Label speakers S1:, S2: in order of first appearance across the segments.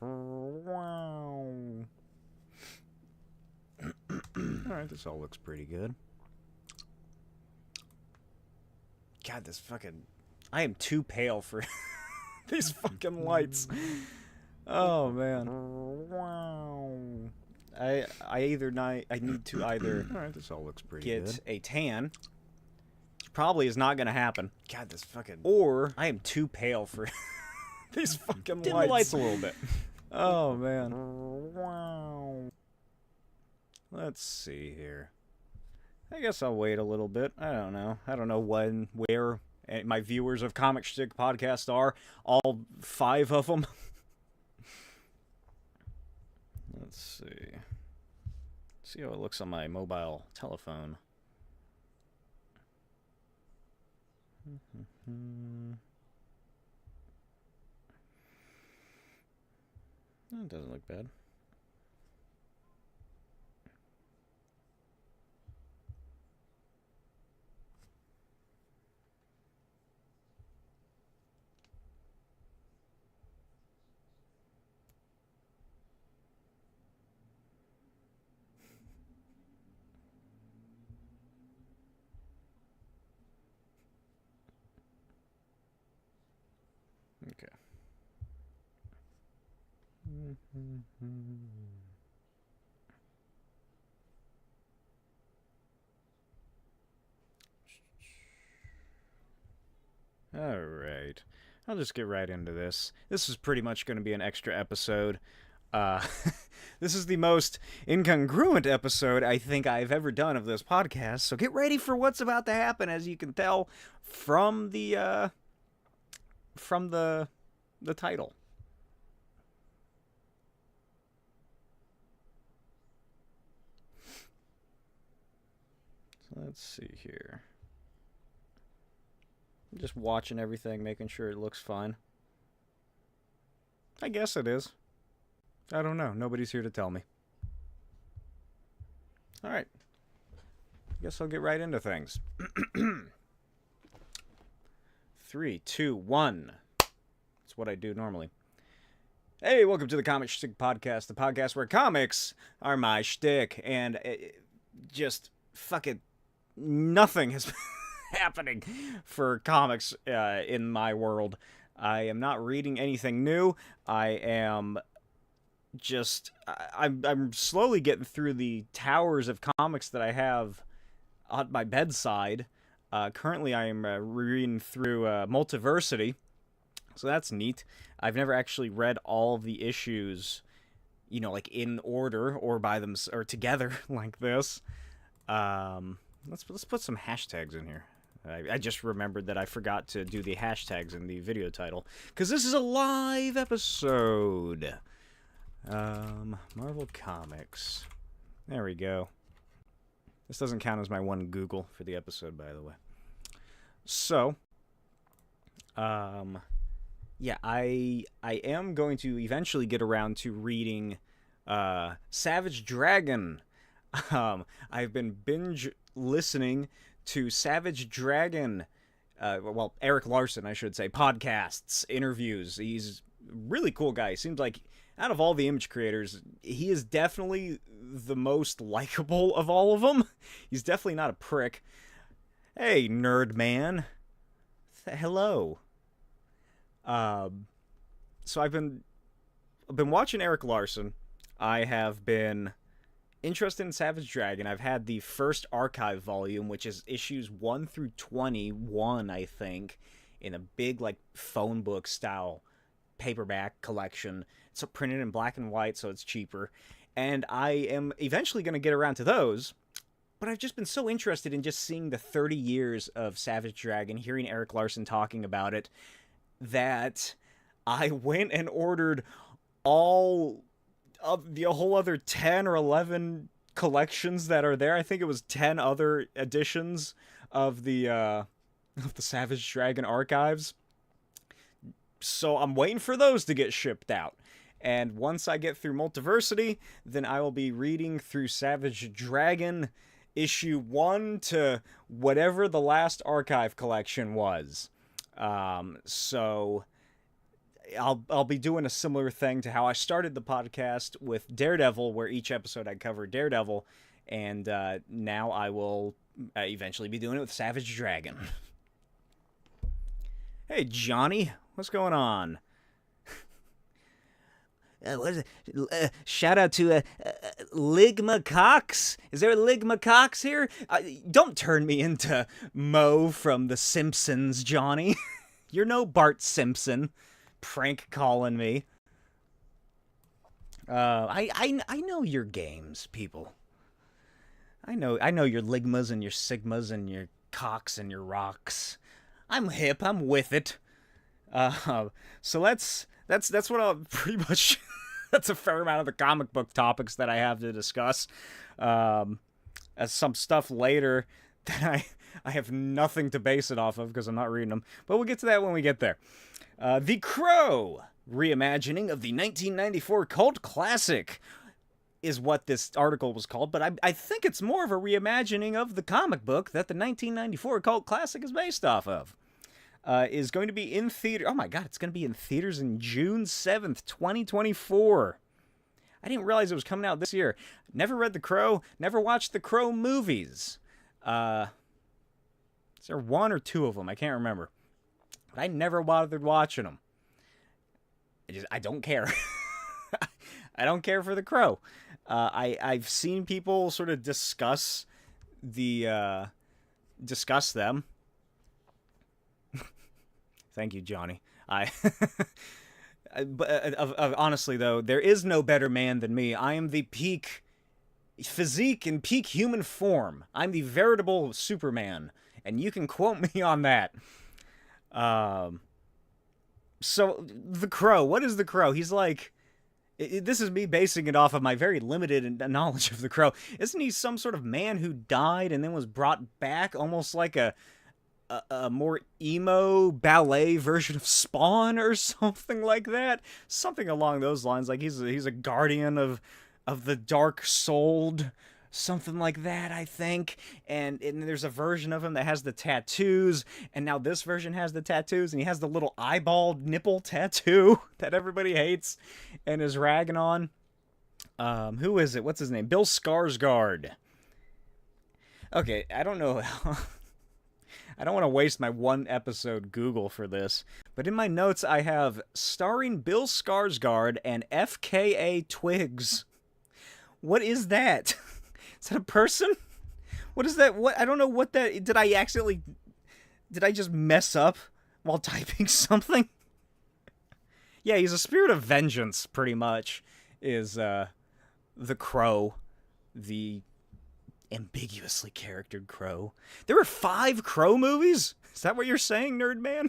S1: Wow. Alright, this all looks pretty good. God, this fucking... I am too pale for these fucking lights. Oh, man. Wow. I need to either Alright, this all looks pretty good. A tan, which probably is not going to happen. God, this fucking... Or I am too pale for these fucking lights. Dim the lights a little bit. Oh, man. Wow. Let's see here. I guess I'll wait a little bit. I don't know. I don't know when, where my viewers of Comic Stick Podcast are. All 5 of them. Let's see. See how it looks on my mobile telephone. That doesn't look bad. Okay. All right. I'll just get right into this. This is pretty much going to be an extra episode. This is the most incongruent episode I think I've ever done of this podcast, so get ready for what's about to happen, as you can tell from the title. So let's see here. I'm just watching everything, making sure it looks fine. I guess it is. I don't know. Nobody's here to tell me. Alright. I guess I'll get right into things. 3, 2, 1. That's what I do normally. Hey, welcome to the Comic Stick Podcast, the podcast where comics are my shtick, and just fucking nothing has been happening for comics in my world. I am not reading anything new. I am just... I'm slowly getting through the towers of comics that I have at my bedside. Currently, I am reading through Multiversity, so that's neat. I've never actually read all of the issues, you know, like in order or by them or together like this. Let's put some hashtags in here. I just remembered that I forgot to do the hashtags in the video title, because this is a live episode. Marvel Comics. There we go. This doesn't count as my one Google for the episode, by the way. So, yeah, I am going to eventually get around to reading Savage Dragon. I've been binge listening to Savage Dragon, well, Eric Larson, I should say, podcasts, interviews. He's a really cool guy. Seems like out of all the image creators, he is definitely the most likable of all of them. He's definitely not a prick. Hey, nerd man. Hello. So I've been watching Eric Larson. I have been interested in Savage Dragon. I've had the first archive volume, which is issues 1 through 21, I think, in a big, like, phone book style paperback collection. It's printed in black and white, so it's cheaper. And I am eventually going to get around to those. But I've just been so interested in just seeing the 30 years of Savage Dragon, hearing Eric Larson talking about it, that I went and ordered all of the whole other 10 or 11 collections that are there. I think it was 10 other editions of the Savage Dragon archives. So I'm waiting for those to get shipped out. And once I get through Multiversity, then I will be reading through Savage Dragon issue 1 to whatever the last archive collection was. So I'll be doing a similar thing to how I started the podcast with Daredevil, where each episode I cover Daredevil, and now I will eventually be doing it with Savage Dragon. Hey, Johnny, what's going on? Shout out to Ligma Cox. Is there a Ligma Cox here? Don't turn me into Moe from The Simpsons, Johnny. You're no Bart Simpson. Prank calling me. I know your games, people. I know your Ligmas and your Sigmas and your Cox and your Rocks. I'm hip. I'm with it. So that's what I'll pretty much. That's a fair amount of the comic book topics that I have to discuss. As some stuff later that I have nothing to base it off of because I'm not reading them. But we'll get to that when we get there. The Crow reimagining of the 1994 cult classic is what this article was called, but I think it's more of a reimagining of the comic book that the 1994 cult classic is based off of. Is going to be in theater. Oh my god, it's going to be in theaters in June 7th, 2024. I didn't realize it was coming out this year. Never read The Crow, never watched The Crow movies. Is there one or two of them? I can't remember. But I never bothered watching them. I don't care. I don't care for The Crow. I've seen people sort of discuss them. Thank you, Johnny. But honestly, though, there is no better man than me. I am the peak physique and peak human form. I'm the veritable Superman, and you can quote me on that. So, The Crow. What is The Crow? He's like... This is me basing it off of my very limited knowledge of The Crow. Isn't he some sort of man who died and then was brought back, almost like a more emo ballet version of Spawn or something like that? Something along those lines. Like he's a guardian of the dark souled, something like that, I think. And there's a version of him that has the tattoos, and now this version has the tattoos, and he has the little eyeball nipple tattoo that everybody hates and is ragging on. Who is it? What's his name? Bill Skarsgård. Okay, I don't know how... I don't want to waste my one episode Google for this, but in my notes I have starring Bill Skarsgård and FKA Twigs. What is that? Is that a person? What is that? What? I don't know what that... Did I just mess up while typing something? Yeah, he's a spirit of vengeance, pretty much, is the Crow. The ambiguously charactered Crow. There were 5 Crow movies? Is that what you're saying, Nerd Man?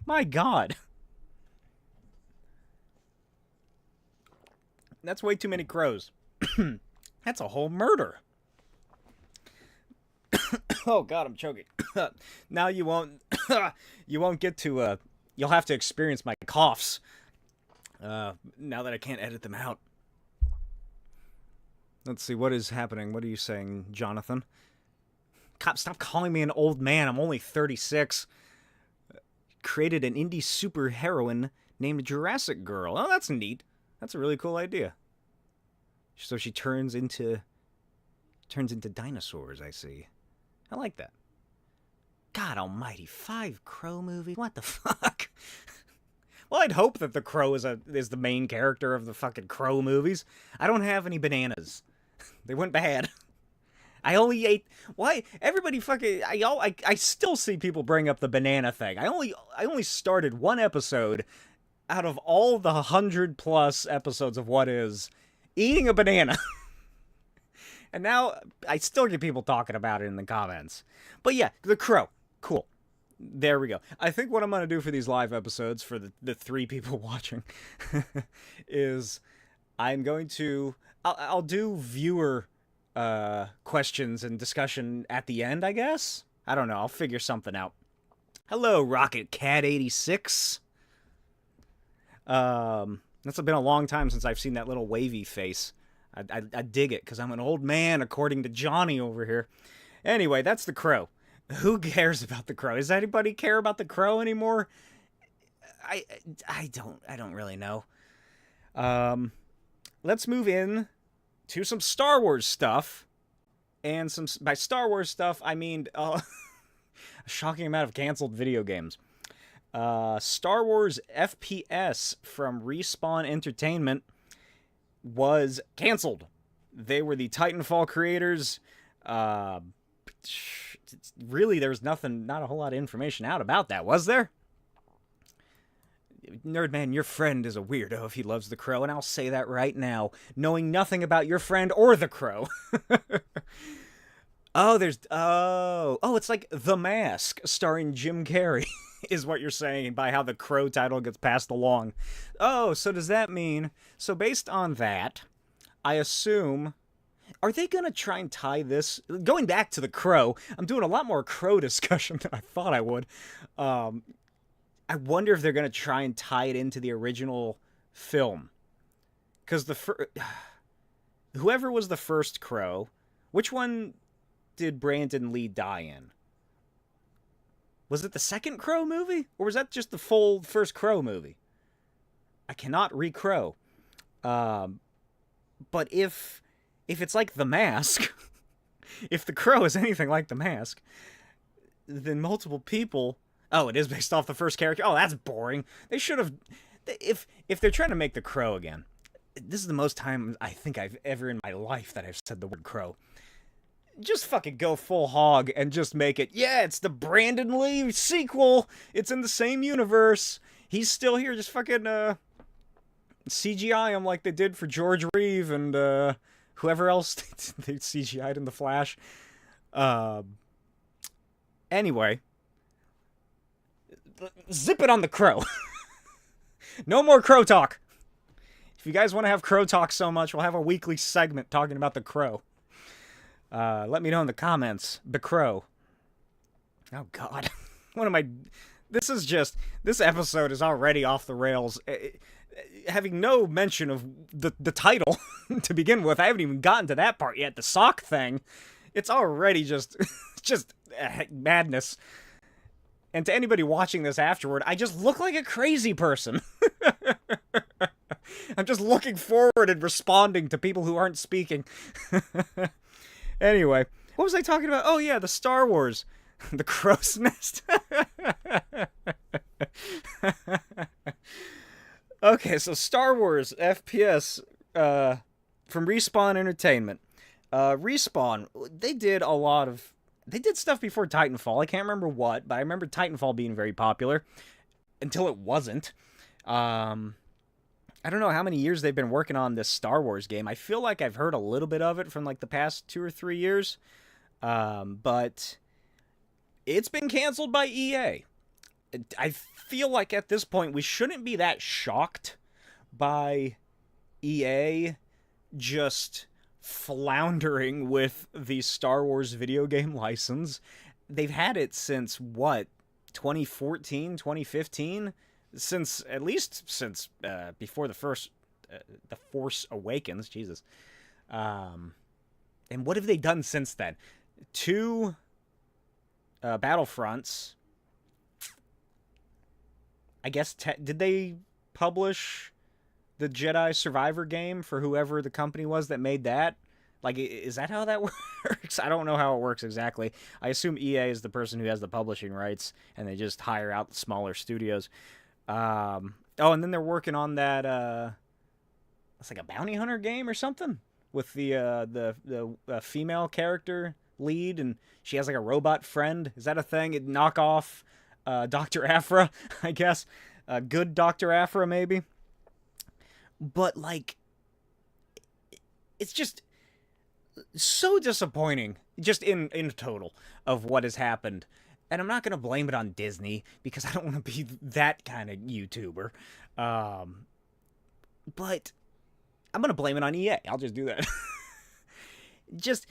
S1: My god. That's way too many crows. That's a whole murder. Oh god, I'm choking. Now you won't get to you'll have to experience my coughs. Now that I can't edit them out. Let's see, what is happening? What are you saying, Jonathan? God, stop calling me an old man. I'm only 36. Created an indie superheroine named Jurassic Girl. Oh, that's neat. That's a really cool idea. So she turns into dinosaurs, I see. I like that. God almighty, 5 Crow movies? What the fuck? Well, I'd hope that the Crow is the main character of the fucking Crow movies. I don't have any bananas. They went bad. I only ate... Why? Everybody fucking... I still see people bring up the banana thing. I only started one episode out of all the 100+ episodes of What Is... eating a banana. And now I still get people talking about it in the comments. But yeah, The Crow. Cool. There we go. I think what I'm going to do for these live episodes, for the 3 people watching, is I'm going to... I'll do viewer questions and discussion at the end, I guess? I don't know. I'll figure something out. Hello, Rocket Cat 86. That's been a long time since I've seen that little wavy face. I dig it, because I'm an old man, according to Johnny over here. Anyway, that's The Crow. Who cares about The Crow? Does anybody care about The Crow anymore? I don't really know. Let's move in to some Star Wars stuff. And by Star Wars stuff, I mean a shocking amount of canceled video games. Star Wars FPS from Respawn Entertainment was canceled. They were the Titanfall creators. Really, there's not a whole lot of information out about that, was there? Nerdman, your friend is a weirdo if he loves The Crow, and I'll say that right now, knowing nothing about your friend or The Crow. It's like The Mask, starring Jim Carrey, is what you're saying by how the Crow title gets passed along. Oh, so does that mean... So based on that, I assume... Are they going to try and tie this... Going back to The Crow, I'm doing a lot more Crow discussion than I thought I would. I wonder if they're going to try and tie it into the original film. Because whoever was the first Crow, which one did Brandon Lee die in? Was it the second Crow movie? Or was that just the full first Crow movie? I cannot re-Crow. But if it's like The Mask, if The Crow is anything like The Mask, then multiple people... Oh, it is based off the first character? Oh, that's boring. They should have... If they're trying to make The Crow again, this is the most time I think I've ever in my life that I've said the word Crow. Just fucking go full hog and just make it, yeah, it's the Brandon Lee sequel. It's in the same universe. He's still here. Just fucking CGI him like they did for George Reeve and whoever else they CGI'd in The Flash. Anyway... Zip it on the Crow. No more Crow talk. If you guys want to have Crow talk so much, we'll have a weekly segment talking about the Crow. Let me know in the comments. The Crow. Oh, God. What am I... This episode is already off the rails. Having no mention of the title to begin with. I haven't even gotten to that part yet. The sock thing. It's already just madness. And to anybody watching this afterward, I just look like a crazy person. I'm just looking forward and responding to people who aren't speaking. Anyway, what was I talking about? Oh yeah, the Star Wars. The Crow's Nest. Okay, so Star Wars FPS from Respawn Entertainment. Respawn, they did stuff before Titanfall. I can't remember what, but I remember Titanfall being very popular until it wasn't. I don't know how many years they've been working on this Star Wars game. I feel like I've heard a little bit of it from like the past 2 or 3 years. But it's been canceled by EA. I feel like at this point we shouldn't be that shocked by EA just floundering with the Star Wars video game license. They've had it since, what, 2014, 2015? At least since before the Force Awakens, Jesus. And what have they done since then? 2 Battlefronts. I guess, did they publish the Jedi Survivor game for whoever the company was that made that? Like, is that how that works? I don't know how it works exactly. I assume EA is the person who has the publishing rights, and they just hire out the smaller studios. And then they're working on that, it's like a bounty hunter game or something, with the female character lead, and she has like a robot friend. Is that a thing? It'd knock off Dr. Aphra, I guess. Good Dr. Aphra, maybe. But, like, it's just so disappointing, just in total, of what has happened. And I'm not going to blame it on Disney, because I don't want to be that kind of YouTuber. But I'm going to blame it on EA. I'll just do that. Just,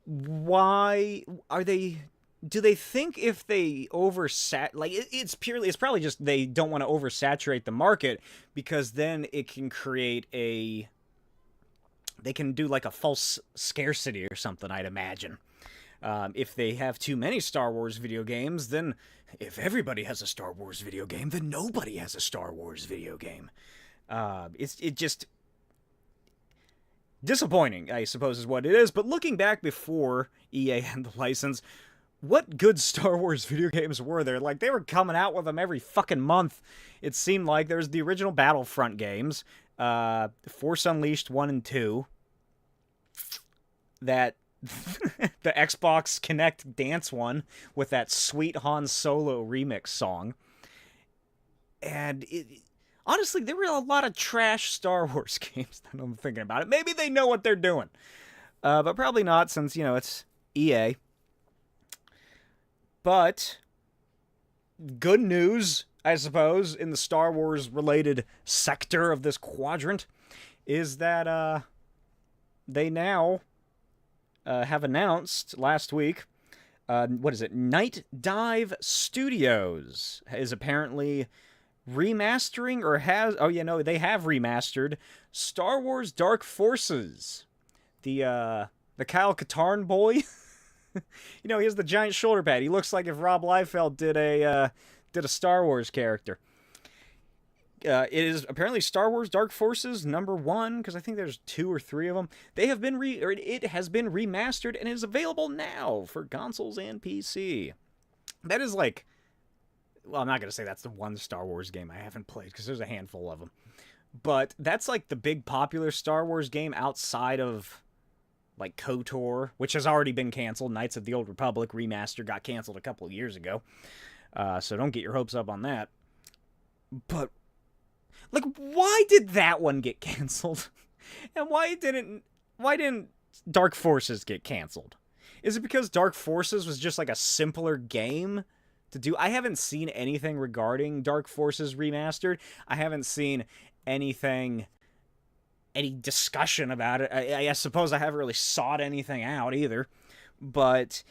S1: why are they... Do they think if they it's probably just they don't want to oversaturate the market, because then it can create they can do like a false scarcity or something, I'd imagine. If they have too many Star Wars video games, then if everybody has a Star Wars video game, then nobody has a Star Wars video game. It just disappointing, I suppose, is what it is. But looking back before EA had the license, what good Star Wars video games were there? Like, they were coming out with them every fucking month. It seemed like there's the original Battlefront games, Force Unleashed 1 and 2, that the Xbox Kinect dance one with that sweet Han Solo remix song. And honestly, there were a lot of trash Star Wars games that I'm thinking about it. Maybe they know what they're doing. But probably not, since, it's EA. But good news, I suppose, in the Star Wars-related sector of this quadrant is that they now have announced last week, Night Dive Studios is apparently remastering, or they have remastered Star Wars Dark Forces. The Kyle Katarn boy. He has the giant shoulder pad. He looks like if Rob Liefeld did a Star Wars character. It is apparently Star Wars Dark Forces #1, because I think there's 2 or 3 of them. They have been it has been remastered and is available now for consoles and PC. That is like, well, I'm not going to say that's the one Star Wars game I haven't played, because there's a handful of them. But that's like the big popular Star Wars game outside of like KOTOR, which has already been canceled. Knights of the Old Republic remaster got canceled a couple of years ago. So don't get your hopes up on that. But, like, why did that one get canceled? And why didn't Dark Forces get canceled? Is it because Dark Forces was just like a simpler game to do? I haven't seen anything regarding Dark Forces Remastered. I haven't seen any discussion about it. I suppose I haven't really sought anything out either. But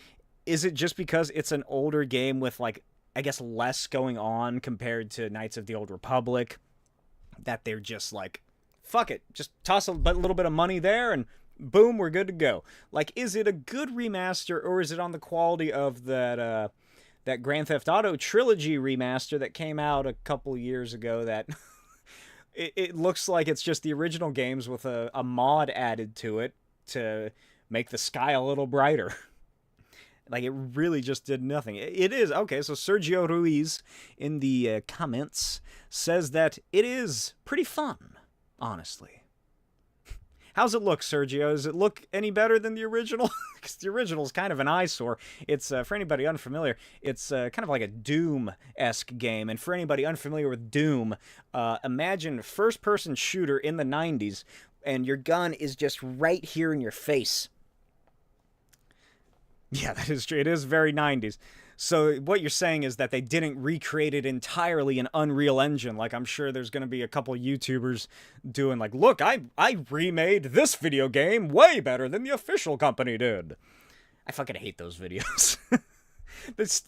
S1: is it just because it's an older game with, like, I guess less going on compared to Knights of the Old Republic, that they're just like, fuck it, just toss a little bit of money there and boom, we're good to go? Like, is it a good remaster, or is it on the quality of that Grand Theft Auto Trilogy remaster that came out a couple years ago that it looks like it's just the original games with a mod added to it to make the sky a little brighter? Like, it really just did nothing. It is, okay, so Sergio Ruiz in the comments says that it is pretty fun, honestly. How's it look, Sergio? Does it look any better than the original? Because the original is kind of an eyesore. It's, for anybody unfamiliar, it's kind of like a Doom-esque game. And for anybody unfamiliar with Doom, imagine first-person shooter in the 90s, and your gun is just right here in your face. Yeah, that is true. It is very 90s. So what you're saying is that they didn't recreate it entirely in Unreal Engine. Like, I'm sure there's going to be a couple YouTubers doing like, look, I remade this video game way better than the official company did. I fucking hate those videos.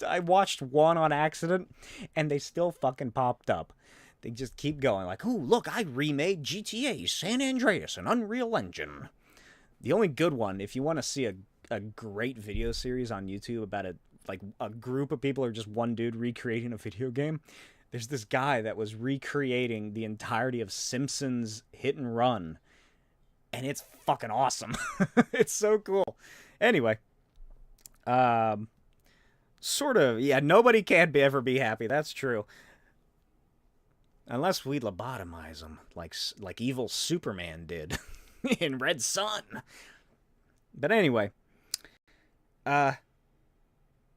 S1: I watched one on accident, and they still fucking popped up. They just keep going like, ooh, look, I remade GTA San Andreas in Unreal Engine. The only good one, if you want to see a great video series on YouTube about a group of people or just one dude recreating a video game, there's this guy that was recreating the entirety of Simpsons Hit and Run, and it's fucking awesome. It's so cool. Anyway, sort of, yeah, nobody can ever be happy, that's true. Unless we lobotomize them, like evil Superman did in Red Sun. But anyway,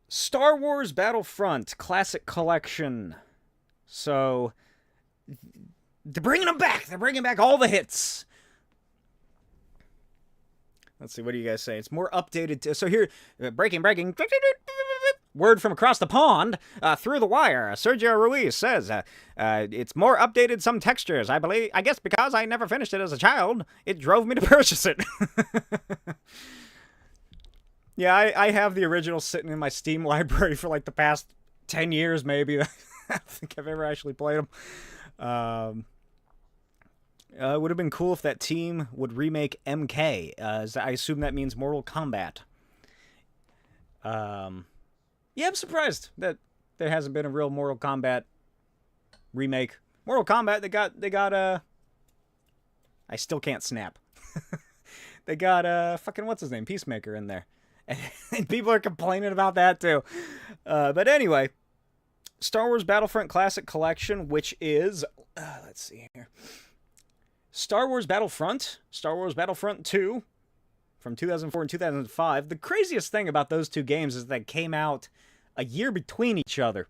S1: Star Wars Battlefront Classic Collection. So, they're bringing them back. They're bringing back all the hits. Let's see, what do you guys say? It's more updated. So here, breaking. Word from across the pond, through the wire. Sergio Ruiz says, it's more updated, some textures. I guess because I never finished it as a child, it drove me to purchase it. Yeah, I have the original sitting in my Steam library for like the past 10 years, maybe. I don't think I've ever actually played them. It would have been cool if that team would remake MK. I assume that means Mortal Kombat. Yeah, I'm surprised that there hasn't been a real Mortal Kombat remake. Mortal Kombat, they got I still can't snap. They got fucking what's his name, Peacemaker in there, and people are complaining about that too. But anyway, Star Wars Battlefront Classic Collection, which is let's see here, Star Wars Battlefront 2 from 2004 and 2005. The craziest thing about those two games is that they came out a year between each other.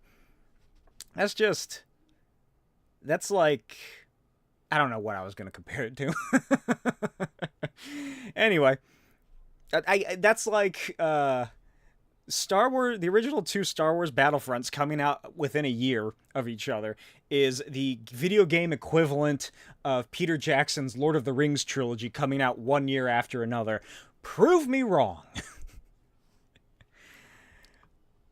S1: That's like, I don't know what I was going to compare it to. Anyway, that's like Star Wars, the original two Star Wars Battlefronts coming out within a year of each other is the video game equivalent of Peter Jackson's Lord of the Rings trilogy coming out 1 year after another. Prove me wrong.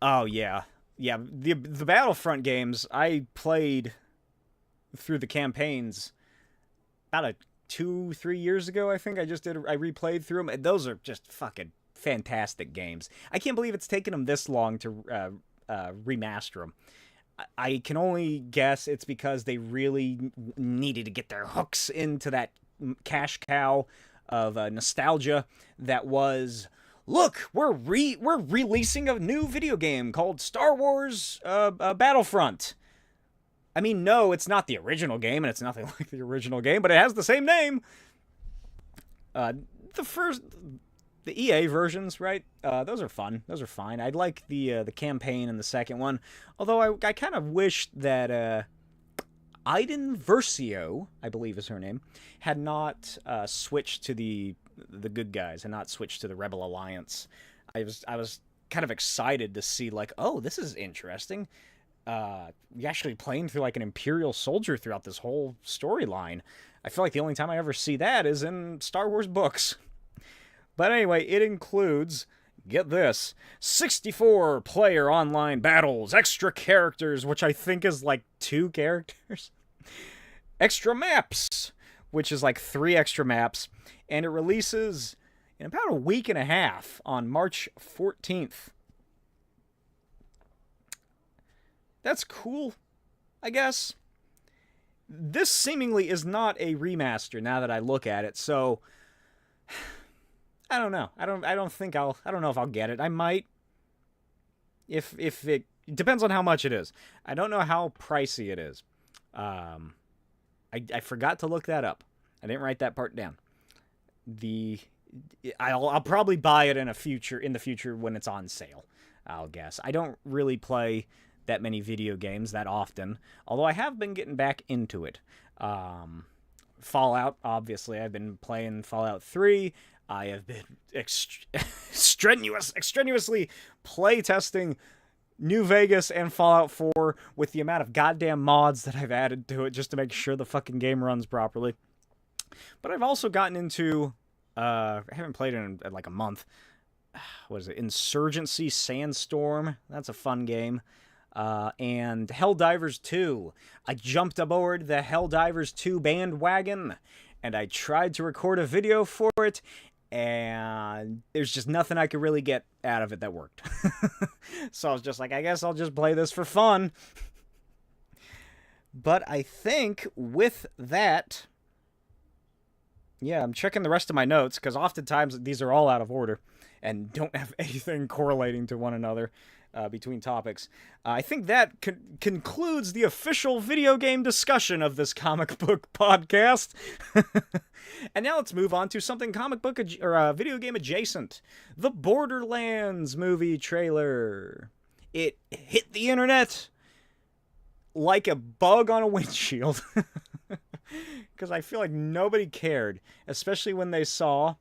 S1: Oh, yeah. Yeah, the Battlefront games, I played through the campaigns about 2-3 years ago, I think. I replayed through them, and those are just fucking fantastic games. I can't believe it's taken them this long to remaster them. I can only guess it's because they really needed to get their hooks into that cash cow of nostalgia that was, look, we're releasing a new video game called Star Wars Battlefront. I mean, no, it's not the original game, and it's nothing like the original game, but it has the same name. The EA versions, right? Those are fun. Those are fine. I'd like the campaign in the second one, although I kind of wish that Iden Versio, I believe is her name, had not switched to the good guys and not switched to the Rebel Alliance. I was kind of excited to see, like, oh, this is interesting. We actually playing through like an Imperial soldier throughout this whole storyline. I feel like the only time I ever see that is in Star Wars books. But anyway, it includes, get this, 64 player online battles, extra characters, which I think is like 2 characters, extra maps, which is like 3 extra maps, and it releases in about a week and a half on March 14th. That's cool, I guess. This seemingly is not a remaster now that I look at it, so I don't know. I don't know if I'll get it. I might. If it depends on how much it is. I don't know how pricey it is. I forgot to look that up. I didn't write that part down. I'll probably buy it in the future when it's on sale, I'll guess. I don't really play that many video games that often, although I have been getting back into it. Fallout, obviously, I've been playing Fallout 3. I have been extraneously playtesting New Vegas and Fallout 4 with the amount of goddamn mods that I've added to it just to make sure the fucking game runs properly. But I've also gotten into, I haven't played it in like a month. What is it? Insurgency Sandstorm. That's a fun game. And Helldivers 2. I jumped aboard the Helldivers 2 bandwagon, and I tried to record a video for it, and there's just nothing I could really get out of it that worked. So I was just like, I guess I'll just play this for fun. But I think with that, yeah, I'm checking the rest of my notes, because oftentimes these are all out of order and don't have anything correlating to one another between topics. I think that concludes the official video game discussion of this comic book podcast. And now let's move on to something comic book or video game adjacent. The Borderlands movie trailer. It hit the internet like a bug on a windshield. Because I feel like nobody cared, especially when they saw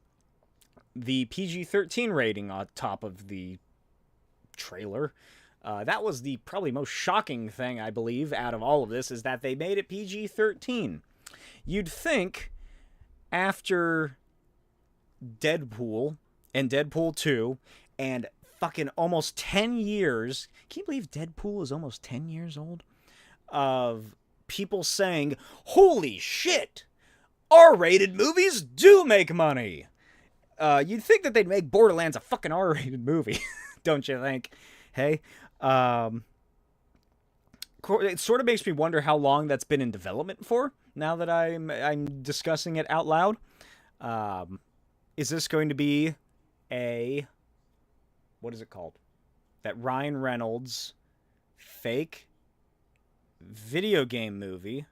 S1: the PG-13 rating on top of the trailer. That was the probably most shocking thing, I believe, out of all of this, is that they made it PG-13. You'd think after Deadpool and Deadpool 2 and fucking almost 10 years, can you believe Deadpool is almost 10 years old? Of people saying, holy shit, R-rated movies do make money. You'd think that they'd make Borderlands a fucking R-rated movie. Don't you think? Hey, it sort of makes me wonder how long that's been in development for. Now that I'm discussing it out loud, is this going to be a, what is it called? That Ryan Reynolds fake video game movie?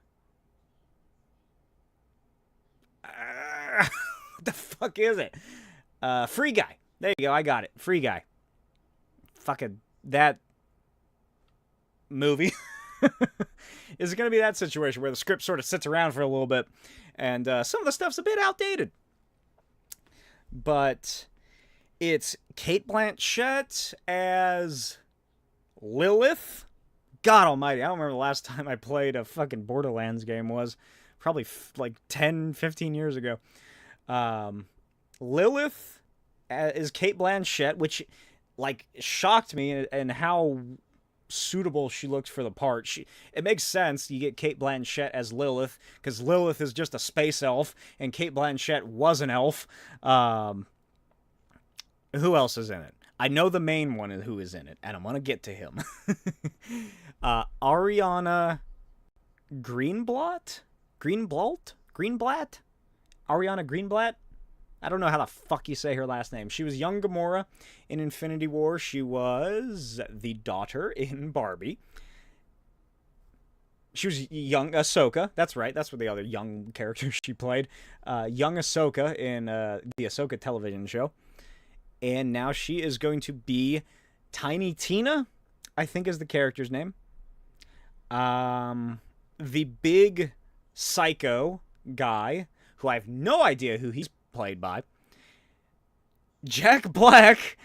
S1: What the fuck is it? Free Guy. There you go. I got it. Free Guy. Fucking that movie. Is it going to be that situation where the script sort of sits around for a little bit and some of the stuff's a bit outdated? But it's Cate Blanchett as Lilith. God almighty, I don't remember the last time I played a fucking Borderlands game was. Probably like 10, 15 years ago. Lilith is Cate Blanchett, which like shocked me and how suitable she looked for the part. It makes sense you get Cate Blanchett as Lilith, because Lilith is just a space elf, and Cate Blanchett was an elf. Who else is in it? I know the main one who is in it, and I'm gonna get to him. Ariana Greenblatt? Ariana Greenblatt? I don't know how the fuck you say her last name. She was young Gamora in Infinity War. She was the daughter in Barbie. She was young Ahsoka. That's right. That's what the other young character she played. Young Ahsoka in the Ahsoka television show. And now she is going to be Tiny Tina, I think is the character's name. The big psycho guy, who I have no idea who he's played by. Jack Black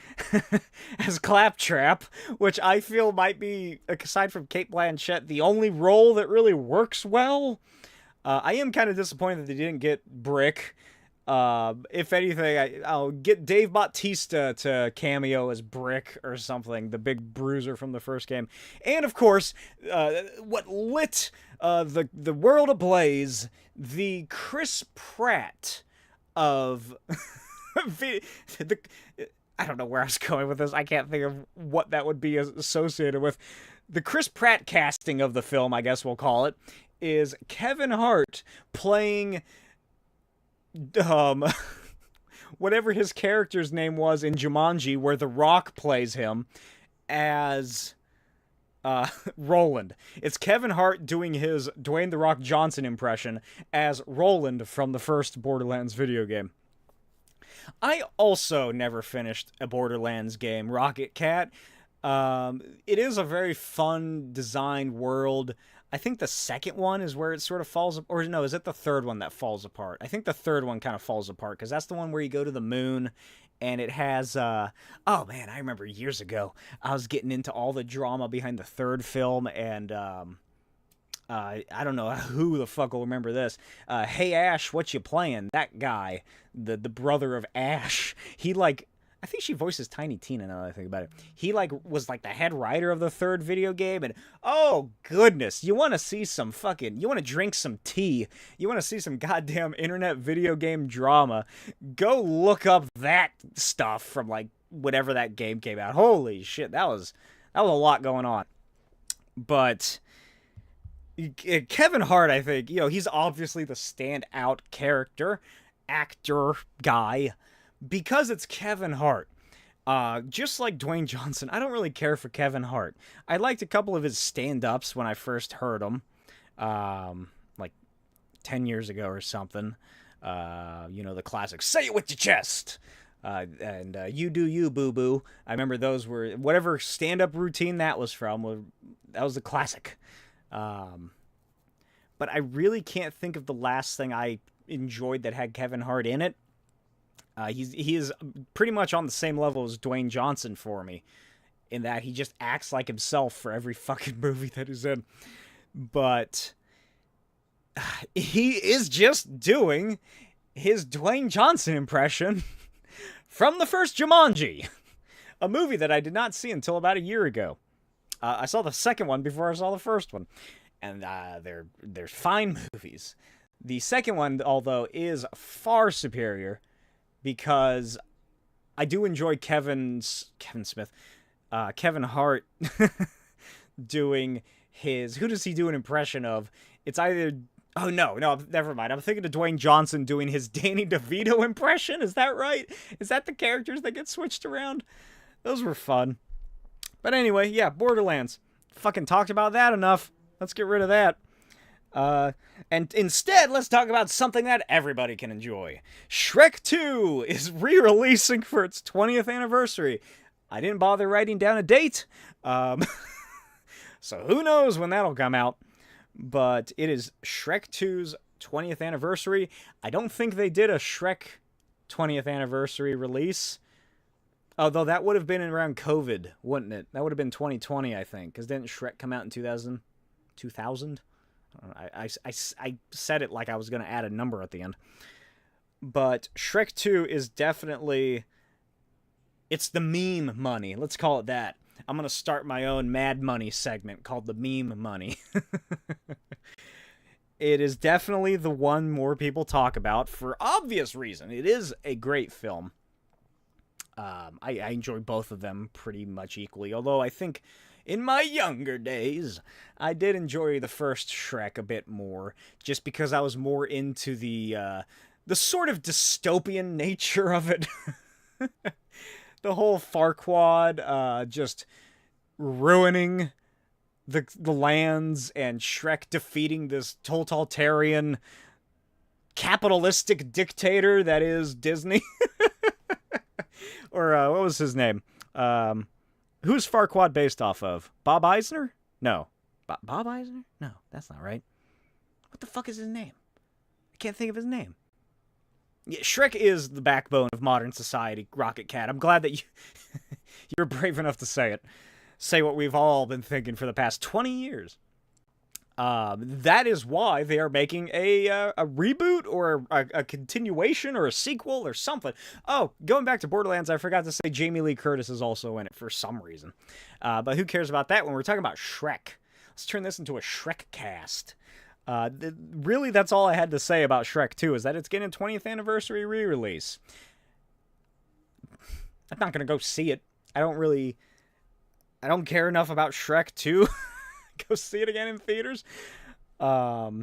S1: as Claptrap, which I feel might be, aside from Cate Blanchett, the only role that really works well. I am kind of disappointed that they didn't get Brick. If anything, I'll get Dave Bautista to cameo as Brick or something, the big bruiser from the first game. And of course, what lit the world ablaze, the Chris Pratt of I don't know where I was going with this. I can't think of what that would be associated with. The Chris Pratt casting of the film, I guess we'll call it, is Kevin Hart playing whatever his character's name was in Jumanji, where The Rock plays him as Roland. It's Kevin Hart doing his Dwayne The Rock Johnson impression as Roland from the first Borderlands video game. I also never finished a Borderlands game, Rocket Cat. It is a very fun designed world. I think the second one is where it sort of falls, or no, is it the third one that falls apart? I think the third one kind of falls apart, because that's the one where you go to the moon, and it has, oh man, I remember years ago, I was getting into all the drama behind the third film, and, I don't know who the fuck will remember this. Hey Ash, what you playing? That guy, the brother of Ash, he like, I think she voices Tiny Tina now that I think about it. He like was like the head writer of the third video game, and oh goodness, you want to see some fucking, you want to drink some tea, you want to see some goddamn internet video game drama, go look up that stuff from like whenever that game came out. Holy shit, that was a lot going on. But Kevin Hart, I think, he's obviously the standout character, actor, guy, because it's Kevin Hart. Just like Dwayne Johnson, I don't really care for Kevin Hart. I liked a couple of his stand-ups when I first heard him, like 10 years ago or something. The classic, say it with your chest, and you do you, boo-boo. I remember those were, whatever stand-up routine that was from, that was the classic. But I really can't think of the last thing I enjoyed that had Kevin Hart in it. He is pretty much on the same level as Dwayne Johnson for me, in that he just acts like himself for every fucking movie that he's in. But he is just doing his Dwayne Johnson impression from the first Jumanji, a movie that I did not see until about a year ago. I saw the second one before I saw the first one, and they're fine movies. The second one, although, is far superior, because I do enjoy Kevin Smith. Kevin Hart doing his... Who does he do an impression of? It's either... Oh, no, never mind. I'm thinking of Dwayne Johnson doing his Danny DeVito impression. Is that right? Is that the characters that get switched around? Those were fun. But anyway, yeah, Borderlands. Fucking talked about that enough. Let's get rid of that. And instead, let's talk about something that everybody can enjoy. SHREK 2 is re-releasing for its 20th anniversary. I didn't bother writing down a date. So who knows when that'll come out. But it is SHREK 2's 20th anniversary. I don't think they did a SHREK 20th anniversary release. Although that would have been around COVID, wouldn't it? That would have been 2020, I think. Because didn't SHREK come out in 2000? 2000? I said it like I was going to add a number at the end. But SHREK 2 is definitely... It's the meme money. Let's call it that. I'm going to start my own Mad Money segment called the Meme Money. It is definitely the one more people talk about for obvious reason. It is a great film. I enjoy both of them pretty much equally, although I think in my younger days, I did enjoy the first SHREK a bit more, just because I was more into the sort of dystopian nature of it. The whole Farquaad just ruining the lands, and SHREK defeating this totalitarian capitalistic dictator that is Disney. Or what was his name? Who's Farquaad based off of? Bob Eisner? No. Bob Eisner? No, that's not right. What the fuck is his name? I can't think of his name. Yeah, SHREK is the backbone of modern society, Rocket Cat. I'm glad that you're brave enough to say it. Say what we've all been thinking for the past 20 years. That is why they are making a reboot or a continuation or a sequel or something. Oh, going back to Borderlands, I forgot to say Jamie Lee Curtis is also in it for some reason. But who cares about that when we're talking about SHREK? Let's turn this into a SHREK cast. Really, that's all I had to say about SHREK 2, is that it's getting a 20th anniversary re-release. I'm not going to go see it. I don't care enough about SHREK 2. Go see it again in theaters. Not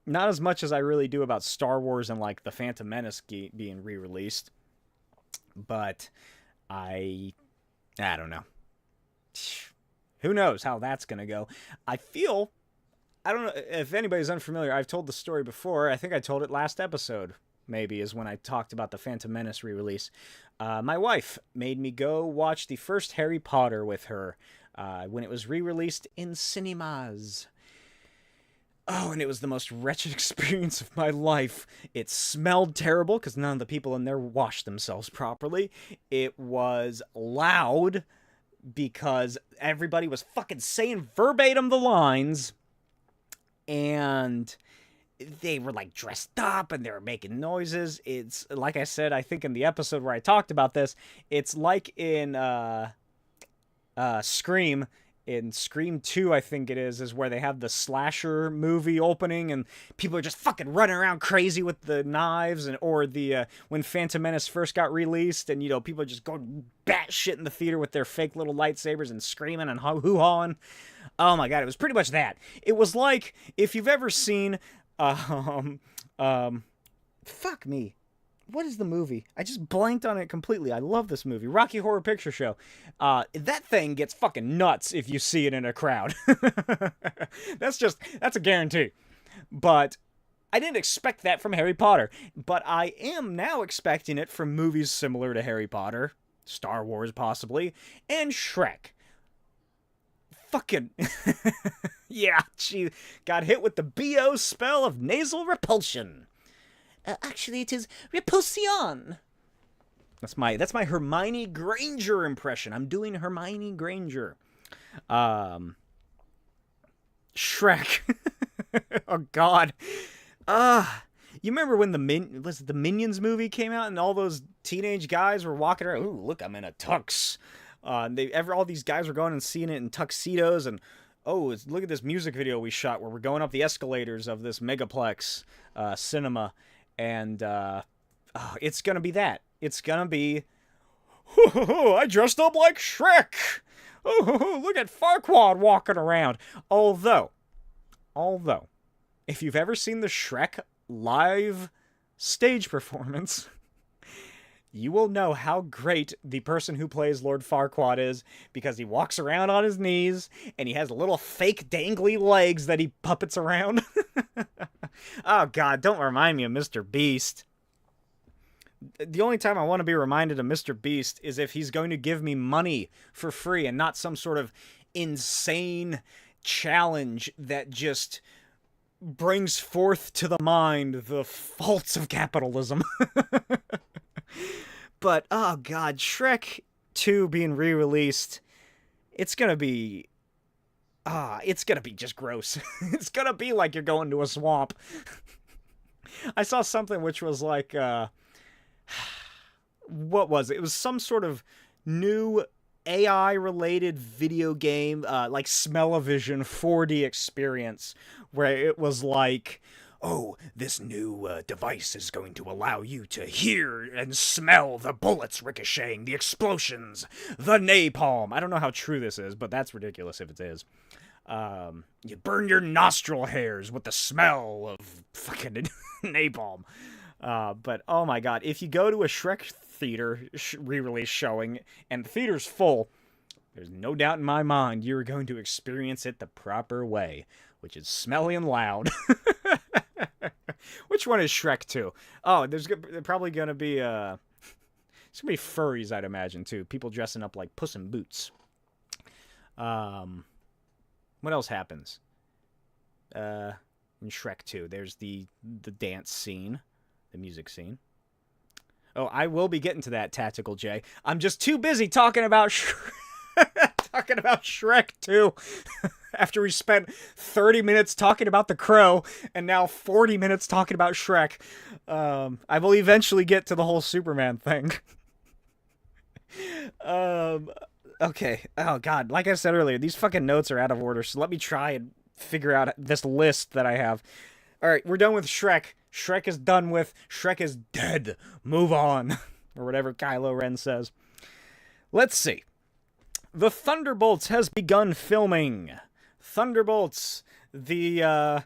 S1: as much as I really do about Star Wars and, like, the Phantom Menace being re-released. But I don't know. Who knows how that's going to go. I don't know if anybody's unfamiliar. I've told the story before. I think I told it last episode, maybe, is when I talked about the Phantom Menace re-release. My wife made me go watch the first Harry Potter with her when it was re-released in cinemas. Oh, and it was the most wretched experience of my life. It smelled terrible because none of the people in there washed themselves properly. It was loud because everybody was fucking saying verbatim the lines. And they were, like, dressed up, and they were making noises. It's, like I said, I think in the episode where I talked about this, it's like in Scream. In Scream 2, I think it is where they have the slasher movie opening, and people are just fucking running around crazy with the knives, or when Phantom Menace first got released, and, people just go batshit in the theater with their fake little lightsabers and screaming and hoo-hawing. Oh my god, it was pretty much that. It was like, if you've ever seen, fuck me. What is the movie? I just blanked on it completely. I love this movie. Rocky Horror Picture Show. That thing gets fucking nuts if you see it in a crowd. That's a guarantee. But I didn't expect that from Harry Potter. But I am now expecting it from movies similar to Harry Potter, Star Wars possibly, and SHREK. Fucking... yeah, she got hit with the BO spell of nasal repulsion. Actually, it is repulsion. That's my Hermione Granger impression. I'm doing Hermione Granger. SHREK. Oh, God. You remember when the Minions movie came out and all those teenage guys were walking around? Ooh, look, I'm in a tux. All these guys were going and seeing it in tuxedos, and look at this music video we shot where we're going up the escalators of this megaplex cinema, and it's gonna be that. It's gonna be, I dressed up like SHREK. oh, look at Farquaad walking around. Although, if you've ever seen the Shrek live stage performance, you will know how great the person who plays Lord Farquaad is, because he walks around on his knees, and he has little fake dangly legs that he puppets around. Oh, God, don't remind me of Mr. Beast. The only time I want to be reminded of Mr. Beast is if he's going to give me money for free and not some sort of insane challenge that just brings forth to the mind the faults of capitalism. But, oh God, Shrek 2 being re-released, it's gonna be just gross. It's gonna be like you're going to a swamp. I saw something which was like, what was it? It was some sort of new AI-related video game, like Smell-O-Vision 4D experience, where it was like, oh, this new device is going to allow you to hear and smell the bullets ricocheting, the explosions, the napalm. I don't know how true this is, but that's ridiculous if it is. You burn your nostril hairs with the smell of fucking napalm. But, oh my God, if you go to a Shrek theater re-release showing and the theater's full, there's no doubt in my mind you're going to experience it the proper way, which is smelly and loud. Which one is Shrek 2? Oh, there's probably going to be, it's going to be furries, I'd imagine, too. People dressing up like Puss in Boots. What else happens? In Shrek 2, there's the dance scene, the music scene. Oh, I will be getting to that, Tactical J. I'm just too busy talking about talking about Shrek 2. After we spent 30 minutes talking about The Crow, and now 40 minutes talking about Shrek. I will eventually get to the whole Superman thing. Okay. Oh, God. Like I said earlier, these fucking notes are out of order, so let me try and figure out this list that I have. Alright, we're done with Shrek. Shrek is done with. Shrek is dead. Move on. Or whatever Kylo Ren says. Let's see. The Thunderbolts has begun filming. Thunderbolts, the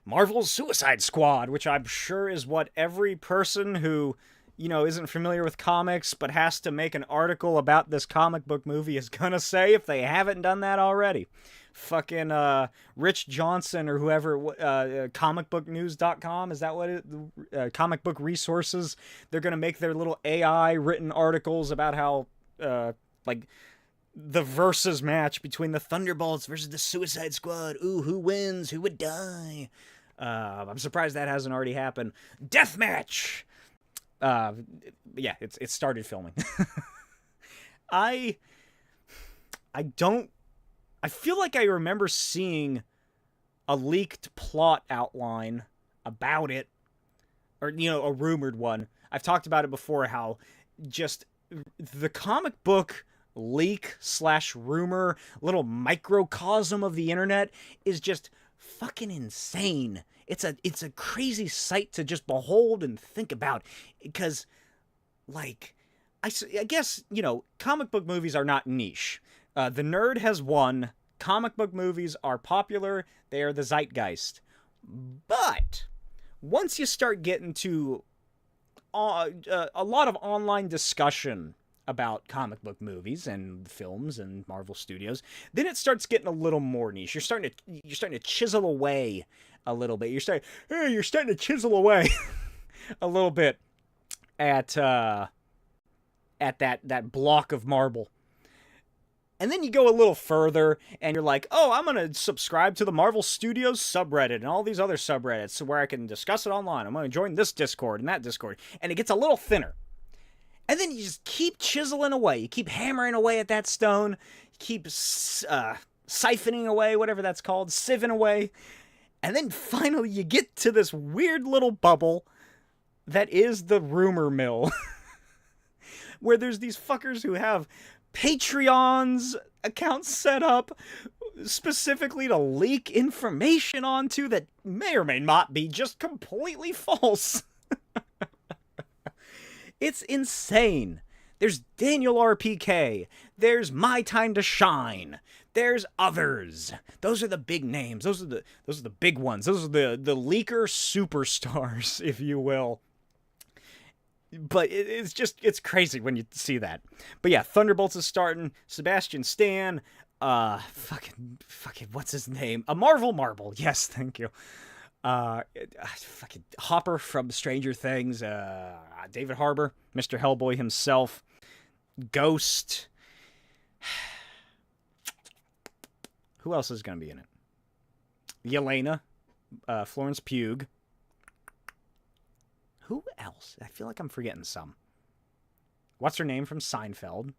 S1: Marvel's Suicide Squad, which I'm sure is what every person who, you know, isn't familiar with comics but has to make an article about this comic book movie is gonna say if they haven't done that already. Fucking Rich Johnson or whoever, comicbooknews.com, is that what it, comic book resources, they're gonna make their little AI written articles about how, like, the versus match between the Thunderbolts versus the Suicide Squad. Ooh, who wins? Who would die? I'm surprised that hasn't already happened. Deathmatch! Yeah, it started filming. I feel like I remember seeing a leaked plot outline about it, or, you know, a rumored one. I've talked about it before, how just the comic book leak / rumor little microcosm of the internet is just fucking insane. It's a crazy sight to just behold and think about, because, like, I guess, you know, comic book movies are not niche. The nerd has won. Comic book movies are popular. They are the zeitgeist. But once you start getting to a lot of online discussion about comic book movies and films and Marvel Studios, then it starts getting a little more niche. You're starting to chisel away a little bit. You're starting to chisel away a little bit at that block of marble. And then you go a little further, and you're like, oh, I'm going to subscribe to the Marvel Studios subreddit and all these other subreddits where I can discuss it online. I'm going to join this Discord and that Discord. And it gets a little thinner. And then you just keep chiseling away. You keep hammering away at that stone. You keep siphoning away, whatever that's called, sieving away. And then finally you get to this weird little bubble that is the rumor mill. Where there's these fuckers who have Patreon's accounts set up specifically to leak information onto that may or may not be just completely false. It's insane. There's Daniel RPK. There's My Time to Shine. There's others. Those are the big names. Those are the big ones. Those are the leaker superstars, if you will. But it's crazy when you see that. But yeah, Thunderbolts is starting. Sebastian Stan, fucking, what's his name? A Marvel Marble. Yes, thank you. Fucking Hopper from Stranger Things. David Harbour, Mr. Hellboy himself. Ghost. Who else is gonna be in it? Yelena, Florence Pugh. Who else? I feel like I'm forgetting some. What's her name from Seinfeld?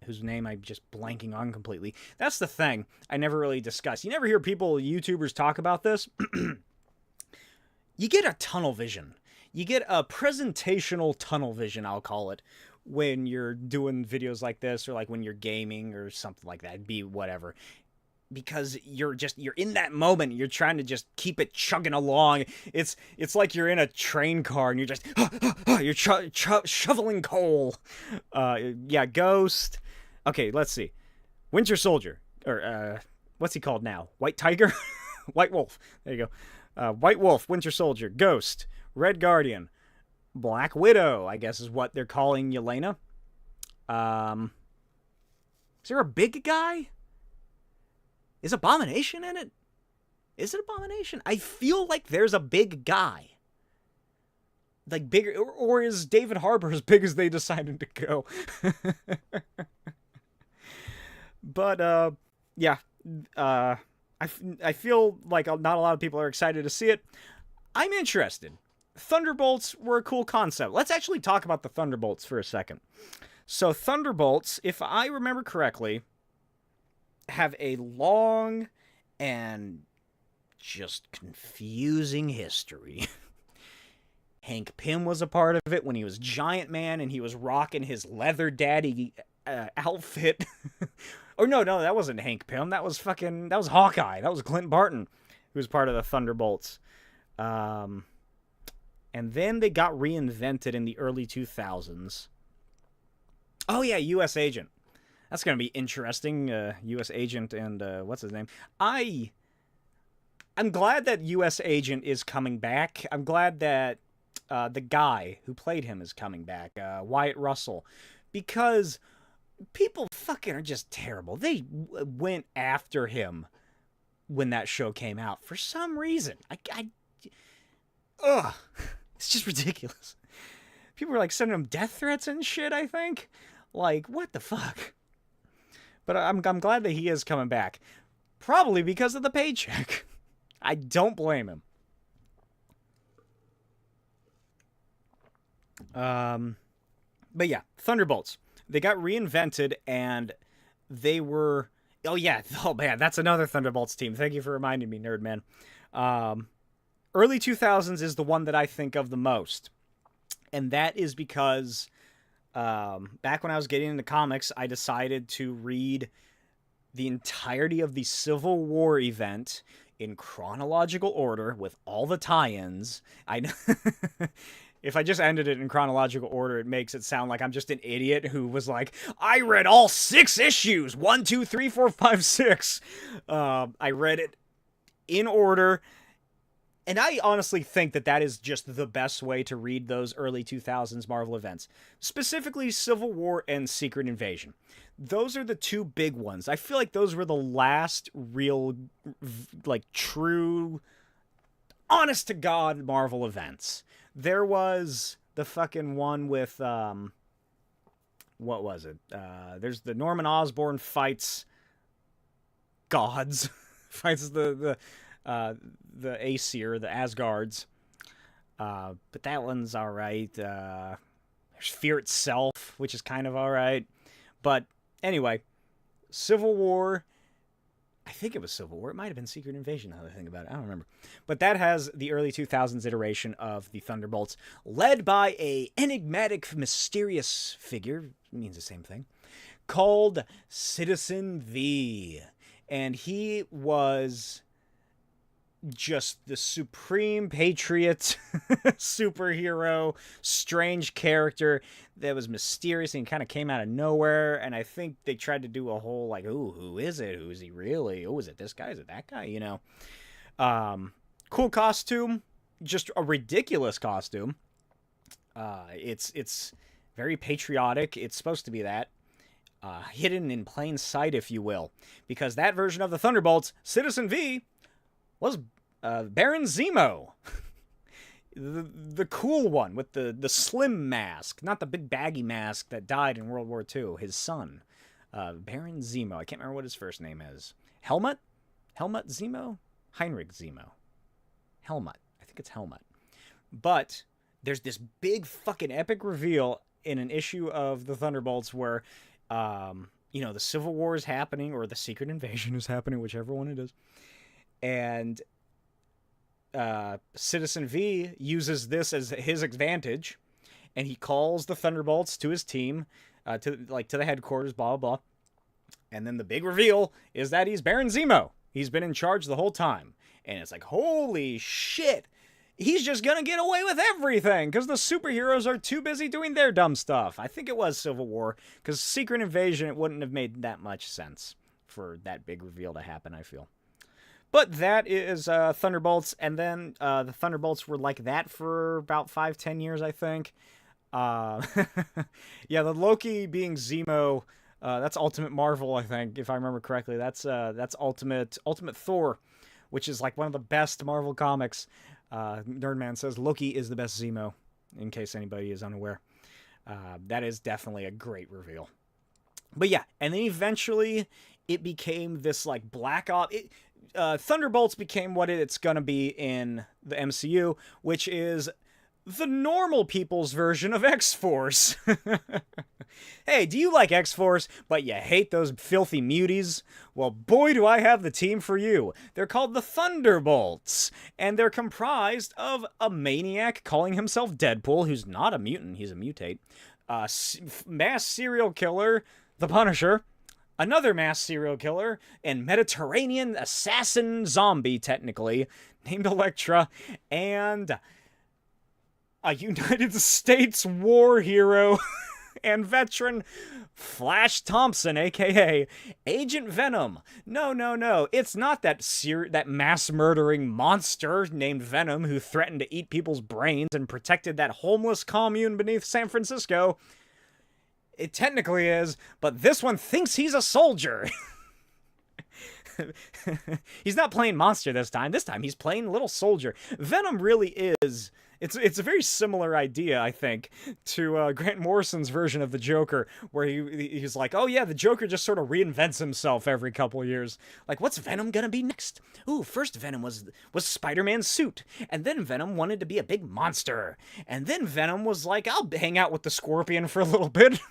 S1: Whose name I'm just blanking on completely. That's the thing I never really discuss. You never hear people, YouTubers, talk about this. You get a tunnel vision. You get a presentational tunnel vision, I'll call it, when you're doing videos like this, or like when you're gaming or something like that. Be whatever. Because you're in that moment. You're trying to just keep it chugging along. It's like you're in a train car and you're just you're shoveling coal. Yeah, Ghost. Okay, let's see. Winter Soldier, or what's he called now? White Tiger, White Wolf. There you go. White Wolf, Winter Soldier, Ghost, Red Guardian, Black Widow. I guess is what they're calling Yelena. Is there a big guy? Is Abomination in it? Is it Abomination? I feel like there's a big guy. Like bigger, or is David Harbour as big as they decided to go? But, yeah. I feel like not a lot of people are excited to see it. I'm interested. Thunderbolts were a cool concept. Let's actually talk about the Thunderbolts for a second. So Thunderbolts, if I remember correctly, have a long and just confusing history. Hank Pym was a part of it when he was Giant Man and he was rocking his leather daddy outfit. Or no, that wasn't Hank Pym. That was Hawkeye. That was Clint Barton, who was part of the Thunderbolts. And then they got reinvented in the early 2000s. Oh yeah, U.S. Agent. That's going to be interesting. U.S. Agent and what's his name? I'm glad that U.S. Agent is coming back. I'm glad that the guy who played him is coming back, Wyatt Russell, because people fucking are just terrible. They went after him when that show came out for some reason. It's just ridiculous. People were like sending him death threats and shit, I think. Like, what the fuck? But I'm glad that he is coming back. Probably because of the paycheck. I don't blame him. But yeah, Thunderbolts. They got reinvented and they were... Oh yeah, oh man, that's another Thunderbolts team. Thank you for reminding me, Nerd Man. Early 2000s is the one that I think of the most. And that is because... back when I was getting into comics, I decided to read the entirety of the Civil War event in chronological order with all the tie-ins. I know if I just ended it in chronological order, it makes it sound like I'm just an idiot who was like, I read all 6 issues, 1, 2, 3, 4, 5, 6. I read it in order. And I honestly think that is just the best way to read those early 2000s Marvel events. Specifically, Civil War and Secret Invasion. Those are the two big ones. I feel like those were the last real, like, true, honest-to-God Marvel events. There was the fucking one with, what was it? There's the Norman Osborn fights gods. Fights the Aesir, the Asgards. But that one's alright. There's Fear Itself, which is kind of alright. But anyway, Civil War. I think it was Civil War. It might have been Secret Invasion, now that I think about it. I don't remember. But that has the early 2000s iteration of the Thunderbolts, led by a enigmatic, mysterious figure, means the same thing, called Citizen V. And he was just the supreme patriot superhero, strange character that was mysterious and kind of came out of nowhere. And I think they tried to do a whole like, ooh, who is it? Who is he really? Oh, is it this guy? Is it that guy? You know, cool costume, just a ridiculous costume. It's very patriotic. It's supposed to be that. Hidden in plain sight, if you will, because that version of the Thunderbolts, Citizen V, was Baron Zemo. the cool one with the slim mask, not the big baggy mask that died in World War II. His son, Baron Zemo. I can't remember what his first name is. Helmut Zemo? Heinrich Zemo. Helmut. I think it's Helmut. But there's this big fucking epic reveal in an issue of the Thunderbolts where, you know, the Civil War is happening, or the Secret Invasion is happening, whichever one it is. And Citizen V uses this as his advantage, and he calls the Thunderbolts to his team, to the headquarters, blah, blah, blah. And then the big reveal is that he's Baron Zemo. He's been in charge the whole time. And it's like, holy shit! He's just gonna get away with everything because the superheroes are too busy doing their dumb stuff. I think it was Civil War, because Secret Invasion, it wouldn't have made that much sense for that big reveal to happen, I feel. But that is Thunderbolts, and then the Thunderbolts were like that for about 5-10 years, I think. Yeah, the Loki being Zemo, that's Ultimate Marvel, I think, if I remember correctly. That's Ultimate Thor, which is like one of the best Marvel comics. Nerdman says Loki is the best Zemo, in case anybody is unaware. That is definitely a great reveal. But yeah, and then eventually it became this like Black Ops. Thunderbolts became what it's gonna be in the MCU, which is the normal people's version of X-Force. Hey, do you like X-Force, but you hate those filthy muties? Well, boy, do I have the team for you. They're called the Thunderbolts, and they're comprised of a maniac calling himself Deadpool, who's not a mutant, he's a mutate, mass serial killer, the Punisher, another mass serial killer, and Mediterranean assassin zombie, technically, named Elektra, and a United States war hero and veteran, Flash Thompson, a.k.a. Agent Venom. No, it's not that mass-murdering monster named Venom who threatened to eat people's brains and protected that homeless commune beneath San Francisco. It technically is, but this one thinks he's a soldier. He's not playing monster this time. This time he's playing little soldier. Venom really is... It's a very similar idea, I think, to Grant Morrison's version of the Joker, where he's like, oh yeah, the Joker just sort of reinvents himself every couple of years. Like, what's Venom gonna be next? Ooh, first Venom was Spider-Man's suit, and then Venom wanted to be a big monster, and then Venom was like, I'll hang out with the Scorpion for a little bit.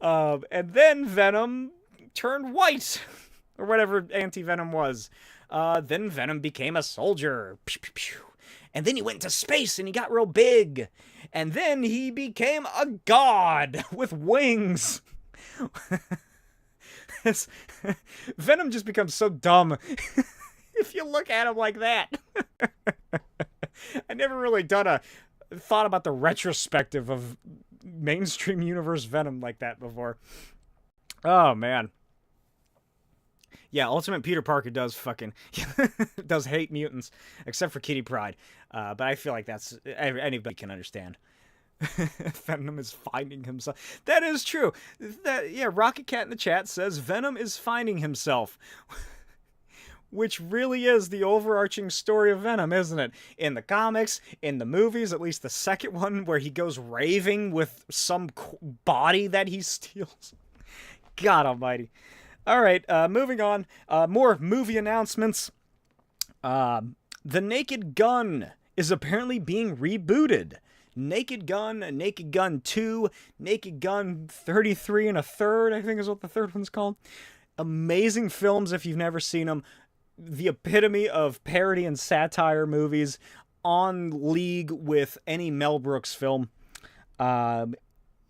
S1: And then Venom turned white, or whatever anti-Venom was. Then Venom became a soldier. Pew, pew, pew. And then he went to space and he got real big. And then he became a god with wings. Venom just becomes so dumb if you look at him like that. I never really thought about the retrospective of mainstream universe Venom like that before. Oh, man. Yeah, Ultimate Peter Parker does does hate mutants, except for Kitty Pryde. But I feel like that's anybody can understand. Venom is finding himself. That is true. Rocket Cat in the chat says Venom is finding himself. Which really is the overarching story of Venom, isn't it? In the comics, in the movies, at least the second one, where he goes raving with some body that he steals. God almighty. All right, moving on. More movie announcements. The Naked Gun is apparently being rebooted. Naked Gun, Naked Gun 2, Naked Gun 33 and a third, I think is what the third one's called. Amazing films if you've never seen them. The epitome of parody and satire movies, on league with any Mel Brooks film. It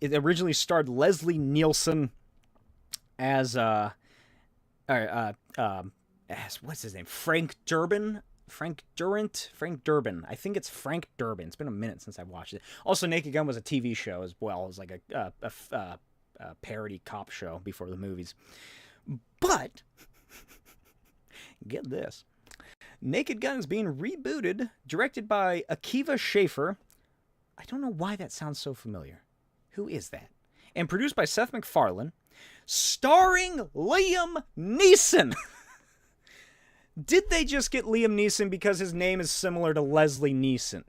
S1: originally starred Leslie Nielsen as what's his name? Frank Durbin? Frank Durant? Frank Durbin. I think it's Frank Durbin. It's been a minute since I watched it. Also, Naked Gun was a TV show as well. It was like a parody cop show before the movies. But, get this. Naked Gun is being rebooted, directed by Akiva Schaffer. I don't know why that sounds so familiar. Who is that? And produced by Seth MacFarlane, starring Liam Neeson. Did they just get Liam Neeson because his name is similar to Leslie Nielsen?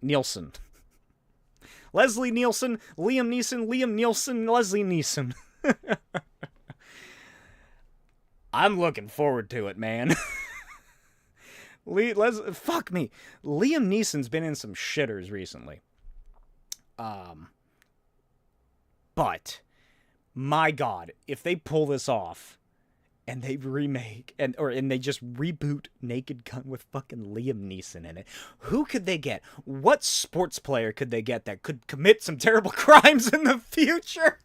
S1: Leslie Nielsen, Liam Neeson, Liam Nielsen, Leslie Neeson. I'm looking forward to it, man. Fuck me. Liam Neeson's been in some shitters recently. But my God, if they pull this off and they remake and they just reboot Naked Gun with fucking Liam Neeson in it, who could they get? What sports player could they get that could commit some terrible crimes in the future?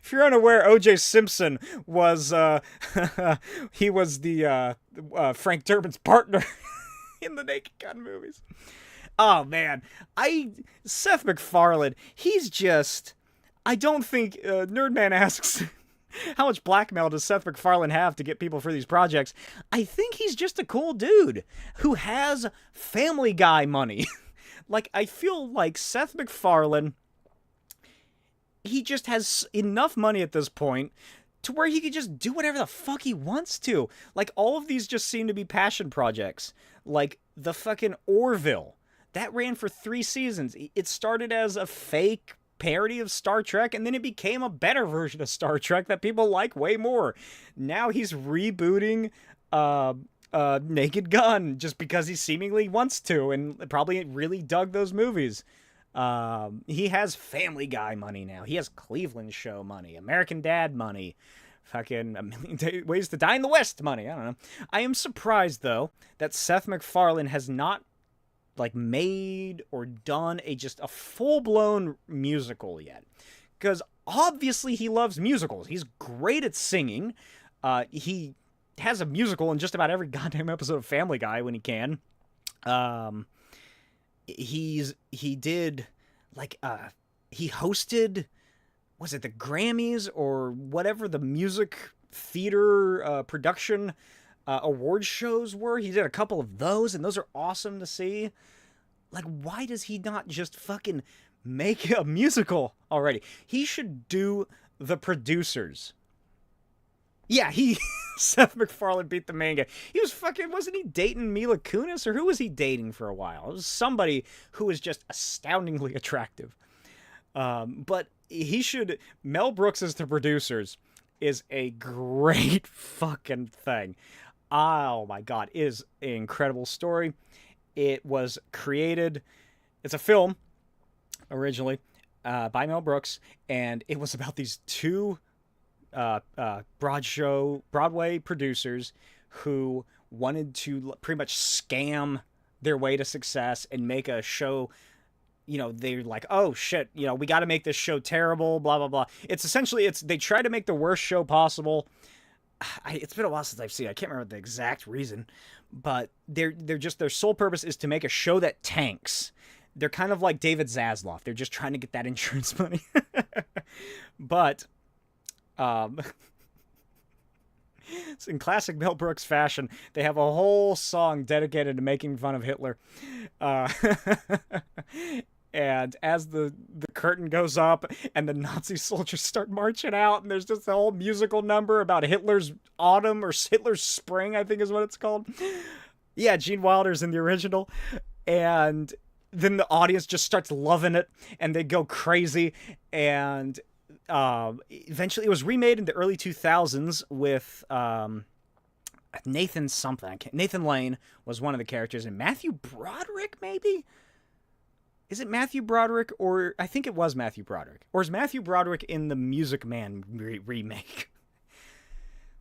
S1: If you're unaware, O.J. Simpson was he was the Frank Durbin's partner in the Naked Gun movies. Oh man, Seth MacFarlane, he's just, I don't think Nerdman asks how much blackmail does Seth MacFarlane have to get people for these projects. I think he's just a cool dude who has Family Guy money. Like, I feel like Seth MacFarlane, he just has enough money at this point to where he could just do whatever the fuck he wants to. Like, all of these just seem to be passion projects. Like, the fucking Orville. That ran for 3 seasons. It started as a fake parody of Star Trek, and then it became a better version of Star Trek that people like way more. Now he's rebooting Naked Gun just because he seemingly wants to, and probably really dug those movies. He has Family Guy money now. He has Cleveland Show money, American Dad money, fucking A Million Ways to Die in the West money. I don't know. I am surprised, though, that Seth MacFarlane has not like made or done just a full-blown musical yet, because obviously he loves musicals. He's great at singing. He has a musical in just about every goddamn episode of Family Guy when he can. He hosted, was it the Grammys or whatever the music theater production award shows were? He did a couple of those, and those are awesome to see. Like, why does he not just fucking make a musical already? He should do The Producers. Yeah, Seth MacFarlane beat the main guy. He was wasn't he dating Mila Kunis, or who was he dating for a while? It was somebody who was just astoundingly attractive. But Mel Brooks as The Producers is a great fucking thing. Oh my God, it is an incredible story. It was created, it's a film originally by Mel Brooks, and it was about these two Broadway producers who wanted to pretty much scam their way to success and make a show. You know, they're like, oh shit, you know, we got to make this show terrible, blah blah blah. It's essentially, they try to make the worst show possible. It's been a while since I've seen it. I can't remember the exact reason, but their sole purpose is to make a show that tanks. They're kind of like David Zaslav. They're just trying to get that insurance money. But in classic Mel Brooks fashion, they have a whole song dedicated to making fun of Hitler. And as the curtain goes up and the Nazi soldiers start marching out, and there's just a whole musical number about Hitler's autumn or Hitler's spring, I think is what it's called. Yeah, Gene Wilder's in the original. And then the audience just starts loving it, and they go crazy. And eventually it was remade in the early 2000s with Nathan something. Nathan Lane was one of the characters, and Matthew Broderick, maybe? Is it Matthew Broderick, or I think it was Matthew Broderick. Or is Matthew Broderick in the Music Man remake?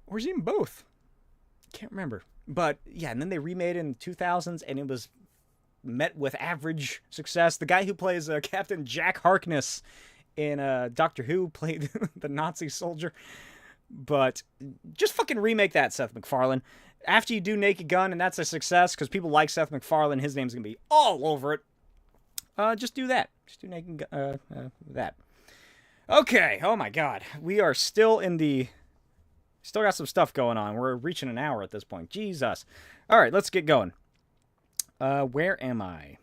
S1: Or is he in both? Can't remember. But yeah, and then they remade it in the 2000s, and it was met with average success. The guy who plays Captain Jack Harkness in Doctor Who played the Nazi soldier. But just fucking remake that, Seth MacFarlane. After you do Naked Gun, and that's a success because people like Seth MacFarlane, his name's gonna be all over it. Just do that. Just do Naked Gun. That. Okay. Oh my God, we are still in the. Still got some stuff going on. We're reaching an hour at this point. Jesus. All right, let's get going. Where am I?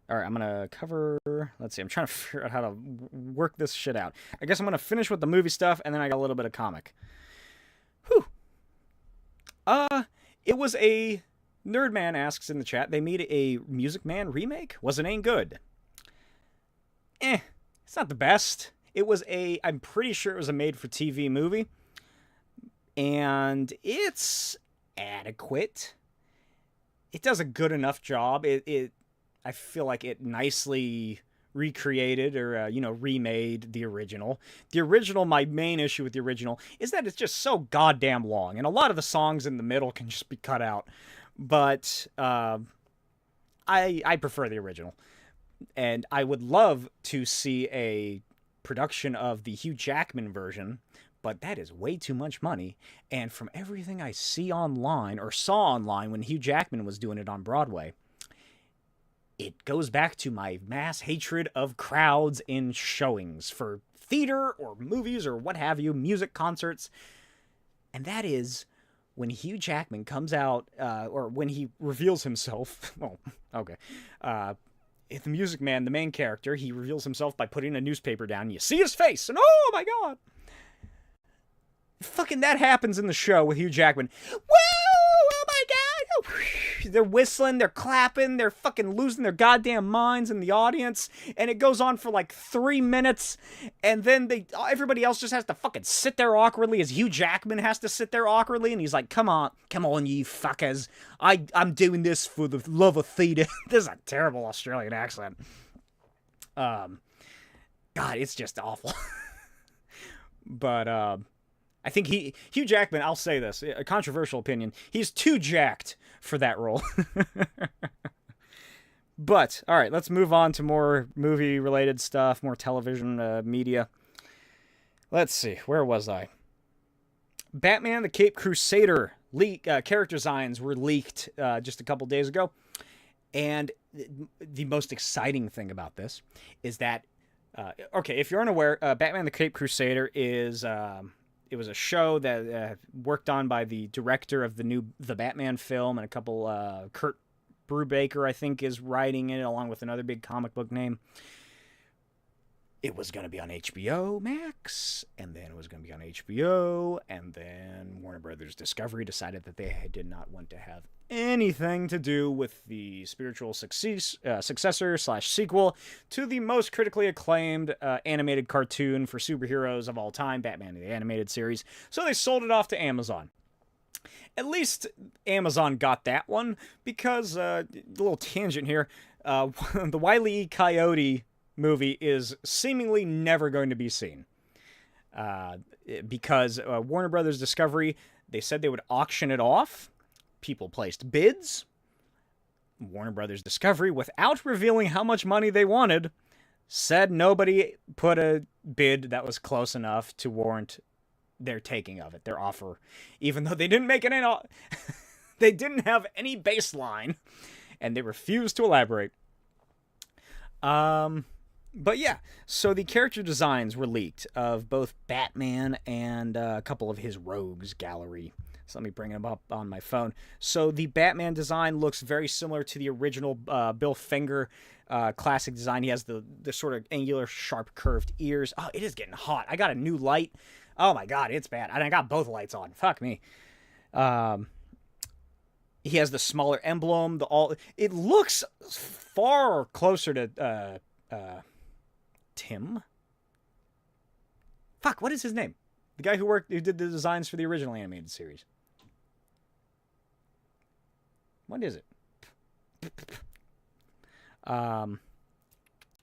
S1: All right, I'm going to cover... Let's see, I'm trying to figure out how to work this shit out. I guess I'm going to finish with the movie stuff, and then I got a little bit of comic. Whew. It was a... Nerdman asks in the chat, they made a Music Man remake? Was it ain't good? It's not the best. It was a... I'm pretty sure it was a made-for-TV movie. And it's adequate. It does a good enough job. I feel like it nicely recreated or, remade the original. The original, my main issue with the original is that it's just so goddamn long. And a lot of the songs in the middle can just be cut out. But I prefer the original. And I would love to see a production of the Hugh Jackman version. But that is way too much money. And from everything I see online or saw online when Hugh Jackman was doing it on Broadway, it goes back to my mass hatred of crowds in showings for theater or movies or what have you, music concerts. And that is when Hugh Jackman comes out, or when he reveals himself. Oh, okay. The Music Man, the main character, he reveals himself by putting a newspaper down. You see his face, and oh my God. Fucking that happens in the show with Hugh Jackman. Whoa! Oh my God! They're whistling, they're clapping, they're fucking losing their goddamn minds in the audience, and it goes on for like 3 minutes, and then everybody else just has to fucking sit there awkwardly as Hugh Jackman has to sit there awkwardly, and he's like, come on, you fuckers. I'm doing this for the love of theater. This is a terrible Australian accent. God, it's just awful. But, I think Hugh Jackman, I'll say this, a controversial opinion, he's too jacked for that role. But, all right, let's move on to more movie-related stuff, more television media. Let's see, where was I? Batman the Caped Crusader character designs were leaked just a couple days ago. And the most exciting thing about this is that, okay, if you're unaware, Batman the Caped Crusader is... it was a show that worked on by the director of the Batman film and a couple, Kurt Brubaker, I think, is writing it along with another big comic book name. It was going to be on HBO Max, and then it was going to be on HBO, and then Warner Brothers Discovery decided that they did not want to have anything to do with the spiritual successor/sequel to the most critically acclaimed animated cartoon for superheroes of all time, Batman the Animated Series. So they sold it off to Amazon. At least Amazon got that one because, a little tangent here, the Wile E. Coyote movie is seemingly never going to be seen. Because Warner Brothers Discovery, they said they would auction it off. People placed bids. Warner Brothers Discovery, without revealing how much money they wanted, said nobody put a bid that was close enough to warrant their taking of it, their offer. Even though they didn't make it they didn't have any baseline, and they refused to elaborate. But yeah, so the character designs were leaked of both Batman and a couple of his rogues gallery. So let me bring them up on my phone. So the Batman design looks very similar to the original Bill Finger classic design. He has the sort of angular, sharp, curved ears. Oh, it is getting hot. I got a new light. Oh my God, it's bad. And I got both lights on. Fuck me. He has the smaller emblem. It looks far closer to Tim. Fuck, what is his name? The guy who did the designs for the original animated series. What is it?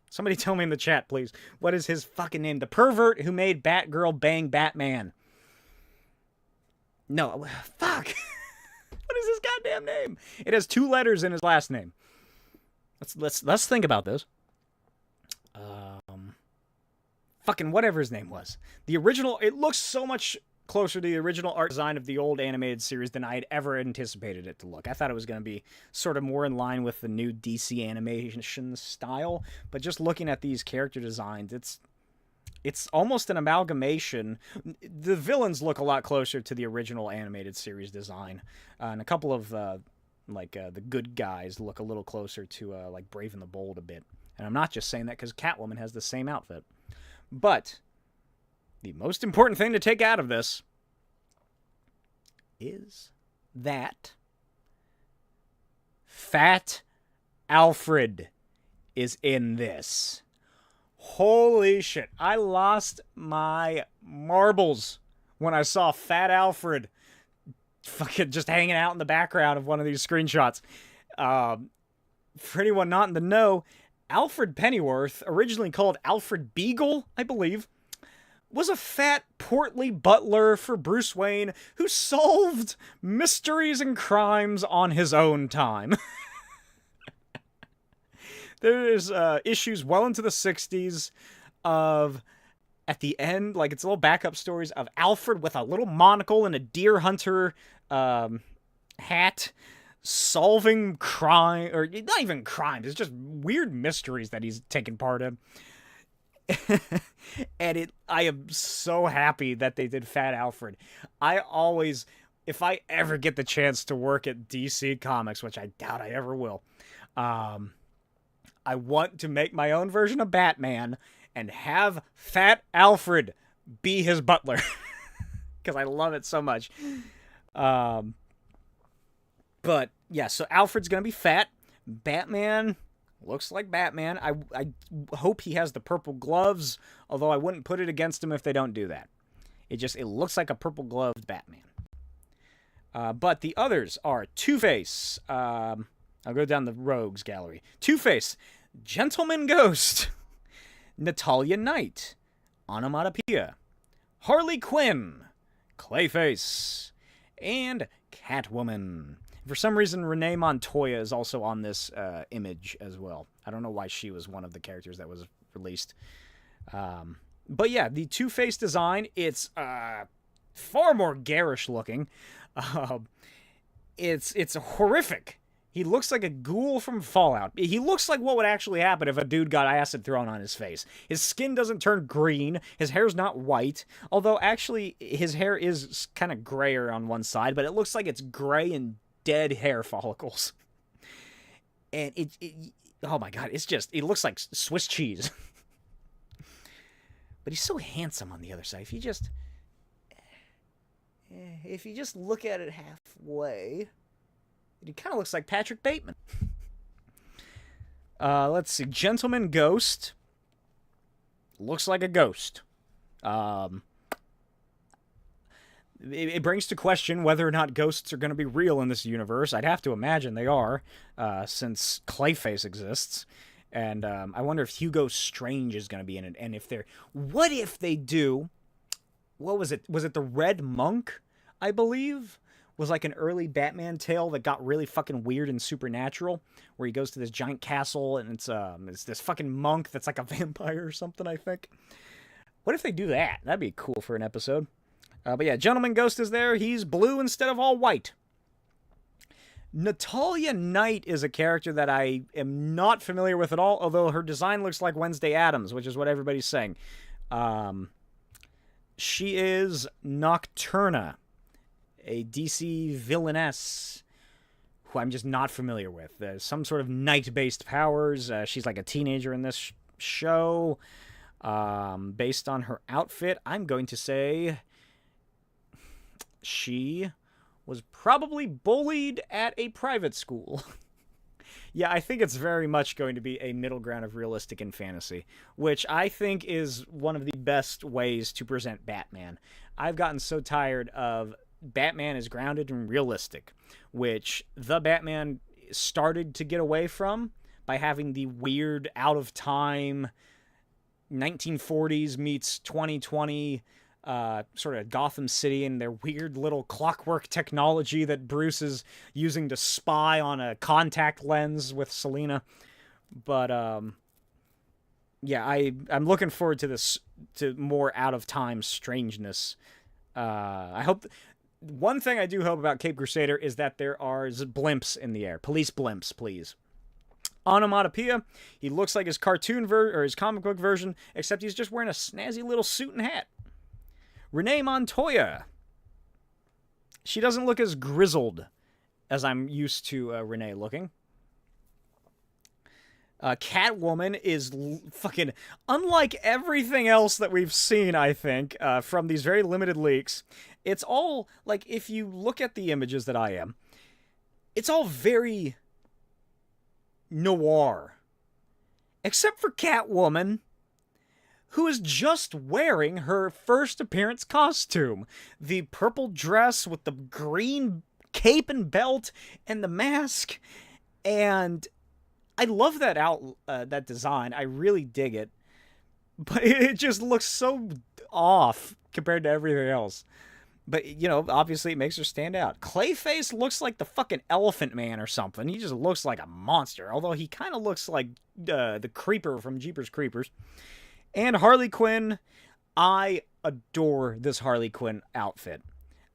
S1: Somebody tell me in the chat, please. What is his fucking name? The pervert who made Batgirl bang Batman. No, fuck. What is his goddamn name? It has 2 letters in his last name. Let's think about this. fucking whatever his name was. The original, it looks so much closer to the original art design of the old animated series than I had ever anticipated it to look. I thought it was going to be sort of more in line with the new DC animation style, but just looking at these character designs, it's almost an amalgamation. The villains look a lot closer to the original animated series design, and a couple of the good guys look a little closer to like Brave and the Bold a bit. And I'm not just saying that because Catwoman has the same outfit. But the most important thing to take out of this is that Fat Alfred is in this. Holy shit. I lost my marbles when I saw Fat Alfred fucking just hanging out in the background of one of these screenshots. For anyone not in the know, Alfred Pennyworth, originally called Alfred Beagle, I believe, was a fat, portly butler for Bruce Wayne who solved mysteries and crimes on his own time. There's issues well into the 60s of, at the end, like it's little backup stories of Alfred with a little monocle and a deer hunter hat, solving crime, or not even crimes, it's just weird mysteries that he's taken part in. And I am so happy that they did Fat Alfred. I always, if I ever get the chance to work at DC Comics, which I doubt I ever will, I want to make my own version of Batman and have Fat Alfred be his butler. Because I love it so much. But yeah, so Alfred's going to be fat. Batman looks like Batman. I hope he has the purple gloves, although I wouldn't put it against him if they don't do that. It looks like a purple gloved Batman. But the others are Two-Face. I'll go down the rogues gallery. Two-Face, Gentleman Ghost, Natalia Knight, Onomatopoeia, Harley Quinn, Clayface, and Catwoman. For some reason, Renee Montoya is also on this image as well. I don't know why she was one of the characters that was released. But yeah, the Two-Face design, it's far more garish looking. It's horrific. He looks like a ghoul from Fallout. He looks like what would actually happen if a dude got acid thrown on his face. His skin doesn't turn green. His hair's not white. Although, actually, his hair is kind of grayer on one side, but it looks like it's gray and dead hair follicles. And oh my god, it looks like Swiss cheese. But he's so handsome on the other side. If you just look at it halfway, he kind of looks like Patrick Bateman. Let's see. Gentleman Ghost. Looks like a ghost. It brings to question whether or not ghosts are going to be real in this universe. I'd have to imagine they are, since Clayface exists. And I wonder if Hugo Strange is going to be in it. And what if they do, what was it? Was it the Red Monk, I believe? Was like an early Batman tale that got really fucking weird and supernatural, where he goes to this giant castle and it's this fucking monk that's like a vampire or something, I think. What if they do that? That'd be cool for an episode. But yeah, Gentleman Ghost is there. He's blue instead of all white. Natalia Knight is a character that I am not familiar with at all, although her design looks like Wednesday Addams, which is what everybody's saying. She is Nocturna, a DC villainess who I'm just not familiar with. Some sort of night-based powers. She's like a teenager in this show. Based on her outfit, I'm going to say she was probably bullied at a private school. Yeah, I think it's very much going to be a middle ground of realistic and fantasy, which I think is one of the best ways to present Batman. I've gotten so tired of Batman is grounded and realistic, which the Batman started to get away from by having the weird, out-of-time 1940s meets 2020 sort of Gotham City and their weird little clockwork technology that Bruce is using to spy on a contact lens with Selina. But yeah, I'm looking forward to this, to more out of time strangeness. I hope. One thing I do hope about Cape Crusader is that there are blimps in the air. Police blimps, please. Onomatopoeia, he looks like his cartoon or his comic book version, except he's just wearing a snazzy little suit and hat. Renee Montoya. She doesn't look as grizzled as I'm used to Renee looking. Catwoman is fucking unlike everything else that we've seen, I think, from these very limited leaks. It's all, like, if you look at the images that I am, it's all very noir. Except for Catwoman, who is just wearing her first appearance costume. The purple dress with the green cape and belt and the mask. And I love that that design. I really dig it. But it just looks so off compared to everything else. But, you know, obviously it makes her stand out. Clayface looks like the fucking Elephant Man or something. He just looks like a monster. Although he kind of looks like the Creeper from Jeepers Creepers. And Harley Quinn. I adore this Harley Quinn outfit.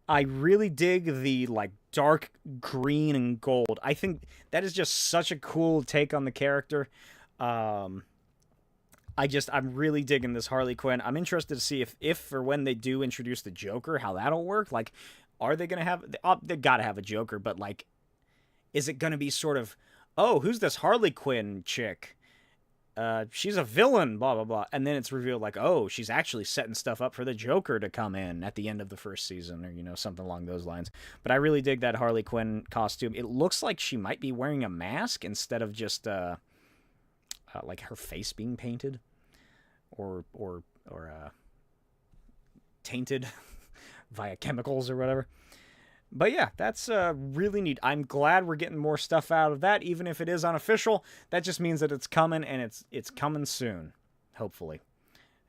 S1: I really dig the, like, dark green and gold. I think that is just such a cool take on the character. I'm really digging this Harley Quinn. I'm interested to see if or when they do introduce the Joker, how that'll work. Like, are they going to have... they gotta have a Joker, but, like, is it going to be sort of, oh, who's this Harley Quinn chick? She's a villain, blah, blah, blah. And then it's revealed, like, oh, she's actually setting stuff up for the Joker to come in at the end of the first season, or, you know, something along those lines. But I really dig that Harley Quinn costume. It looks like she might be wearing a mask instead of just, like, her face being painted. Or tainted via chemicals or whatever. But yeah, that's really neat. I'm glad we're getting more stuff out of that, even if it is unofficial. That just means that it's coming, and it's coming soon, hopefully.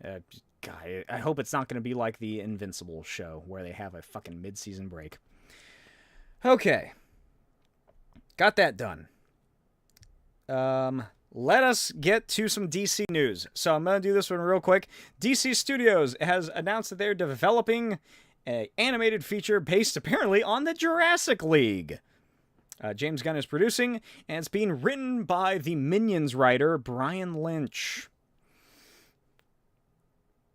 S1: God, I hope it's not going to be like the Invincible show, where they have a fucking mid-season break. Okay. Got that done. Let us get to some DC news. So I'm going to do this one real quick. DC Studios has announced that they're developing an animated feature based apparently on the Jurassic League. James Gunn is producing, and it's being written by the Minions writer, Brian Lynch.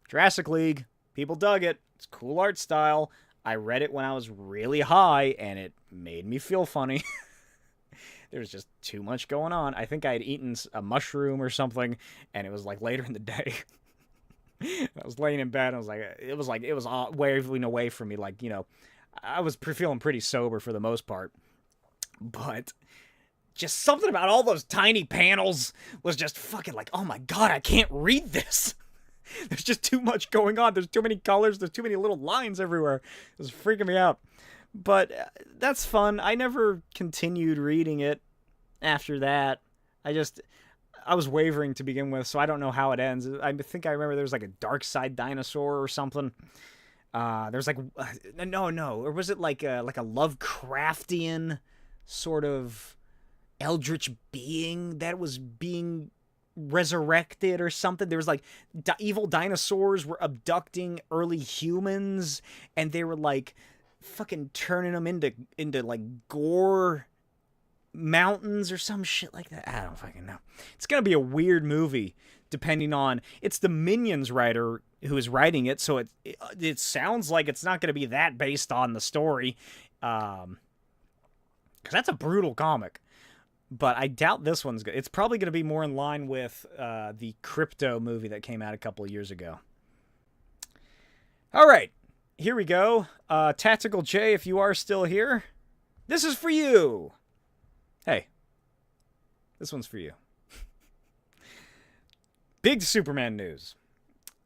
S1: Jurassic League. People dug it. It's cool art style. I read it when I was really high, and it made me feel funny. There was just too much going on. I think I had eaten a mushroom or something, and it was like later in the day. I was laying in bed, and it was waving away from me. Like, you know, I was feeling pretty sober for the most part. But just something about all those tiny panels was just fucking like, oh my god, I can't read this. There's just too much going on. There's too many colors. There's too many little lines everywhere. It was freaking me out. But that's fun. I never continued reading it after that. I was wavering to begin with, so I don't know how it ends. I think I remember there was like a dark side dinosaur or something. There's like, no, or was it like a Lovecraftian sort of eldritch being that was being resurrected or something? There was like evil dinosaurs were abducting early humans, and they were like fucking turning them into like gore mountains or some shit like that. I don't fucking know. It's gonna be a weird movie, depending on... It's the Minions writer who is writing it, so it sounds like it's not gonna be that based on the story, because that's a brutal comic. But I doubt this one's good. It's probably gonna be more in line with the Crypto movie that came out a couple of years ago. All right. Here we go. Tactical J, if you are still here, this is for you. Hey, this one's for you. Big Superman news.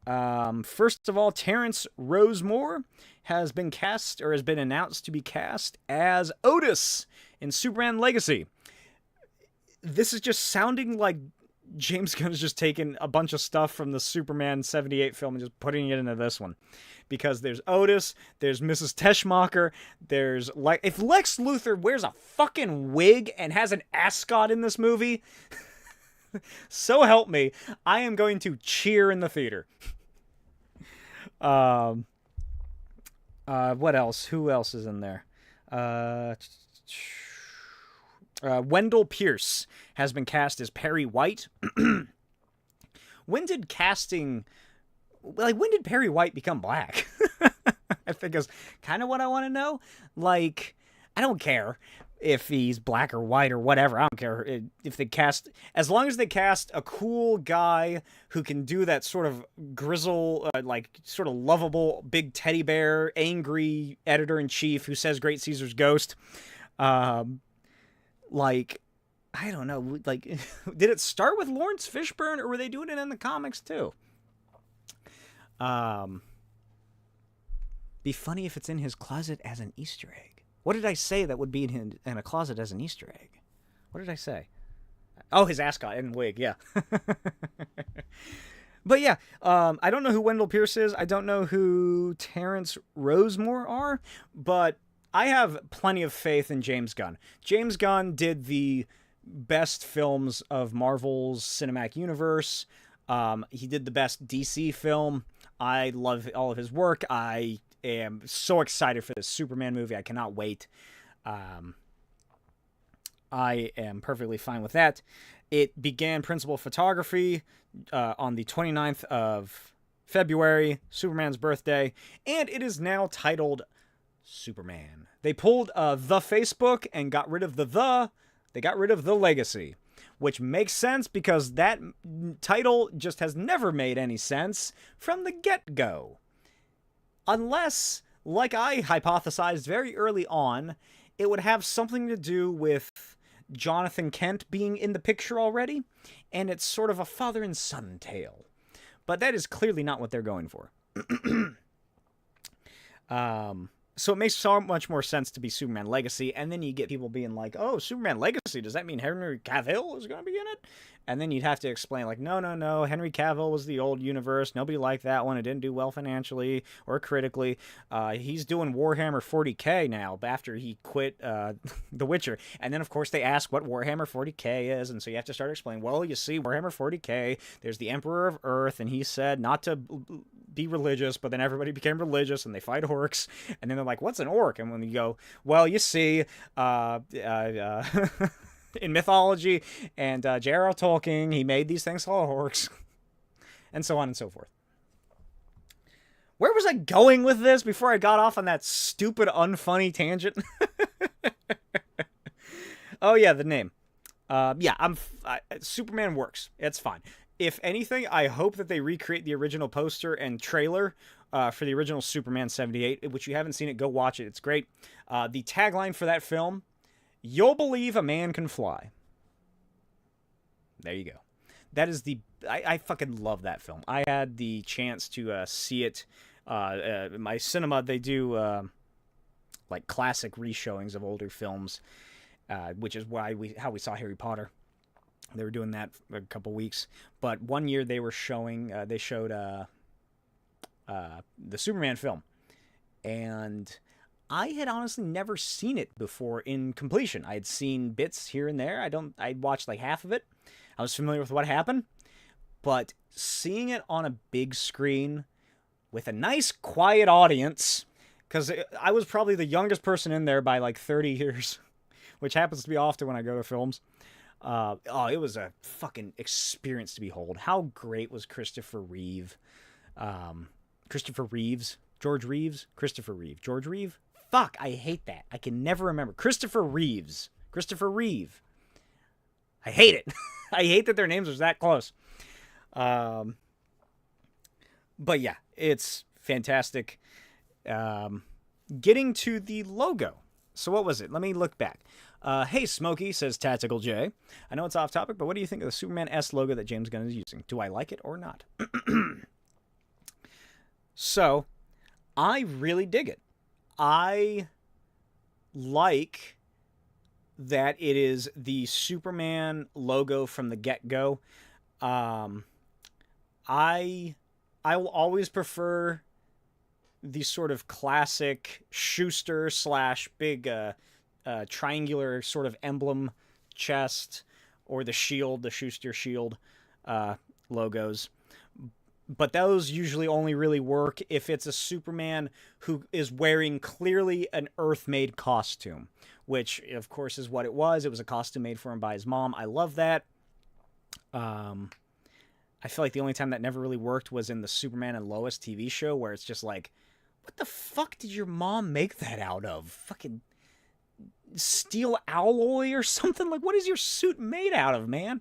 S1: First of all, Terrence Rosemore has been cast, or has been announced to be cast as Otis in Superman Legacy. This is just sounding like James Gunn has just taken a bunch of stuff from the Superman 78 film and just putting it into this one. Because there's Otis, there's Mrs. Teschmacher, there's... if Lex Luthor wears a fucking wig and has an ascot in this movie, So help me, I am going to cheer in the theater. Um, what else? Who else is in there? Uh, Wendell Pierce has been cast as Perry White. When did casting, like, when did Perry White become black? I think is kind of what I want to know. Like, I don't care if he's black or white or whatever. I don't care if they cast, as long as they cast a cool guy who can do that sort of grizzle, like sort of lovable big teddy bear, angry editor-in-chief who says Great Caesar's ghost. Like, I don't know, like, did it start with Lawrence Fishburne, or were they doing it in the comics too? Be funny if it's in his closet as an Easter egg. What did I say that would be in a closet as an Easter egg? What did I say? Oh, his ascot and wig, yeah. But yeah, I don't know who Wendell Pierce is. I don't know who Terrence Rosemore are, but I have plenty of faith in James Gunn. James Gunn did the best films of Marvel's cinematic universe. He did the best DC film. I love all of his work. I am so excited for this Superman movie. I cannot wait. I am perfectly fine with that. It began principal photography on the 29th of February, Superman's birthday, and it is now titled Superman. They pulled the Facebook and got rid of they got rid of the legacy, which makes sense because that title just has never made any sense from the get-go. Unless, like I hypothesized very early on, it would have something to do with Jonathan Kent being in the picture already, and it's sort of a father and son tale. But that is clearly not what they're going for. So it makes so much more sense to be Superman Legacy, and then you get people being like, oh, Superman Legacy, does that mean Henry Cavill is going to be in it? And then you'd have to explain, like, no, Henry Cavill was the old universe, nobody liked that one, it didn't do well financially or critically. He's doing Warhammer 40k now, after he quit The Witcher. And then, of course, they ask what Warhammer 40k is, and so you have to start explaining, well, you see, Warhammer 40k, there's the Emperor of Earth, and he said not to be religious, but then everybody became religious and they fight orcs, and then they're like, what's an orc? And when you go, well, you see, in mythology and J.R.R. Tolkien, he made these things called orcs, and so on and so forth. Where was I going with this before I got off on that stupid, unfunny tangent? Oh yeah, the name. Superman works. It's fine. If anything, I hope that they recreate the original poster and trailer for the original Superman 78, which you haven't seen it, go watch it. It's great. The tagline for that film, you'll believe a man can fly. There you go. That is I fucking love that film. I had the chance to see it. My cinema, they do like classic reshowings of older films, which is how we saw Harry Potter. They were doing that for a couple weeks. But one year they were showing, they showed the Superman film. And I had honestly never seen it before in completion. I had seen bits here and there. I'd watched like half of it. I was familiar with what happened. But seeing it on a big screen with a nice quiet audience, because I was probably the youngest person in there by like 30 years, which happens to be often when I go to films. It was a fucking experience to behold. How great was Christopher Reeve? George Reeves? Christopher Reeve. George Reeve? Fuck, I hate that. I can never remember. Christopher Reeve. I hate it. I hate that their names are that close. But yeah, it's fantastic. Getting to the logo. So what was it? Let me look back. Hey, Smokey, says Tactical J. I know it's off topic, but what do you think of the Superman S logo that James Gunn is using? Do I like it or not? So, I really dig it. I like that it is the Superman logo from the get-go. I will always prefer the sort of classic Schuster / big triangular sort of emblem chest, or the shield, the Schuster shield logos. But those usually only really work if it's a Superman who is wearing clearly an Earth-made costume, which, of course, is what it was. It was a costume made for him by his mom. I love that. I feel like the only time that never really worked was in the Superman and Lois TV show, where it's just like, what the fuck did your mom make that out of? Fucking steel alloy or something? Like, what is your suit made out of, man?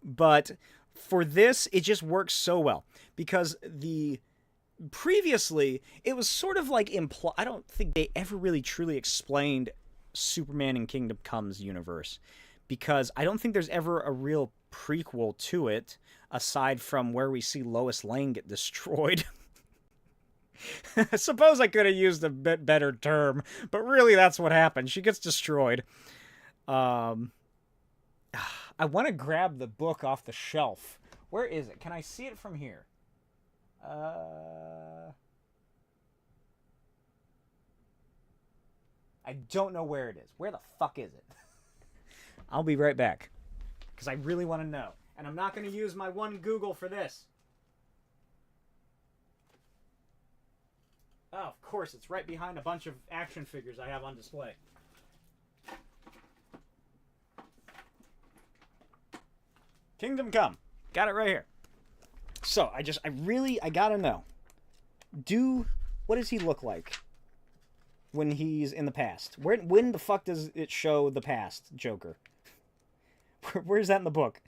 S1: But for this, it just works so well. Because previously, it was sort of like I don't think they ever really truly explained Superman in Kingdom Come's universe. Because I don't think there's ever a real prequel to it, aside from where we see Lois Lane get destroyed. I suppose I could have used a bit better term, but really that's what happened. She gets destroyed. I want to grab the book off the shelf. Where is it? Can I see it from here? I don't know where it is. Where the fuck is it? I'll be right back, because I really want to know. And I'm not going to use my one Google for this. Oh, of course, it's right behind a bunch of action figures I have on display. Kingdom Come. Got it right here. So, I gotta know. What does he look like when he's in the past? When the fuck does it show the past Joker? Where's that in the book?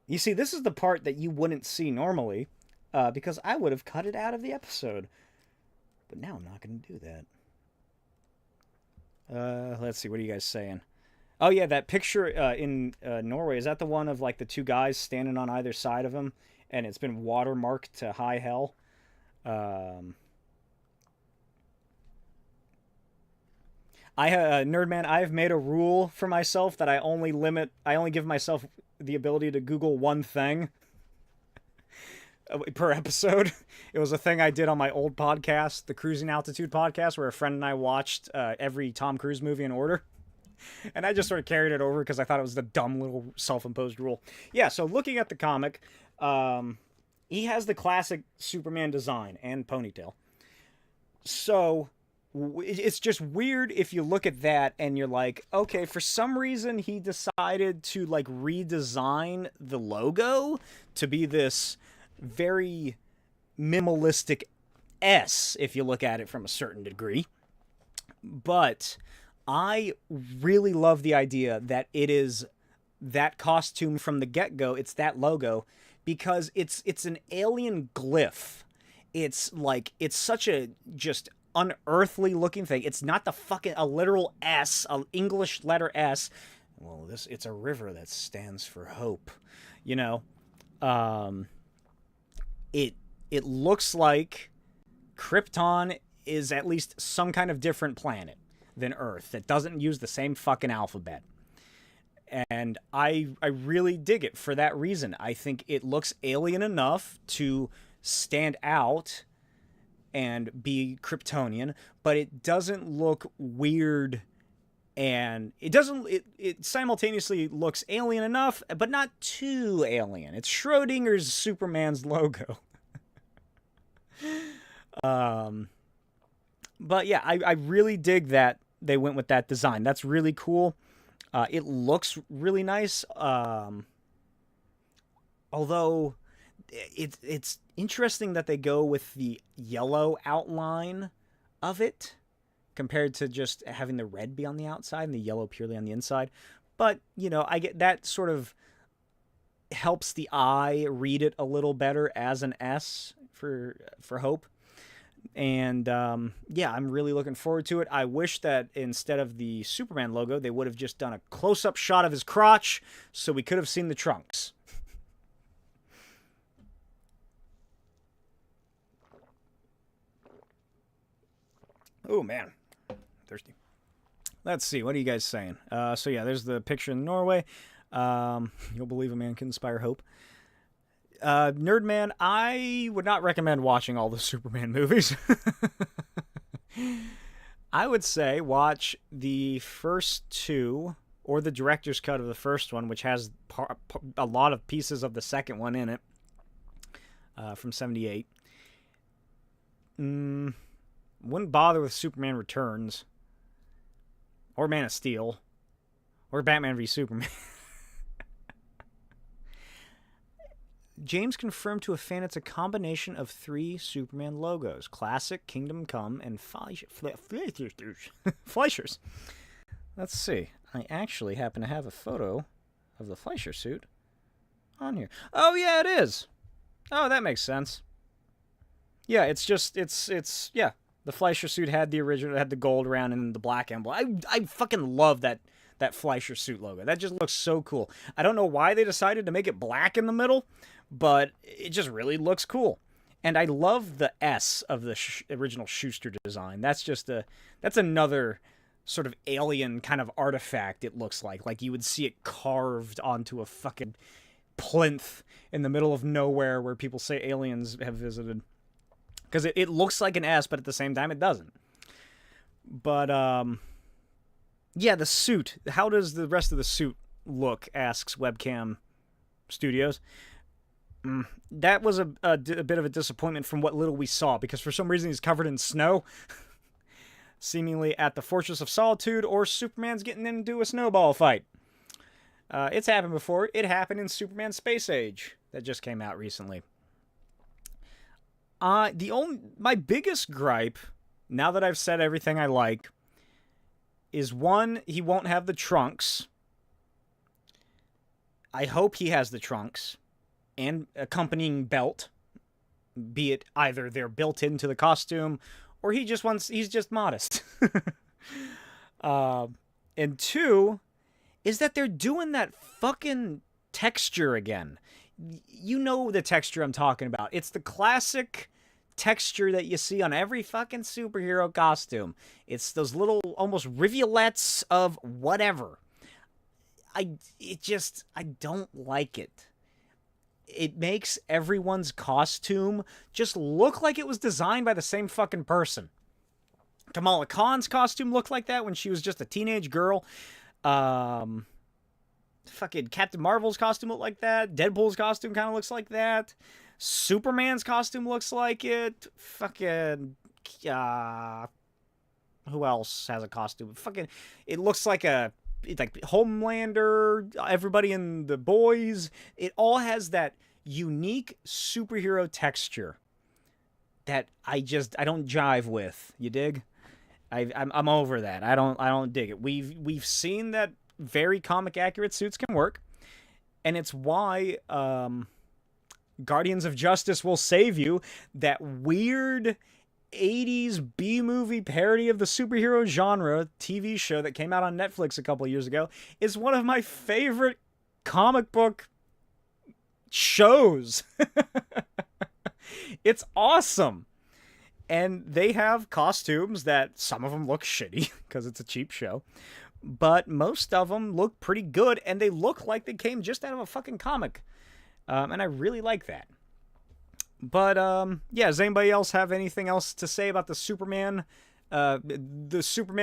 S1: You see, this is the part that you wouldn't see normally, because I would have cut it out of the episode. But now I'm not going to do that. Let's see, what are you guys saying? Oh yeah, that picture in Norway, is that the one of like the two guys standing on either side of him, and it's been watermarked to high hell? Nerdman, I've made a rule for myself that I only give myself the ability to Google one thing per episode. It was a thing I did on my old podcast, the Cruising Altitude podcast, where a friend and I watched every Tom Cruise movie in order. And I just sort of carried it over because I thought it was the dumb little self-imposed rule. Yeah, so looking at the comic, he has the classic Superman design and ponytail. So it's just weird if you look at that and you're like, okay, for some reason he decided to like redesign the logo to be this very minimalistic S, if you look at it from a certain degree. But I really love the idea that it is that costume from the get-go. It's that logo because it's an alien glyph. It's such a just unearthly looking thing. It's not a literal S, an English letter S. Well, it's a river that stands for hope. You know, it looks like Krypton is at least some kind of different planet than Earth that doesn't use the same fucking alphabet. And I really dig it for that reason. I think it looks alien enough to stand out and be Kryptonian, but it doesn't look weird, and it simultaneously looks alien enough, but not too alien. It's Schrodinger's Superman's logo. But yeah, I really dig that they went with that design. That's really cool. It looks really nice. Although it's interesting that they go with the yellow outline of it compared to just having the red be on the outside and the yellow purely on the inside. But, you know, I get that sort of helps the eye read it a little better as an S for hope. And yeah, I'm really looking forward to it. I wish that instead of the Superman logo, they would have just done a close-up shot of his crotch so we could have seen the trunks. Oh, man. Thirsty. Let's see. What are you guys saying? So, yeah, there's the picture in Norway. You'll believe a man can inspire hope. Nerdman, I would not recommend watching all the Superman movies. I would say watch the first two or the director's cut of the first one, which has a lot of pieces of the second one in it, from 78. Wouldn't bother with Superman Returns, or Man of Steel, or Batman v Superman. James confirmed to a fan it's a combination of 3 Superman logos: Classic, Kingdom Come, and Fleischer's. Let's see. I actually happen to have a photo of the Fleischer suit on here. Oh, yeah, it is. Oh, that makes sense. Yeah, it's yeah. The Fleischer suit had the original, had the gold around and the black emblem. I fucking love that Fleischer suit logo. That just looks so cool. I don't know why they decided to make it black in the middle, but it just really looks cool. And I love the S of the original Schuster design. That's another sort of alien kind of artifact, it looks like. Like you would see it carved onto a fucking plinth in the middle of nowhere where people say aliens have visited. Because it looks like an S, but at the same time it doesn't. But, yeah, the suit. How does the rest of the suit look, asks Webcam Studios. That was a bit of a disappointment from what little we saw, because for some reason he's covered in snow, seemingly at the Fortress of Solitude, or Superman's getting into a snowball fight. It's happened before. It happened in Superman Space Age that just came out recently. My biggest gripe, now that I've said everything I like, is one, he won't have the trunks. I hope he has the trunks and accompanying belt, be it either they're built into the costume or he's just modest. And 2 is that they're doing that fucking texture again. You know the texture I'm talking about. It's the classic texture that you see on every fucking superhero costume. It's those little almost rivulets of whatever. I don't like it. It makes everyone's costume just look like it was designed by the same fucking person. Kamala Khan's costume looked like that when she was just a teenage girl. Fucking Captain Marvel's costume looked like that. Deadpool's costume kind of looks like that. Superman's costume looks like it. Fucking, who else has a costume? Fucking, it looks like Homelander, everybody in The Boys. It all has that unique superhero texture that I don't jive with. You dig? I'm over that. I don't dig it. We've seen that very comic accurate suits can work, and it's why Guardians of Justice Will Save You, that weird 80s B-movie parody of the superhero genre TV show that came out on Netflix a couple years ago, is one of my favorite comic book shows. It's awesome. And they have costumes that some of them look shitty because it's a cheap show, but most of them look pretty good, and they look like they came just out of a fucking comic. And I really like that. But, yeah, does anybody else have anything else to say about the Superman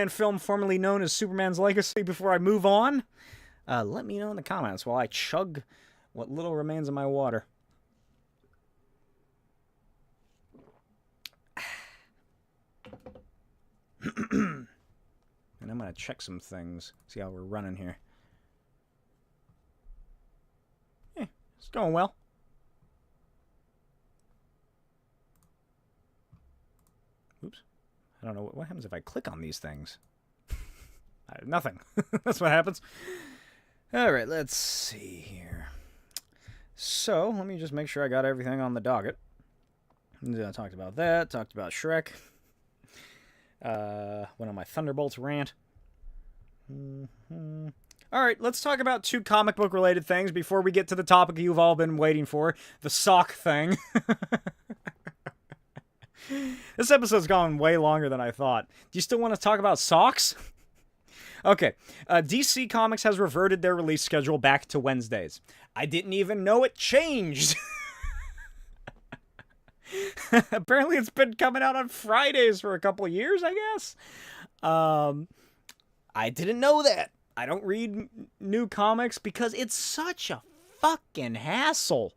S1: film formerly known as Superman's Legacy before I move on? Let me know in the comments while I chug what little remains of my water. And I'm going to check some things, see how we're running here. Yeah, it's going well. Oops. I don't know what happens if I click on these things. Nothing. That's what happens. All right, let's see here. So, let me just make sure I got everything on the docket. I talked about that, talked about SHREK. Went on my Thunderbolts rant. Alright, let's talk about 2 comic book related things before we get to the topic you've all been waiting for, the sock thing. This episode's gone way longer than I thought. Do you still want to talk about socks? Okay, DC Comics has reverted their release schedule back to Wednesdays. I didn't even know it changed. Apparently it's been coming out on Fridays for a couple of years, I guess. I didn't know that. I don't read new comics because it's such a fucking hassle.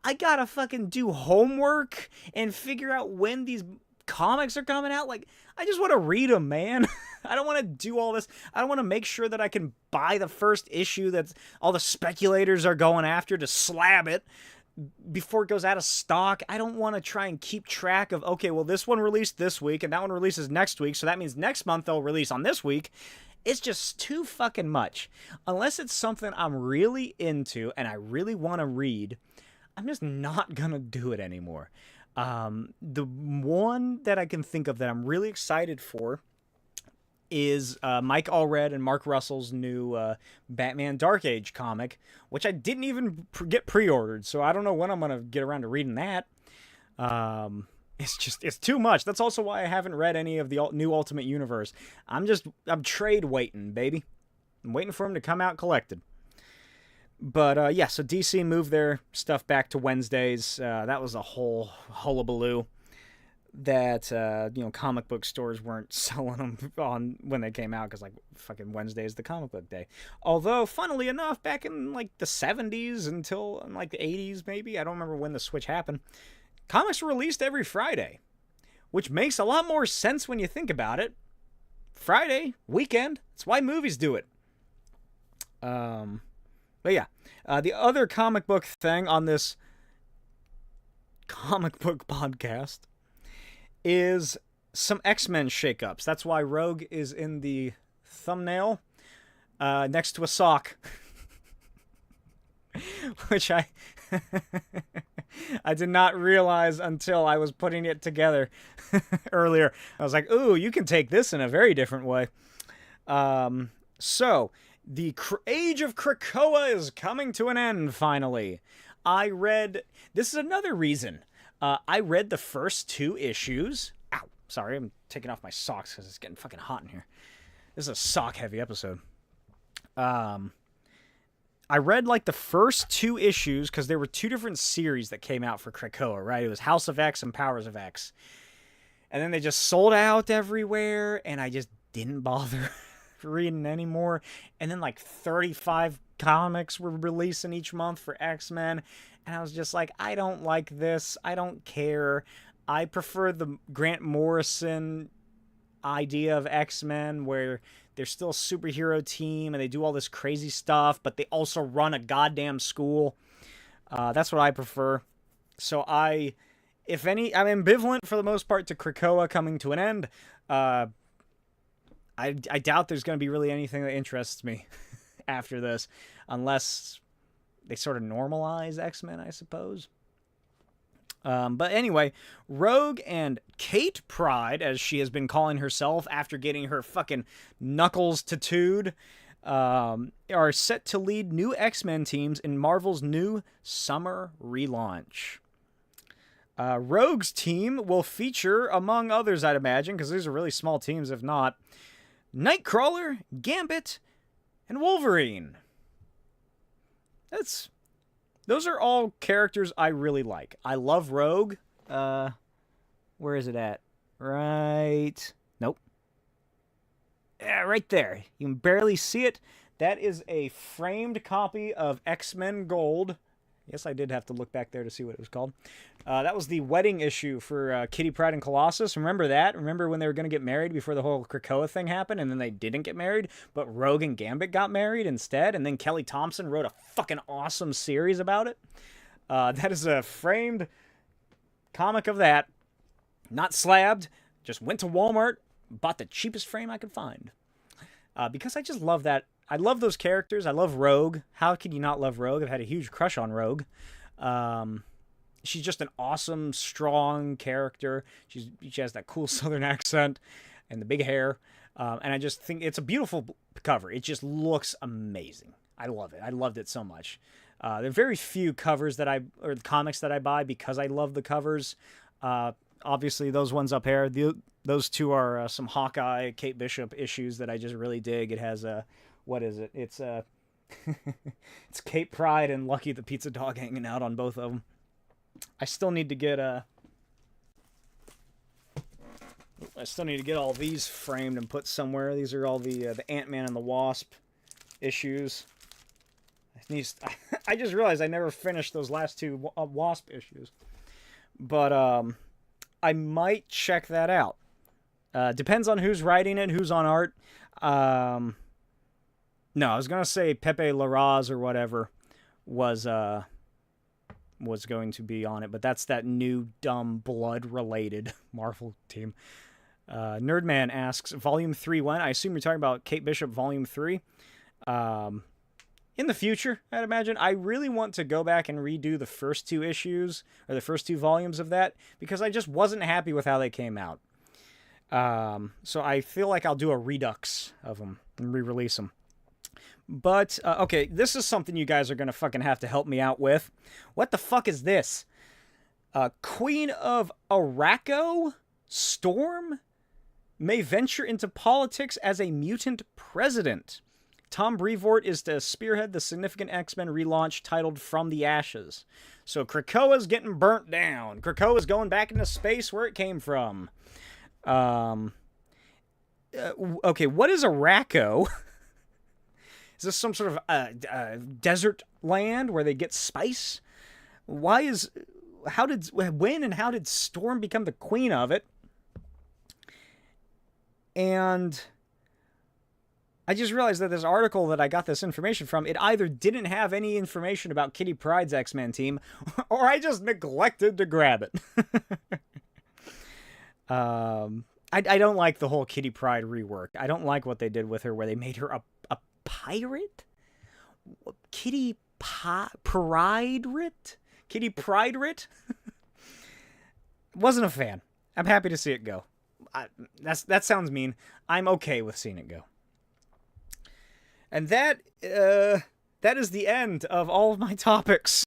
S1: I gotta fucking do homework and figure out when these comics are coming out. Like, I just want to read them, man. I don't want to do all this. I don't want to make sure that I can buy the first issue that all the speculators are going after to slab it before it goes out of stock. I don't want to try and keep track of, okay, well, this one released this week and that one releases next week, so that means next month they'll release on this week. It's just too fucking much. Unless it's something I'm really into and I really want to read, I'm just not gonna do it anymore. The one that I can think of that I'm really excited for is Mike Allred and Mark Russell's new Batman Dark Age comic, which I didn't even get pre-ordered, so I don't know when I'm gonna get around to reading that. It's too much. That's also why I haven't read any of the new Ultimate Universe. I'm trade waiting, baby. I'm waiting for them to come out collected. But, yeah, so DC moved their stuff back to Wednesdays. That was a whole hullabaloo that, comic book stores weren't selling them on when they came out because, like, fucking Wednesday is the comic book day. Although, funnily enough, back in, like, the 70s until, like, the 80s, maybe, I don't remember when the switch happened, comics were released every Friday, which makes a lot more sense when you think about it. Friday, weekend, that's why movies do it. But yeah, the other comic book thing on this comic book podcast is some X-Men shakeups. That's why Rogue is in the thumbnail next to a sock. Which I did not realize until I was putting it together earlier. I was like, ooh, you can take this in a very different way. So... the age of Krakoa is coming to an end, finally. This is another reason. I read the first 2 issues. Ow, sorry, I'm taking off my socks because it's getting fucking hot in here. This is a sock-heavy episode. I read, like, the first 2 issues because there were 2 different series that came out for Krakoa, right? It was House of X and Powers of X. And then they just sold out everywhere, and I just didn't bother reading anymore. And then like 35 comics were releasing each month for X-Men, and I was just like, I don't like this. I don't care. I prefer the Grant Morrison idea of X-Men where they're still a superhero team and they do all this crazy stuff, but they also run a goddamn school. That's what I prefer. So I'm ambivalent for the most part to Krakoa coming to an end. I doubt there's going to be really anything that interests me after this, unless they sort of normalize X-Men, I suppose. But anyway, Rogue and Kate Pryde, as she has been calling herself after getting her fucking knuckles tattooed, are set to lead new X-Men teams in Marvel's new summer relaunch. Rogue's team will feature, among others, I'd imagine, because these are really small teams if not, Nightcrawler, Gambit, and Wolverine. Those are all characters I really like. I love Rogue. Where is it at? Right. Nope. Yeah, right there. You can barely see it. That is a framed copy of X-Men Gold. Yes, I did have to look back there to see what it was called. That was the wedding issue for Kitty Pryde and Colossus. Remember that? Remember when they were going to get married before the whole Krakoa thing happened, and then they didn't get married, but Rogue and Gambit got married instead, and then Kelly Thompson wrote a fucking awesome series about it? That is a framed comic of that. Not slabbed. Just went to Walmart, bought the cheapest frame I could find. Because I just love that. I love those characters. I love Rogue. How can you not love Rogue? I've had a huge crush on Rogue. She's just an awesome, strong character. She has that cool Southern accent and the big hair. And I just think it's a beautiful cover. It just looks amazing. I love it. I loved it so much. There are very few covers or comics that I buy because I love the covers. Obviously, those ones up here, those 2 are some Hawkeye, Kate Bishop issues that I just really dig. It has what is it? It's it's Kate Pryde and Lucky the Pizza Dog hanging out on both of them. I still need to get all these framed and put somewhere. These are all the Ant-Man and the Wasp issues. I just realized I never finished those last 2 Wasp issues. But I might check that out. Depends on who's writing it, who's on art. No, I was going to say Pepe Larraz or whatever was going to be on it, but that's that new dumb blood-related Marvel team. Nerdman asks, Volume 3 when? I assume you're talking about Kate Bishop Volume 3. In the future, I'd imagine. I really want to go back and redo the first 2 issues, or the first 2 volumes of that, because I just wasn't happy with how they came out. So I feel like I'll do a redux of them and re-release them. But, okay, this is something you guys are going to fucking have to help me out with. What the fuck is this? Queen of Araco, Storm, may venture into politics as a mutant president. Tom Brevoort is to spearhead the significant X-Men relaunch titled From the Ashes. So Krakoa's getting burnt down. Krakoa's going back into space where it came from. Okay, what is Araco? Is this some sort of desert land where they get spice? When and how did Storm become the queen of it? And I just realized that this article that I got this information from, it either didn't have any information about Kitty Pryde's X-Men team, or I just neglected to grab it. I don't like the whole Kitty Pryde rework. I don't like what they did with her, where they made her a pirate? Kitty Pryde-rit? Kitty Pryde-rit? Wasn't a fan. I'm happy to see it go. That sounds mean. I'm okay with seeing it go. And that is the end of all of my topics.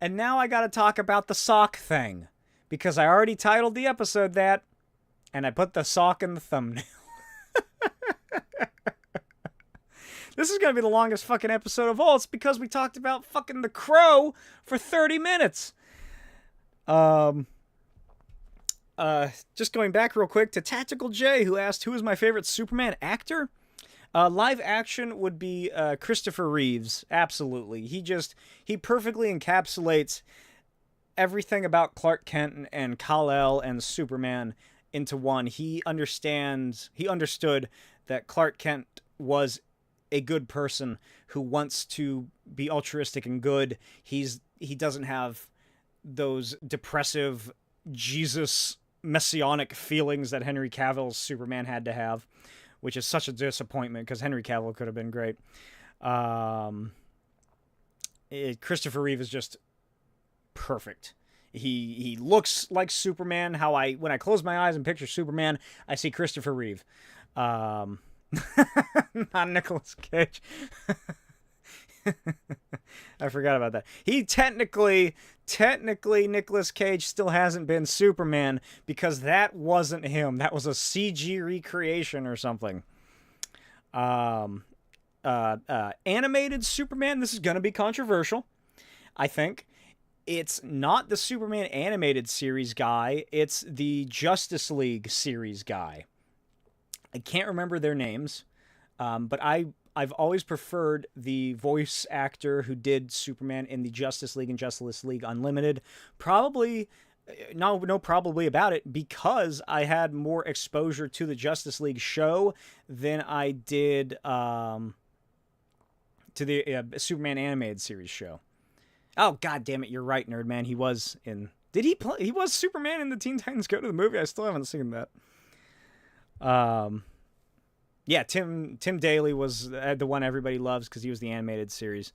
S1: And now I gotta talk about the sock thing. Because I already titled the episode that, and I put the sock in the thumbnail. This is going to be the longest fucking episode of all. It's because we talked about fucking The Crow for 30 minutes. Just going back real quick to Tactical J, who asked, who is my favorite Superman actor? Live action would be Christopher Reeves. Absolutely. He perfectly encapsulates everything about Clark Kent and Kal-El and Superman into one. He understood that Clark Kent was a good person who wants to be altruistic and good. He doesn't have those depressive Jesus messianic feelings that Henry Cavill's Superman had to have, which is such a disappointment because Henry Cavill could have been great. Christopher Reeve is just perfect. He looks like Superman. When I close my eyes and picture Superman, I see Christopher Reeve. Not Nicolas Cage. I forgot about that. He technically Nicolas Cage still hasn't been Superman because that wasn't him. That was a CG recreation or something. Animated Superman, this is going to be controversial, I think. It's not the Superman animated series guy. It's the Justice League series guy. I can't remember their names, but I've always preferred the voice actor who did Superman in the Justice League and Justice League Unlimited. Probably about it, because I had more exposure to the Justice League show than I did to the Superman animated series show. Oh, god damn it, you're right, Nerdman. He was in... Did he play... He was Superman in the Teen Titans Go to the Movie? I still haven't seen that. Yeah, Tim Daly was the one everybody loves because he was the animated series.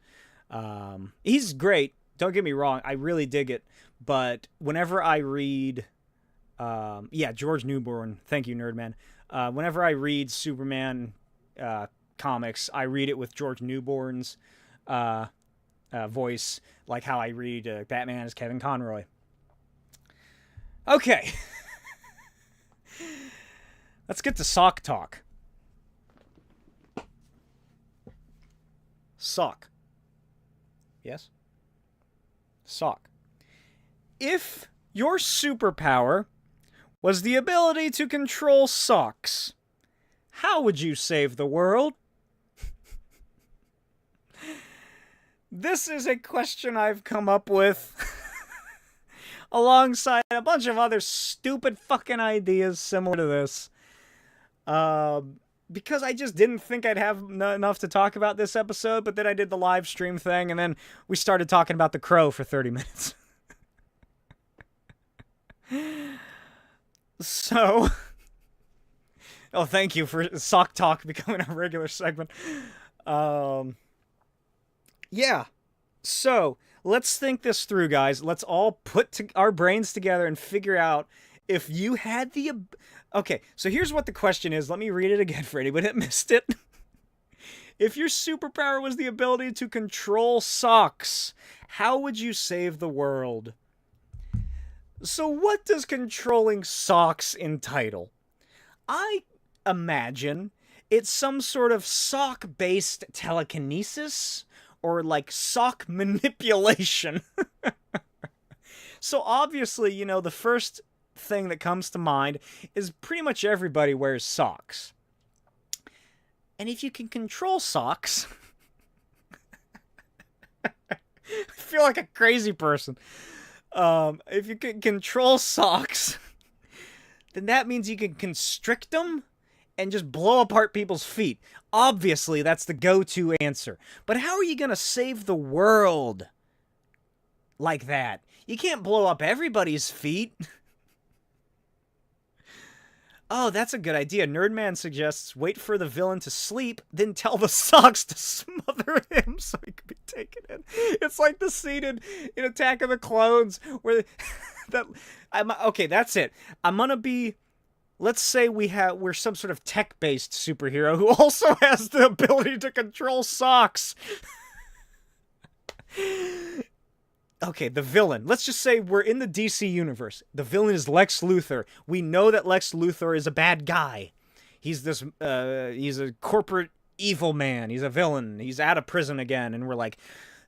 S1: He's great. Don't get me wrong. I really dig it. But whenever I read... George Newborn. Thank you, Nerdman. Whenever I read Superman comics, I read it with George Newborn's voice, like how I read Batman as Kevin Conroy. Okay. Let's get to sock talk. Sock. Yes? Sock. If your superpower was the ability to control socks, how would you save the world? This is a question I've come up with alongside a bunch of other stupid fucking ideas similar to this. Because I just didn't think I'd have enough to talk about this episode, but then I did the live stream thing, and then we started talking about The Crow for 30 minutes. So, oh, thank you for Sock Talk becoming a regular segment. Yeah. So, let's think this through, guys. Let's all put our brains together and figure out if you had the... Okay, so here's what the question is. Let me read it again for anybody that missed it. If your superpower was the ability to control socks, how would you save the world? So what does controlling socks entitle? I imagine it's some sort of sock-based telekinesis or like sock manipulation. So obviously, you know, the first thing that comes to mind is pretty much everybody wears socks. And if you can control socks... I feel like a crazy person. If you can control socks, then that means you can constrict them and just blow apart people's feet. Obviously, that's the go-to answer. But how are you going to save the world like that? You can't blow up everybody's feet. Oh, that's a good idea. Nerdman suggests wait for the villain to sleep, then tell the socks to smother him so he can be taken in. It's like the scene in Attack of the Clones where okay, that's it. I'm gonna be... Let's say we're some sort of tech-based superhero who also has the ability to control socks. Okay, the villain. Let's just say we're in the DC universe. The villain is Lex Luthor. We know that Lex Luthor is a bad guy. He's this, he's a corporate evil man. He's a villain. He's out of prison again. And we're like,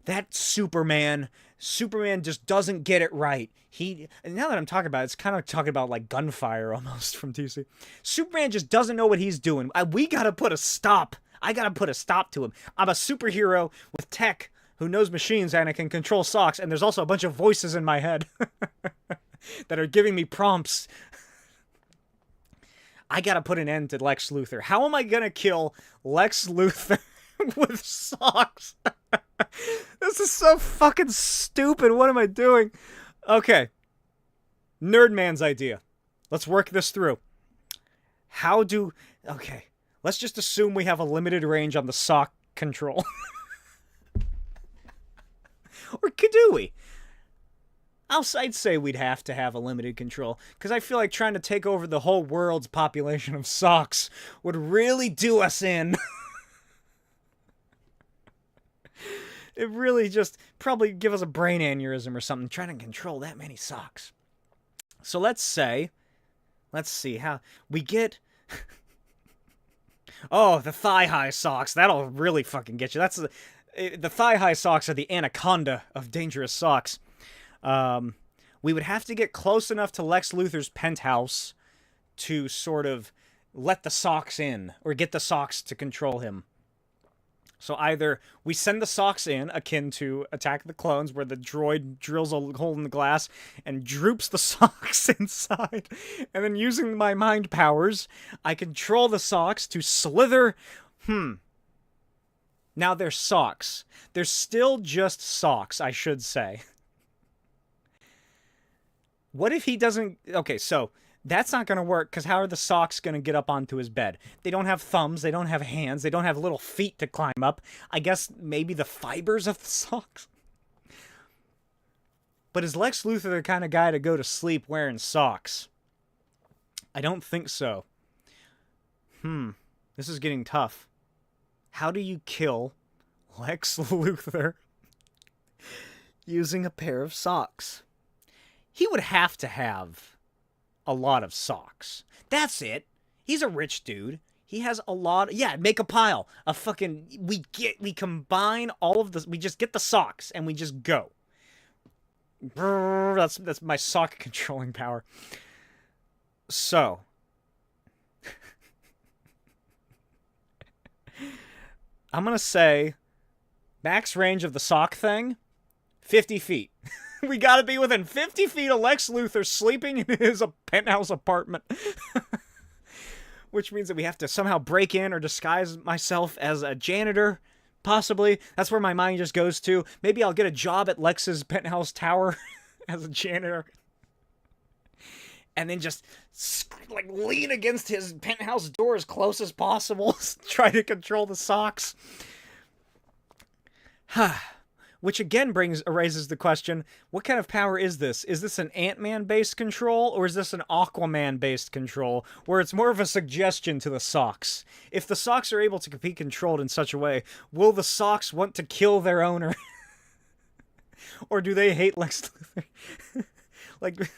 S1: that Superman just doesn't get it right. And now that I'm talking about it, it's kind of talking about like Gunfire almost from DC. Superman just doesn't know what he's doing. We gotta put a stop. I gotta put a stop to him. I'm a superhero with tech who knows machines and I can control socks, and there's also a bunch of voices in my head that are giving me prompts. I gotta put an end to Lex Luthor. How am I gonna kill Lex Luthor with socks? This is so fucking stupid. What am I doing? Okay. Nerdman's idea. Let's work this through. Okay. Let's just assume we have a limited range on the sock control. Or do we? I'd say we'd have to have a limited control, because I feel like trying to take over the whole world's population of socks would really do us in. It really just probably give us a brain aneurysm or something, trying to control that many socks. So let's see how we get... Oh, the thigh-high socks. That'll really fucking get you. The thigh-high socks are the anaconda of dangerous socks. We would have to get close enough to Lex Luthor's penthouse to sort of let the socks in, or get the socks to control him. So either we send the socks in, akin to Attack of the Clones, where the droid drills a hole in the glass and droops the socks inside, and then using my mind powers, I control the socks to slither... Now they're socks. They're still just socks, I should say. What if he doesn't... Okay, so that's not going to work, because how are the socks going to get up onto his bed? They don't have thumbs, they don't have hands, they don't have little feet to climb up. I guess maybe the fibers of the socks? But is Lex Luthor the kind of guy to go to sleep wearing socks? I don't think so. This is getting tough. How do you kill Lex Luthor using a pair of socks? He would have to have a lot of socks. That's it. He's a rich dude. He has a lot... Yeah, make a pile. We combine all of the... We just get the socks and we just go. That's my sock controlling power. So... I'm gonna say Max range of the sock thing, 50 feet. We gotta be within 50 feet of Lex Luthor sleeping in his penthouse apartment. Which means that we have to somehow break in or disguise myself as a janitor, possibly. That's where my mind just goes to. Maybe I'll get a job at Lex's penthouse tower as a janitor. And then just, like, lean against his penthouse door as close as possible. Try to control the socks. Which again raises the question, what kind of power is this? Is this an Ant-Man-based control, or is this an Aquaman-based control, where it's more of a suggestion to the socks? If the socks are able to be controlled in such a way, will the socks want to kill their owner? Or do they hate Lex Luthor? Like...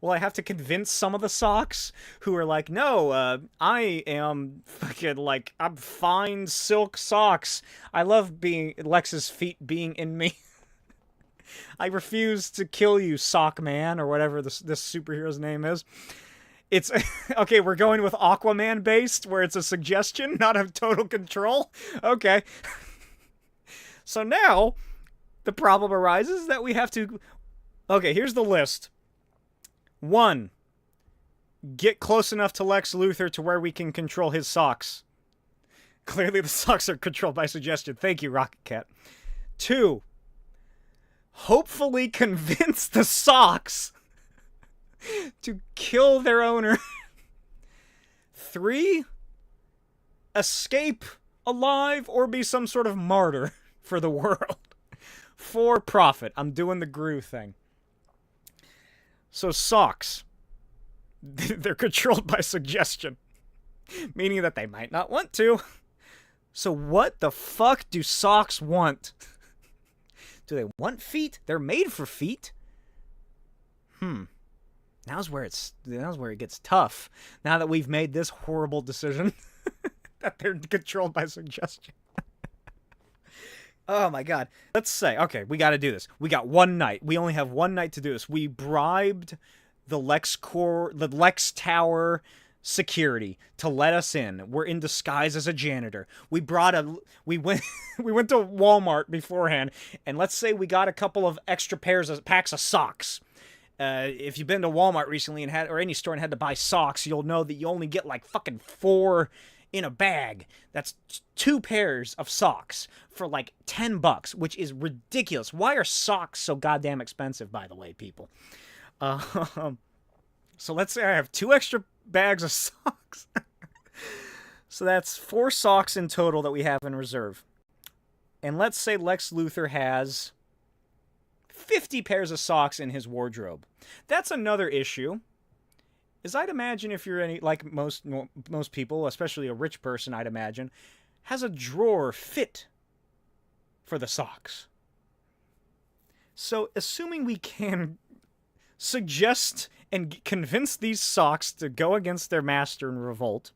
S1: Will I have to convince some of the socks who are like, no, I am fucking, like, I'm fine silk socks. I love being Lex's feet being in me. I refuse to kill you, Sock Man, or whatever this superhero's name is. It's, okay, we're going with Aquaman-based, where it's a suggestion, not a total control. Okay. So now, the problem arises that we have to... Okay, here's the list. 1. Get close enough to Lex Luthor to where we can control his socks. Clearly the socks are controlled by suggestion. Thank you, Rocket Cat. 2. Hopefully convince the socks to kill their owner. 3. Escape alive or be some sort of martyr for the world. 4. Profit. I'm doing the Gru thing. So socks, they're controlled by suggestion, meaning that they might not want to. So what the fuck do socks want? Do they want feet? They're made for feet. Now's where it gets tough. Now that we've made this horrible decision that they're controlled by suggestion. Oh my god. Let's say, okay, we gotta do this. We got one night. We only have one night to do this. We bribed the Lex Tower security to let us in. We're in disguise as a janitor. We went we went to Walmart beforehand, and let's say we got a couple of extra packs of socks. If you've been to Walmart recently or any store and had to buy socks, you'll know that you only get like fucking 4 in a bag. That's 2 pairs of socks for like $10, which is ridiculous. Why are socks so goddamn expensive, by the way, people? So let's say I have 2 extra bags of socks. So that's 4 socks in total that we have in reserve. And let's say Lex Luthor has 50 pairs of socks in his wardrobe. That's another issue. Is I'd imagine if you're like most people, especially a rich person, I'd imagine, has a drawer fit for the socks. So, assuming we can suggest and convince these socks to go against their master in revolt,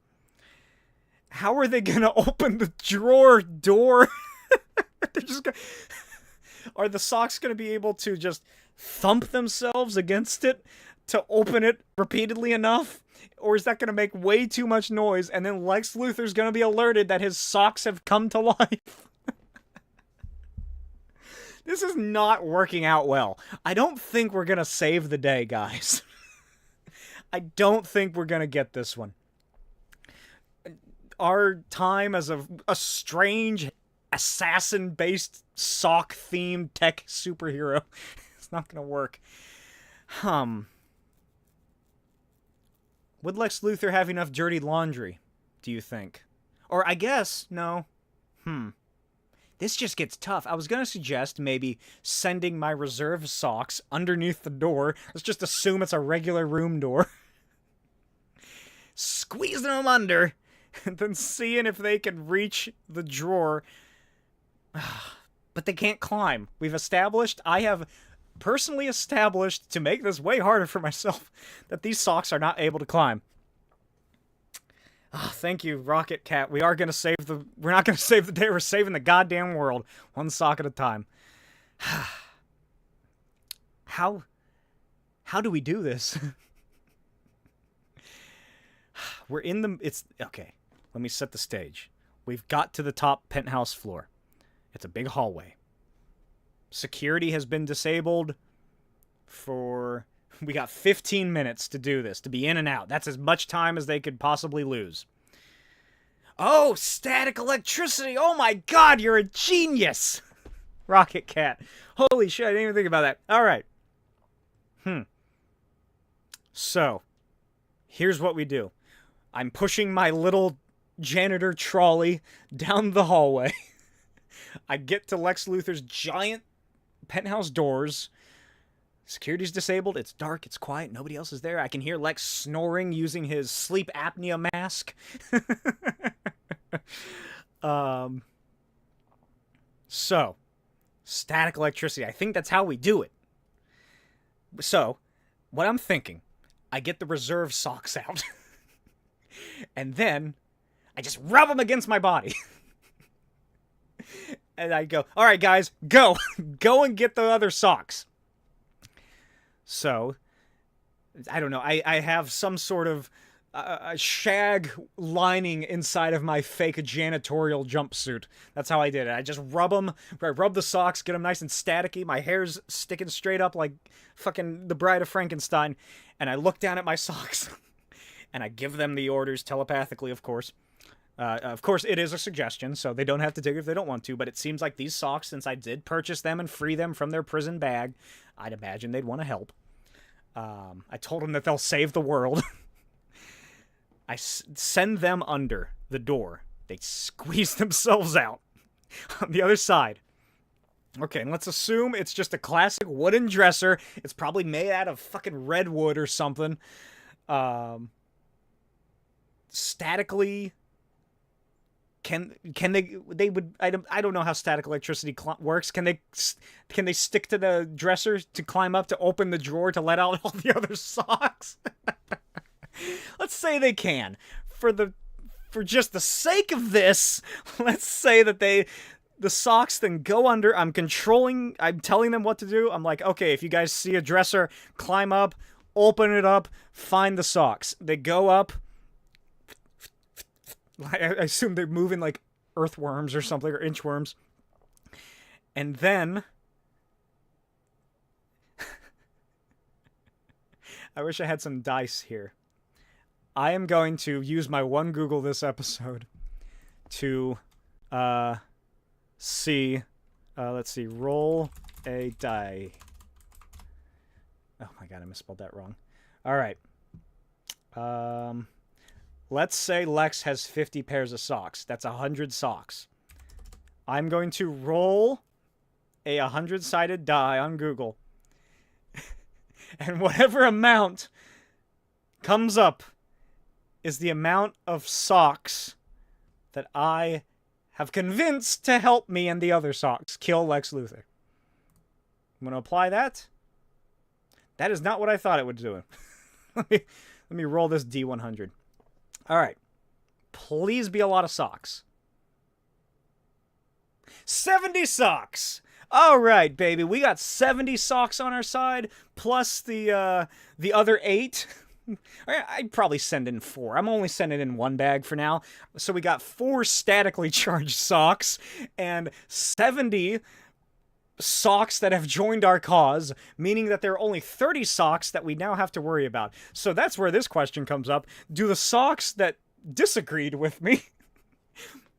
S1: how are they going to open the drawer door? They're just gonna... Are the socks going to be able to just thump themselves against it to open it repeatedly enough? Or is that going to make way too much noise, and then Lex Luthor's going to be alerted that his socks have come to life? This is not working out well. I don't think we're going to save the day, guys. I don't think we're going to get this one. Our time as a strange assassin-based sock-themed tech superhero, it's not going to work. Would Lex Luthor have enough dirty laundry, do you think? Or I guess, no. This just gets tough. I was going to suggest maybe sending my reserve socks underneath the door. Let's just assume it's a regular room door. Squeezing them under, and then seeing if they can reach the drawer. But they can't climb. I have personally established, to make this way harder for myself, that these socks are not able to climb. Oh, thank you, Rocket Cat. We're not going to save the day. We're saving the goddamn world. One sock at a time. How do we do this? Okay, let me set the stage. We've got to the top penthouse floor. It's a big hallway. Security has been disabled for... We got 15 minutes to do this, to be in and out. That's as much time as they could possibly lose. Oh, static electricity! Oh my god, you're a genius! Rocket Cat. Holy shit, I didn't even think about that. Alright. So, here's what we do. I'm pushing my little janitor trolley down the hallway. I get to Lex Luthor's giant penthouse doors. Security's disabled. It's dark. It's quiet. Nobody else is there. I can hear Lex snoring using his sleep apnea mask. So, static electricity. I think that's how we do it. So, what I'm thinking, I get the reserve socks out. And then, I just rub them against my body. And I go, all right, guys, go. Go and get the other socks. So, I don't know. I have some sort of shag lining inside of my fake janitorial jumpsuit. That's how I did it. I just rub them. I rub the socks, get them nice and staticky. My hair's sticking straight up like fucking the Bride of Frankenstein. And I look down at my socks. And I give them the orders telepathically, of course. Of course, it is a suggestion, so they don't have to take it if they don't want to, but it seems like these socks, since I did purchase them and free them from their prison bag, I'd imagine they'd want to help. I told them that they'll save the world. I send them under the door. They squeeze themselves out on the other side. Okay, and let's assume it's just a classic wooden dresser. It's probably made out of fucking redwood or something. Statically... Can they would I don't know how static electricity works. Can they stick to the dresser to climb up to open the drawer to let out all the other socks? Let's say they can. For just the sake of this, let's say that the socks then go under. I'm telling them what to do. I'm like, okay, if you guys see a dresser, climb up, open it up, find the socks. They go up. I assume they're moving like earthworms or something, or inchworms. And then... I wish I had some dice here. I am going to use my one Google this episode to see... let's see. Roll a die. Oh my god, I misspelled that wrong. Alright. Let's say Lex has 50 pairs of socks. That's 100 socks. I'm going to roll a 100-sided die on Google. And whatever amount comes up is the amount of socks that I have convinced to help me and the other socks kill Lex Luthor. I'm going to apply that. That is not what I thought it would do. Let me roll this D100. Alright. Please be a lot of socks. 70 socks! Alright, baby. We got 70 socks on our side, plus the other 8. I'd probably send in 4. I'm only sending in 1 bag for now. So we got 4 statically charged socks, and 70 socks that have joined our cause, meaning that there are only 30 socks that we now have to worry about. So that's where this question comes up. Do the socks that disagreed with me,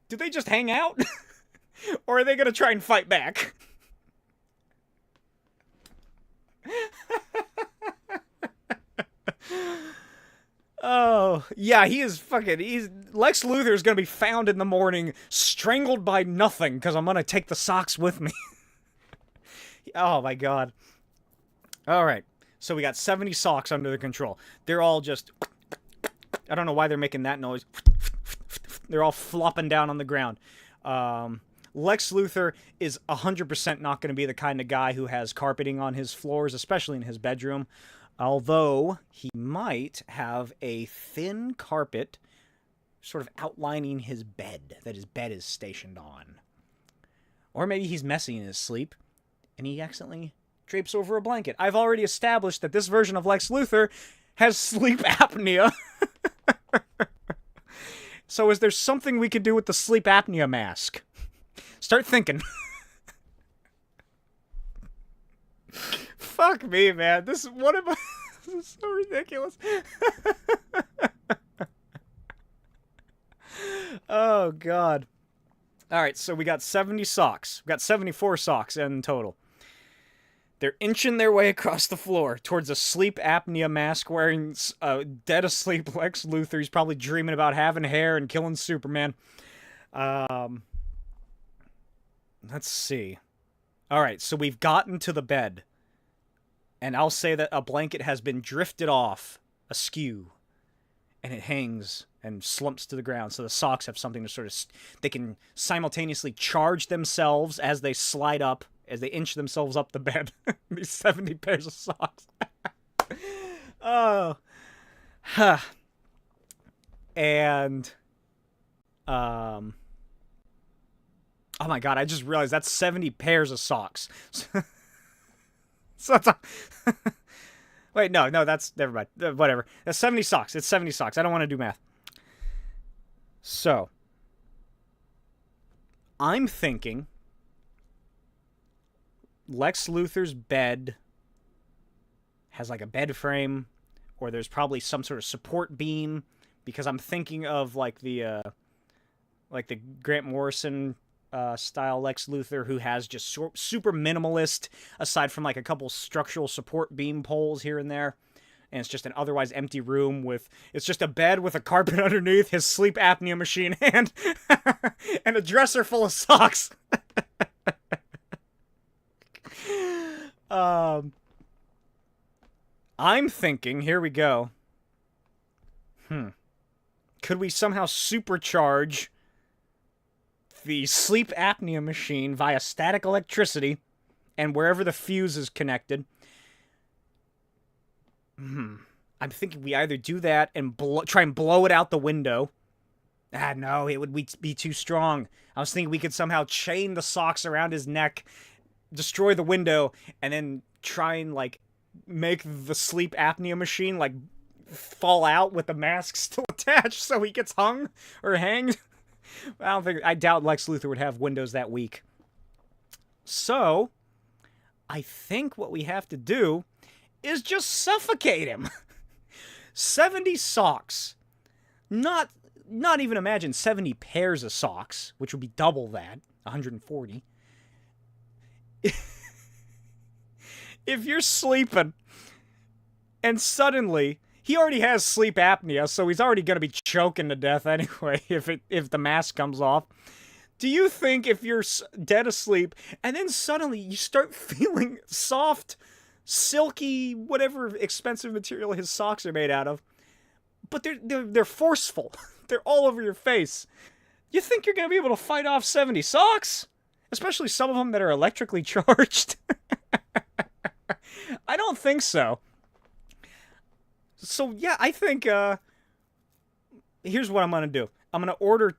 S1: do they just hang out? Or are they going to try and fight back? Oh, yeah, Lex Luthor is going to be found in the morning, strangled by nothing, because I'm going to take the socks with me. Oh my god. Alright, so we got 70 socks under the control. They're all just... I don't know why they're making that noise. They're all flopping down on the ground. Lex Luthor is 100% not going to be the kind of guy who has carpeting on his floors, especially in his bedroom. Although, he might have a thin carpet sort of outlining his bed, that his bed is stationed on. Or maybe he's messy in his sleep, and he accidentally drapes over a blanket. I've already established that this version of Lex Luthor has sleep apnea. So is there something we could do with the sleep apnea mask? Start thinking. Fuck me, man. This is so ridiculous. Oh, God. All right, so we got 70 socks. We got 74 socks in total. They're inching their way across the floor towards a sleep apnea mask wearing dead asleep Lex Luthor. He's probably dreaming about having hair and killing Superman. Let's see. All right, so we've gotten to the bed. And I'll say that a blanket has been drifted off askew. And it hangs and slumps to the ground. So the socks have something to sort of... They can simultaneously charge themselves as they slide up, as they inch themselves up the bed. These 70 pairs of socks. Oh. Huh. And... Oh my god, I just realized that's 70 pairs of socks. So that's a... Wait, no, that's... Never mind. Whatever. That's 70 socks. It's 70 socks. I don't want to do math. So. I'm thinking... Lex Luthor's bed has like a bed frame, or there's probably some sort of support beam, because I'm thinking of like the Grant Morrison style Lex Luthor, who has just super minimalist, aside from like a couple structural support beam poles here and there, and it's just an otherwise empty room with, it's just a bed with a carpet underneath, his sleep apnea machine, and and a dresser full of socks. I'm thinking, here we go. Could we somehow supercharge the sleep apnea machine via static electricity and wherever the fuse is connected? I'm thinking we either do that and try and blow it out the window. No, it would be too strong. I was thinking we could somehow chain the socks around his neck, destroy the window, and then try and, like, make the sleep apnea machine, like, fall out with the mask still attached so he gets hung or hanged. I doubt Lex Luthor would have windows that weak. So, I think what we have to do is just suffocate him. 70 socks. Not even imagine 70 pairs of socks, which would be double that, 140. If you're sleeping and suddenly he already has sleep apnea, so he's already going to be choking to death anyway if the mask comes off. Do you think if you're dead asleep and then suddenly you start feeling soft, silky, whatever expensive material his socks are made out of, but they're forceful, they're all over your face, you think you're going to be able to fight off 70 socks? Especially some of them that are electrically charged. I don't think so. So, yeah, I think, here's what I'm going to do. I'm going to order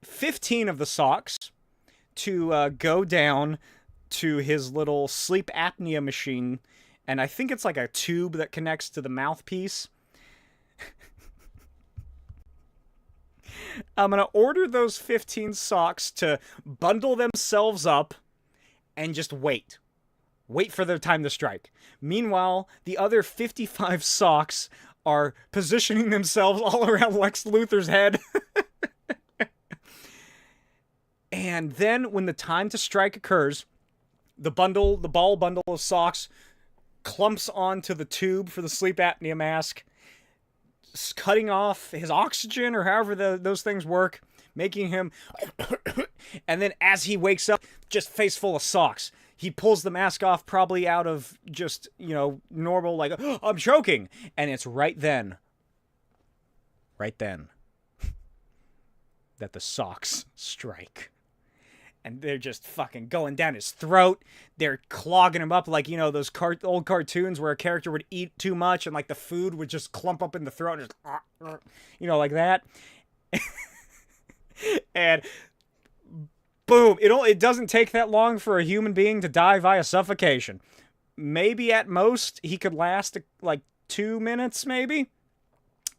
S1: 15 of the socks to go down to his little sleep apnea machine. And I think it's like a tube that connects to the mouthpiece. I'm going to order those 15 socks to bundle themselves up and just wait. Wait for their time to strike. Meanwhile, the other 55 socks are positioning themselves all around Lex Luthor's head. And then when the time to strike occurs, the ball bundle of socks clumps onto the tube for the sleep apnea mask, cutting off his oxygen or however those things work, making him... And then as he wakes up, just face full of socks. He pulls the mask off probably out of just, normal, like, oh, I'm choking. And it's right then that the socks strike. And they're just fucking going down his throat. They're clogging him up like, those old cartoons where a character would eat too much and, like, the food would just clump up in the throat. And just, like that. And boom. It doesn't take that long for a human being to die via suffocation. Maybe at most he could last, like, 2 minutes, maybe.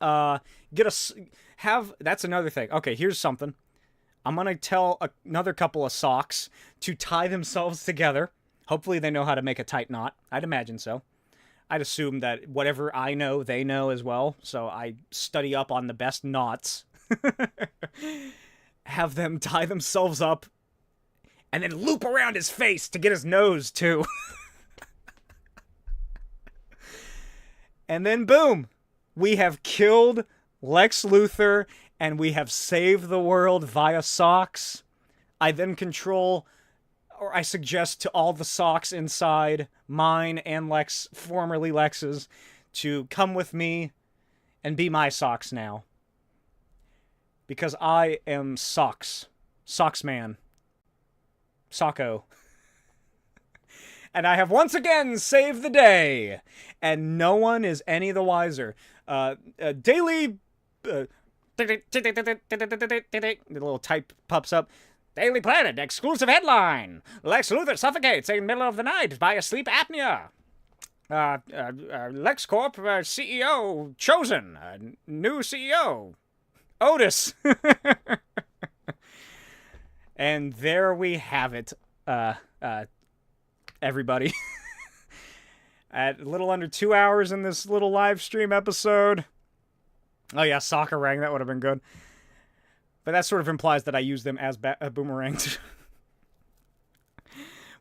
S1: That's another thing. Okay, here's something. I'm going to tell another couple of socks to tie themselves together. Hopefully they know how to make a tight knot. I'd imagine so. I'd assume that whatever I know, they know as well. So I study up on the best knots. Have them tie themselves up. And then loop around his face to get his nose, too. And then, boom. We have killed Lex Luthor, and we have saved the world via socks. I then control, or I suggest to all the socks inside, mine and Lex, formerly Lex's, to come with me and be my socks now. Because I am Socks. Socks Man. Socko. And I have once again saved the day. And no one is any the wiser. Daily... the little type pops up. Daily Planet, exclusive headline. Lex Luthor suffocates in the middle of the night by a sleep apnea. LexCorp CEO chosen. New CEO. Otis. And there we have it, everybody. At a little under 2 hours in this little live stream episode. Oh yeah, soccer rang, that would have been good. But that sort of implies that I use them as boomerangs.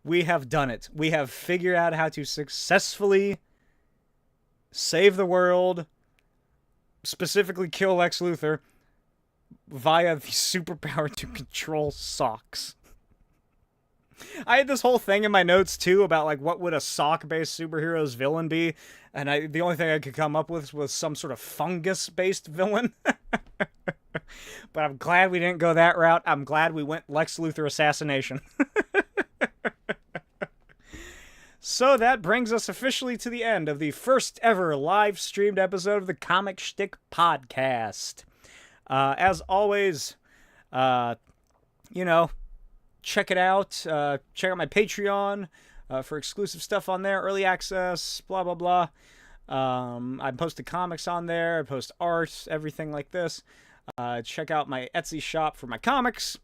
S1: We have done it. We have figured out how to successfully save the world, specifically kill Lex Luthor, via the superpower to control socks. I had this whole thing in my notes, too, about, like, what would a sock-based superhero's villain be? And the only thing I could come up with was some sort of fungus-based villain. But I'm glad we didn't go that route. I'm glad we went Lex Luthor assassination. So that brings us officially to the end of the first ever live-streamed episode of the Comic Shtick Podcast. As always, you know, check it out. Check out my Patreon for exclusive stuff on there, early access, blah, blah, blah. I post the comics on there. I post art, everything like this. Check out my Etsy shop for my comics.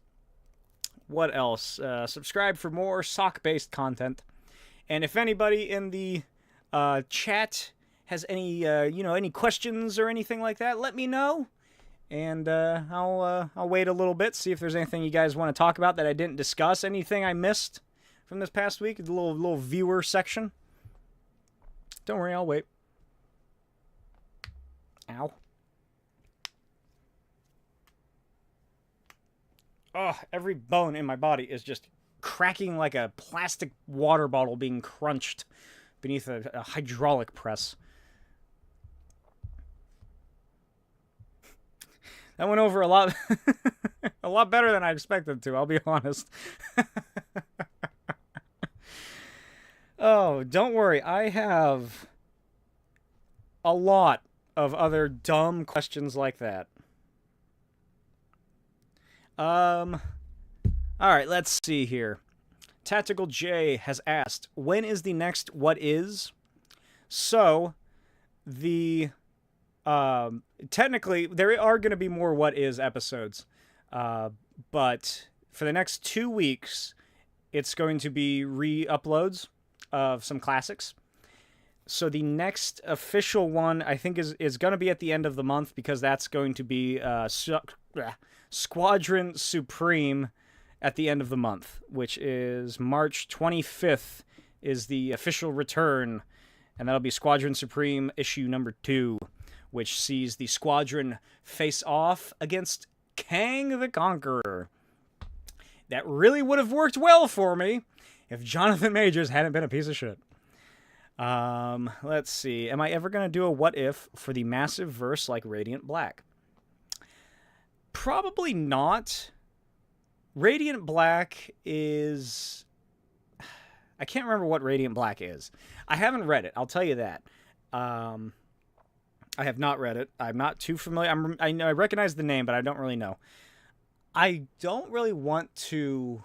S1: What else? Subscribe for more sock-based content. And if anybody in the chat has any, any questions or anything like that, let me know. And I'll wait a little bit, see if there's anything you guys want to talk about that I didn't discuss. Anything I missed from this past week, the little viewer section. Don't worry, I'll wait. Ow. Oh, every bone in my body is just cracking like a plastic water bottle being crunched beneath a hydraulic press. That went over a lot, a lot better than I expected to, I'll be honest. Oh, don't worry. I have a lot of other dumb questions like that. All right, let's see here. Tactical J has asked, when is the next What Is? So, technically, there are going to be more What Is episodes. But for the next 2 weeks, it's going to be re-uploads of some classics. So the next official one, I think, is going to be at the end of the month, because that's going to be Squadron Supreme at the end of the month, which is March 25th is the official return, and that'll be Squadron Supreme issue number 2, which sees the Squadron face off against Kang the Conqueror. That really would have worked well for me if Jonathan Majors hadn't been a piece of shit. Let's see. Am I ever going to do a what if for the massive verse like Radiant Black? Probably not. Radiant Black is... I can't remember what Radiant Black is. I haven't read it, I'll tell you that. I have not read it. I'm not too familiar. I recognize the name, but I don't really know. I don't really want to...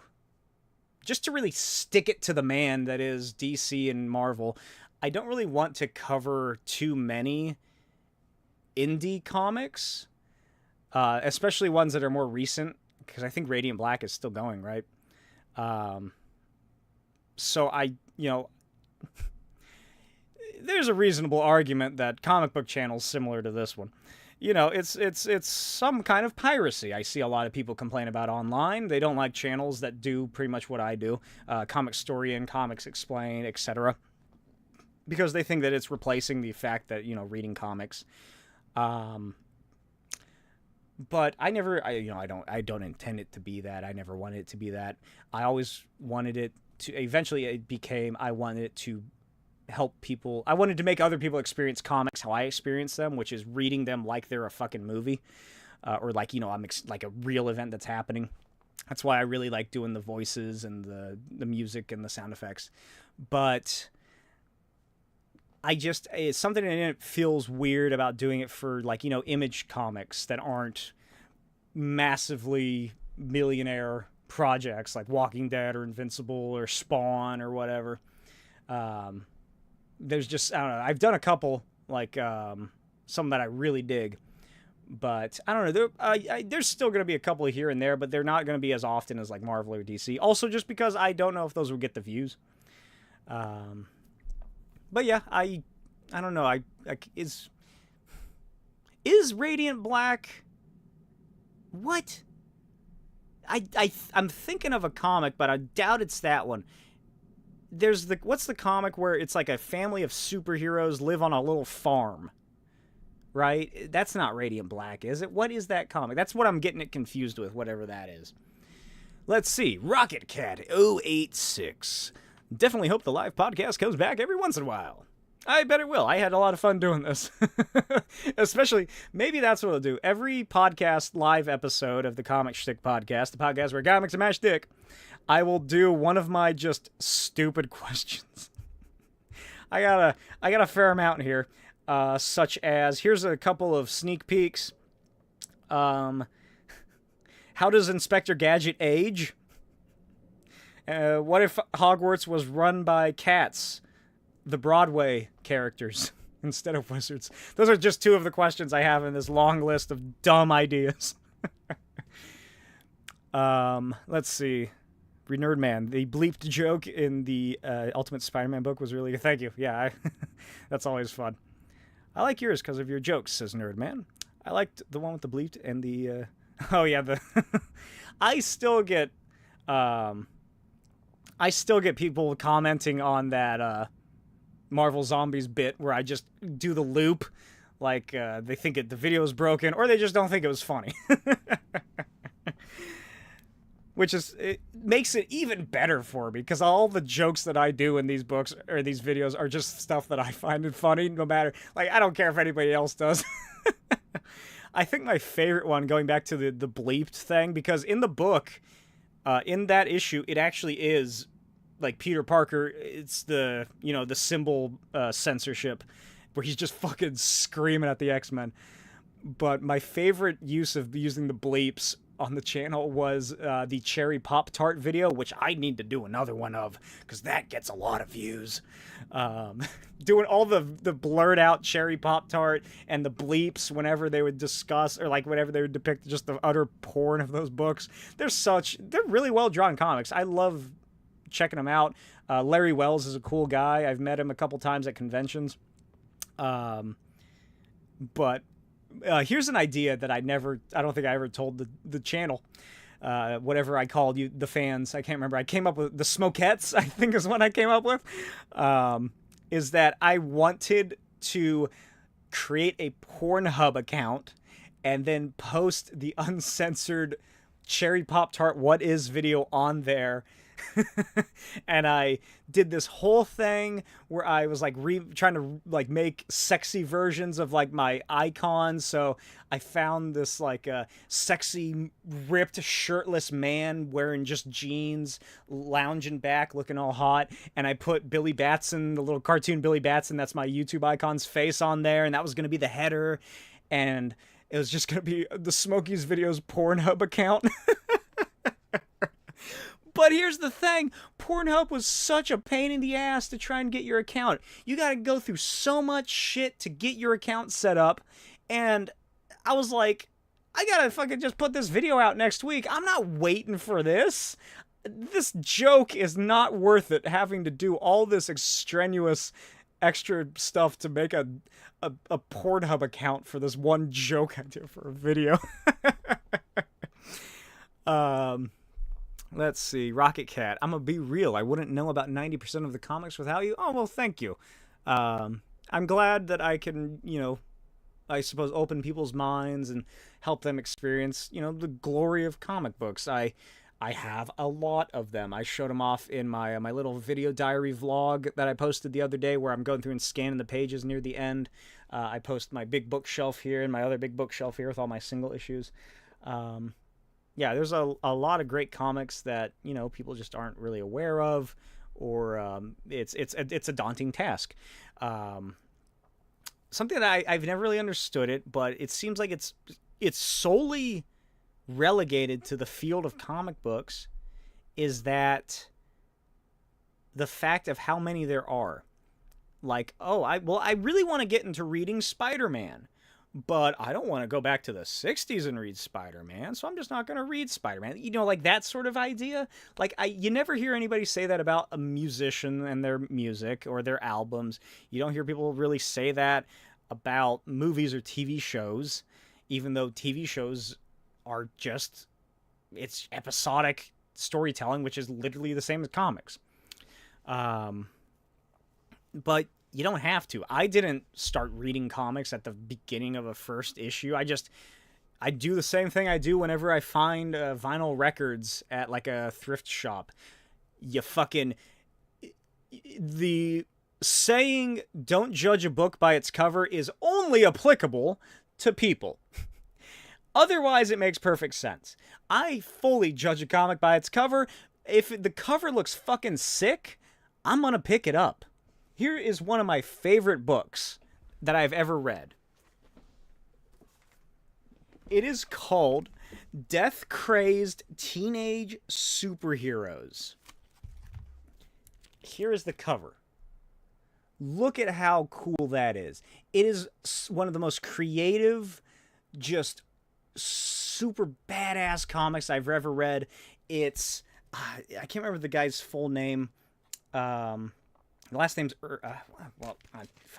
S1: Just to really stick it to the man that is DC and Marvel, I don't really want to cover too many indie comics, especially ones that are more recent, because I think Radiant Black is still going, right? So there's a reasonable argument that comic book channels similar to this one, it's some kind of piracy. I see a lot of people complain about online. They don't like channels that do pretty much what I do, Comic Story and Comics Explained, etc., because they think that it's replacing the fact that, reading comics. But I don't intend it to be that. I never wanted it to be that. I always wanted it to, eventually it became, I wanted it to help people. I wanted to make other people experience comics how I experience them, which is reading them like they're a fucking movie, or like, like a real event that's happening. That's why I really like doing the voices and the music and the sound effects. But it's something that feels weird about doing it for, like, Image comics that aren't massively millionaire projects like Walking Dead or Invincible or Spawn or whatever. There's just, I don't know. I've done a couple, like some that I really dig, but I don't know. There's still going to be a couple here and there, but they're not going to be as often as like Marvel or DC. Also, just because I don't know if those will get the views. But yeah, I don't know. Is Radiant Black? What? I'm thinking of a comic, but I doubt it's that one. There's what's the comic where it's like a family of superheroes live on a little farm, right? That's not Radiant Black, is it? What is that comic? That's what I'm getting it confused with, whatever that is. Let's see. Rocket Cat 086. Definitely hope the live podcast comes back every once in a while. I bet it will. I had a lot of fun doing this. Especially, maybe that's what I'll do. Every podcast live episode of the Comic Shtick podcast, the podcast where comics are my shtick, I will do one of my just stupid questions. I got a fair amount here, such as, here's a couple of sneak peeks. How does Inspector Gadget age? What if Hogwarts was run by cats, the Broadway characters, instead of wizards? Those are just two of the questions I have in this long list of dumb ideas. Let's see. Nerdman, the bleeped joke in the Ultimate Spider-Man book was really good. Thank you. Yeah, that's always fun. I like yours because of your jokes, says Nerdman. I liked the one with the bleeped and the... oh, yeah, the... I still get people commenting on that Marvel Zombies bit where I just do the loop, like they think the video is broken, or they just don't think it was funny. Which it makes it even better for me, because all the jokes that I do in these books or these videos are just stuff that I find it funny, no matter, like, I don't care if anybody else does. I think my favorite one, going back to the bleeped thing, because in the book, in that issue, it actually is like Peter Parker. It's the symbol censorship where he's just fucking screaming at the X-Men. But my favorite use of using the bleeps on the channel was the Cherry Pop-Tart video, which I need to do another one of, because that gets a lot of views. Doing all the blurred out Cherry Pop-Tart and the bleeps whenever they would discuss, or like whenever they would depict just the utter porn of those books. They're really well drawn comics. I love checking them out. Larry Wells is a cool guy. I've met him a couple times at conventions. But here's an idea that I don't think I ever told the channel. Whatever I called you, the fans, I can't remember. I came up with the Smokettes, I think is what I came up with. Is that I wanted to create a Pornhub account and then post the uncensored Cherry Pop-Tart What Is video on there. And I did this whole thing where I was like trying to like make sexy versions of like my icons. So I found this like a sexy ripped shirtless man wearing just jeans, lounging back, looking all hot, and I put Billy Batson, the little cartoon Billy Batson, that's my YouTube icon's face, on there, and that was gonna be the header, and it was just gonna be the Smokey's Videos Pornhub account. But here's the thing, Pornhub was such a pain in the ass to try and get your account. You gotta go through so much shit to get your account set up, and I was like, I gotta fucking just put this video out next week. I'm not waiting for this. This joke is not worth it, having to do all this extraneous extra stuff to make a Pornhub account for this one joke I do for a video. Let's see. Rocket Cat. I'm gonna be real. I wouldn't know about 90% of the comics without you. Oh, well, thank you. I'm glad that I can, I suppose, open people's minds and help them experience, the glory of comic books. I have a lot of them. I showed them off in my little video diary vlog that I posted the other day, where I'm going through and scanning the pages near the end. I post my big bookshelf here and my other big bookshelf here with all my single issues. Yeah, there's a lot of great comics that, people just aren't really aware of, or it's a daunting task. Something that I've never really understood it, but it seems like it's solely relegated to the field of comic books, is that the fact of how many there are. Like, I really want to get into reading Spider-Man, but I don't want to go back to the 60s and read Spider-Man, so I'm just not going to read Spider-Man. Like that sort of idea. Like, you never hear anybody say that about a musician and their music or their albums. You don't hear people really say that about movies or TV shows, even though TV shows are just, it's episodic storytelling, which is literally the same as comics. But you don't have to. I didn't start reading comics at the beginning of a first issue. I do the same thing I do whenever I find vinyl records at like a thrift shop. The saying, don't judge a book by its cover, is only applicable to people. Otherwise, it makes perfect sense. I fully judge a comic by its cover. If the cover looks fucking sick, I'm gonna pick it up. Here is one of my favorite books that I've ever read. It is called Death-Crazed Teenage Superheroes. Here is the cover. Look at how cool that is. It is one of the most creative, just super badass comics I've ever read. It's, I can't remember the guy's full name. The last name's, I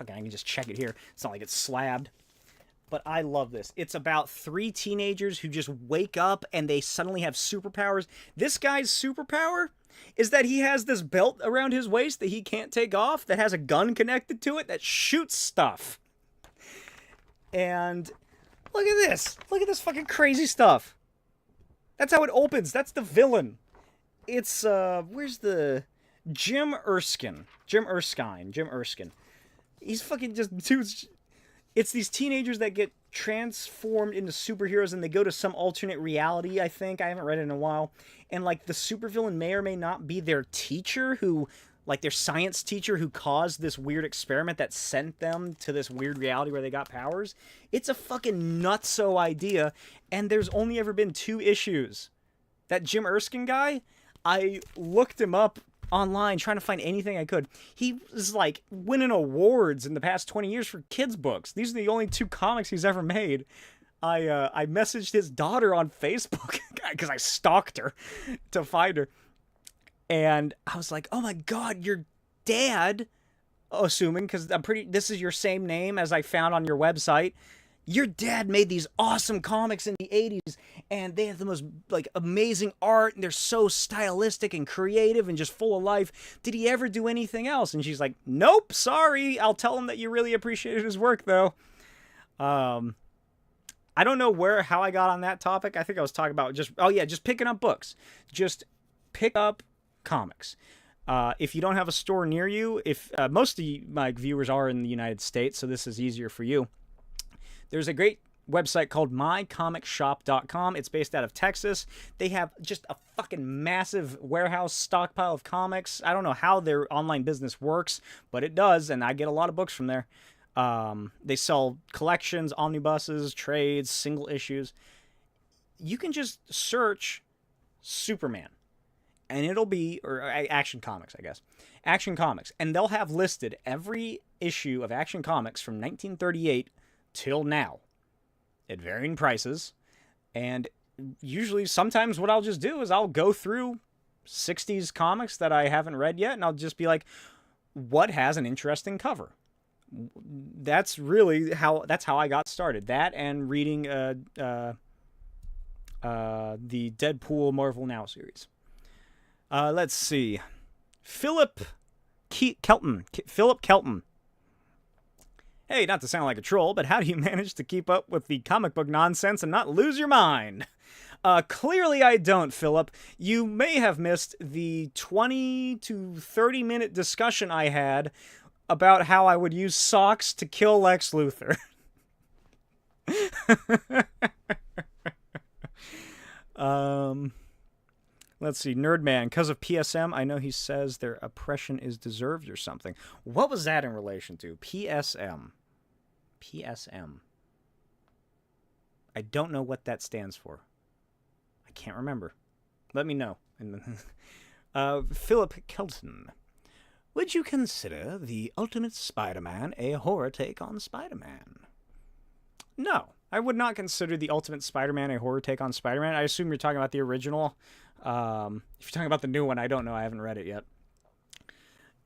S1: can just check it here. It's not like it's slabbed. But I love this. It's about 3 teenagers who just wake up and they suddenly have superpowers. This guy's superpower is that he has this belt around his waist that he can't take off, that has a gun connected to it that shoots stuff. And look at this. Look at this fucking crazy stuff. That's how it opens. That's the villain. It's, where's the... Jim Erskine. He's fucking just... Dude's... It's these teenagers that get transformed into superheroes and they go to some alternate reality, I think. I haven't read it in a while. And, like, the supervillain may or may not be their teacher who... Like, their science teacher who caused this weird experiment that sent them to this weird reality where they got powers. It's a fucking nutso idea, and there's only ever been 2 issues. That Jim Erskine guy, I looked him up online trying to find anything I could. He was like winning awards in the past 20 years for kids books. These are the only 2 comics he's ever made. I messaged his daughter on Facebook because I stalked her to find her, and I was like, oh my god, your dad, assuming, because this is your same name as I found on your website, your dad made these awesome comics in the 80s, and they have the most, like, amazing art, and they're so stylistic and creative and just full of life. Did he ever do anything else? And she's like, nope, sorry. I'll tell him that you really appreciated his work, though. I don't know how I got on that topic. I think I was talking about just picking up books. Just pick up comics. If you don't have a store near you, most of my viewers are in the United States, so this is easier for you. There's a great website called mycomicshop.com. It's based out of Texas. They have just a fucking massive warehouse stockpile of comics. I don't know how their online business works, but it does, and I get a lot of books from there. They sell collections, omnibuses, trades, single issues. You can just search Superman, and it'll be, or Action Comics, I guess. Action Comics. And they'll have listed every issue of Action Comics from 1938 till now, at varying prices. And usually, sometimes what I'll just do is I'll go through 60s comics that I haven't read yet, and I'll just be like, what has an interesting cover? That's really how I got started. That and reading the Deadpool Marvel Now series. Let's see. Philip Kelton. Hey, not to sound like a troll, but how do you manage to keep up with the comic book nonsense and not lose your mind? Clearly I don't, Philip. You may have missed the 20 to 30 minute discussion I had about how I would use socks to kill Lex Luthor. Let's see. Nerdman, because of PSM, I know he says their oppression is deserved or something. What was that in relation to? PSM. I don't know what that stands for. I can't remember. Let me know. Philip Kelton. Would you consider the Ultimate Spider-Man a horror take on Spider-Man? No, I would not consider the Ultimate Spider-Man a horror take on Spider-Man. I assume you're talking about the original. If you're talking about the new one, I don't know. I haven't read it yet.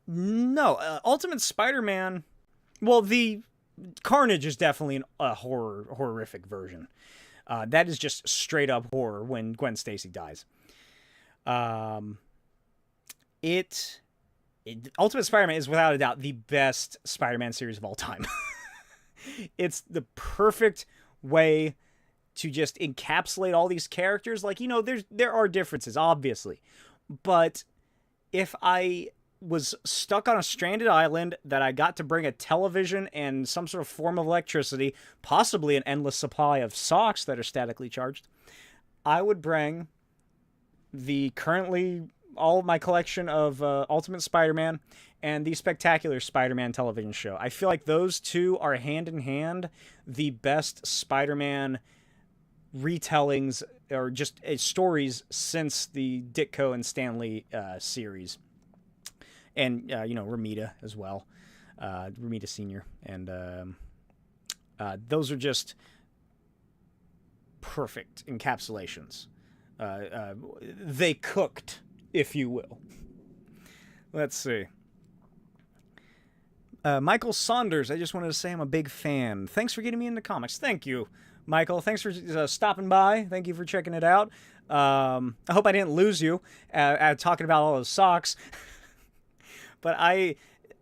S1: No, Ultimate Spider-Man... Well, the Carnage is definitely a horrific version. That is just straight-up horror when Gwen Stacy dies. Ultimate Spider-Man is without a doubt the best Spider-Man series of all time. It's the perfect way to just encapsulate all these characters. Like, you know, there are differences, obviously. But if I was stuck on a stranded island that I got to bring a television and some sort of form of electricity, possibly an endless supply of socks that are statically charged, I would bring the currently all of my collection of Ultimate Spider-Man and the Spectacular Spider-Man television show. I feel like those two are hand in hand the best Spider-Man retellings or just stories since the Ditko and Stanley series. And, Romita as well. Romita Sr. And those are just perfect encapsulations. They cooked, if you will. Let's see. Michael Saunders, I just wanted to say I'm a big fan. Thanks for getting me into comics. Thank you, Michael. Thanks for stopping by. Thank you for checking it out. I hope I didn't lose you talking about all those socks. But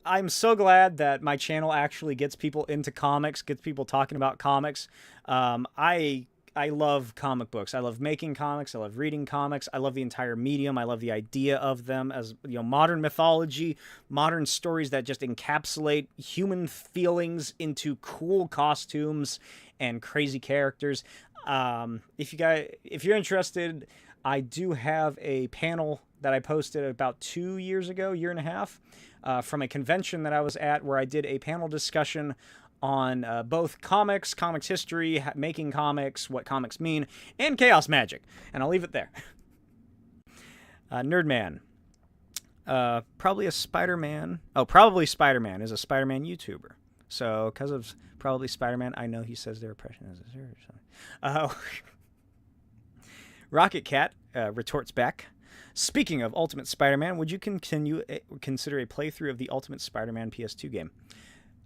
S1: I'm so glad that my channel actually gets people into comics, gets people talking about comics. I love comic books. I love making comics. I love reading comics. I love the entire medium. I love the idea of them as, modern mythology, modern stories that just encapsulate human feelings into cool costumes and crazy characters. If you're interested, I do have a panel that I posted about 2 years ago, year and a half, from a convention that I was at where I did a panel discussion on both comics history, making comics, what comics mean, and chaos magic. And I'll leave it there. Nerdman. Probably a Spider-Man. Oh, Probably Spider-Man is a Spider-Man YouTuber. So, because of Probably Spider-Man, I know he says their oppression is deserved. Rocket Cat retorts back. Speaking of Ultimate Spider-Man, would you consider a playthrough of the Ultimate Spider-Man PS2 game?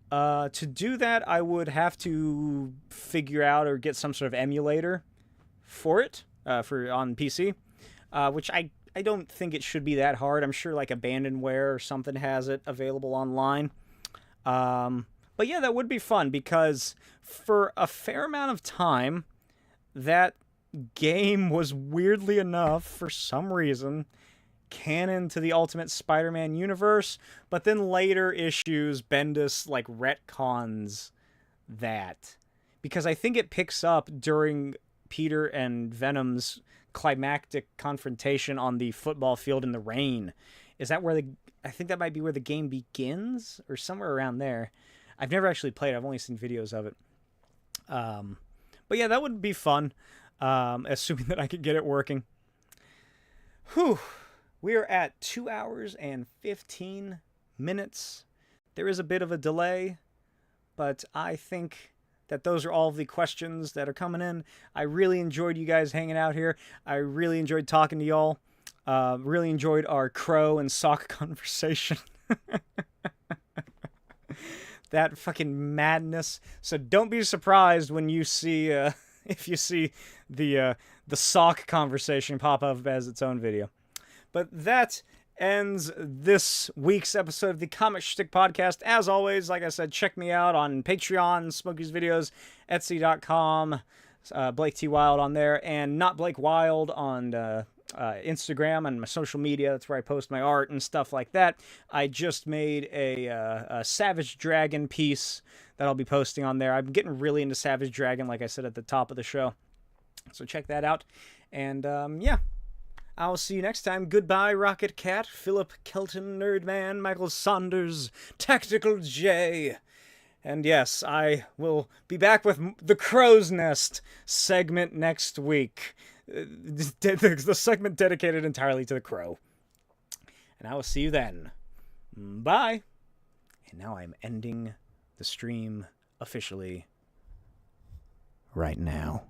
S1: To do that, I would have to figure out or get some sort of emulator for it, for on PC, which I don't think it should be that hard. I'm sure like Abandonware or something has it available online. But yeah, that would be fun because for a fair amount of time, that game was weirdly enough, for some reason, canon to the Ultimate Spider-Man universe, but then later issues, Bendis like retcons that, because I think it picks up during Peter and Venom's climactic confrontation on the football field in the rain. Is that where I think that might be where the game begins, or somewhere around there. I've never actually played it. I've only seen videos of it. But yeah, that would be fun, assuming that I could get it working. Whew. We are at 2 hours and 15 minutes. There is a bit of a delay, but I think that those are all the questions that are coming in. I really enjoyed you guys hanging out here. I really enjoyed talking to y'all. Really enjoyed our crow and sock conversation. That fucking madness. So don't be surprised when you see, if you see the sock conversation pop up as its own video. But that ends this week's episode of the Comic Shtick Podcast. As always, like I said, check me out on Patreon, Smokey's videos, Etsy.com, Blake T. Wild on there, and Not Blake Wild on Instagram and my social media. That's where I post my art and stuff like that. I just made a Savage Dragon piece that I'll be posting on there. I'm getting really into Savage Dragon, like I said at the top of the show. So check that out. And yeah, I'll see you next time. Goodbye, Rocket Cat, Philip Kelton, Nerdman, Michael Saunders, Tactical J. And yes, I will be back with the Crow's Nest segment next week. The segment dedicated entirely to the crow. And I will see you then. Bye. And now I'm ending the stream officially right now.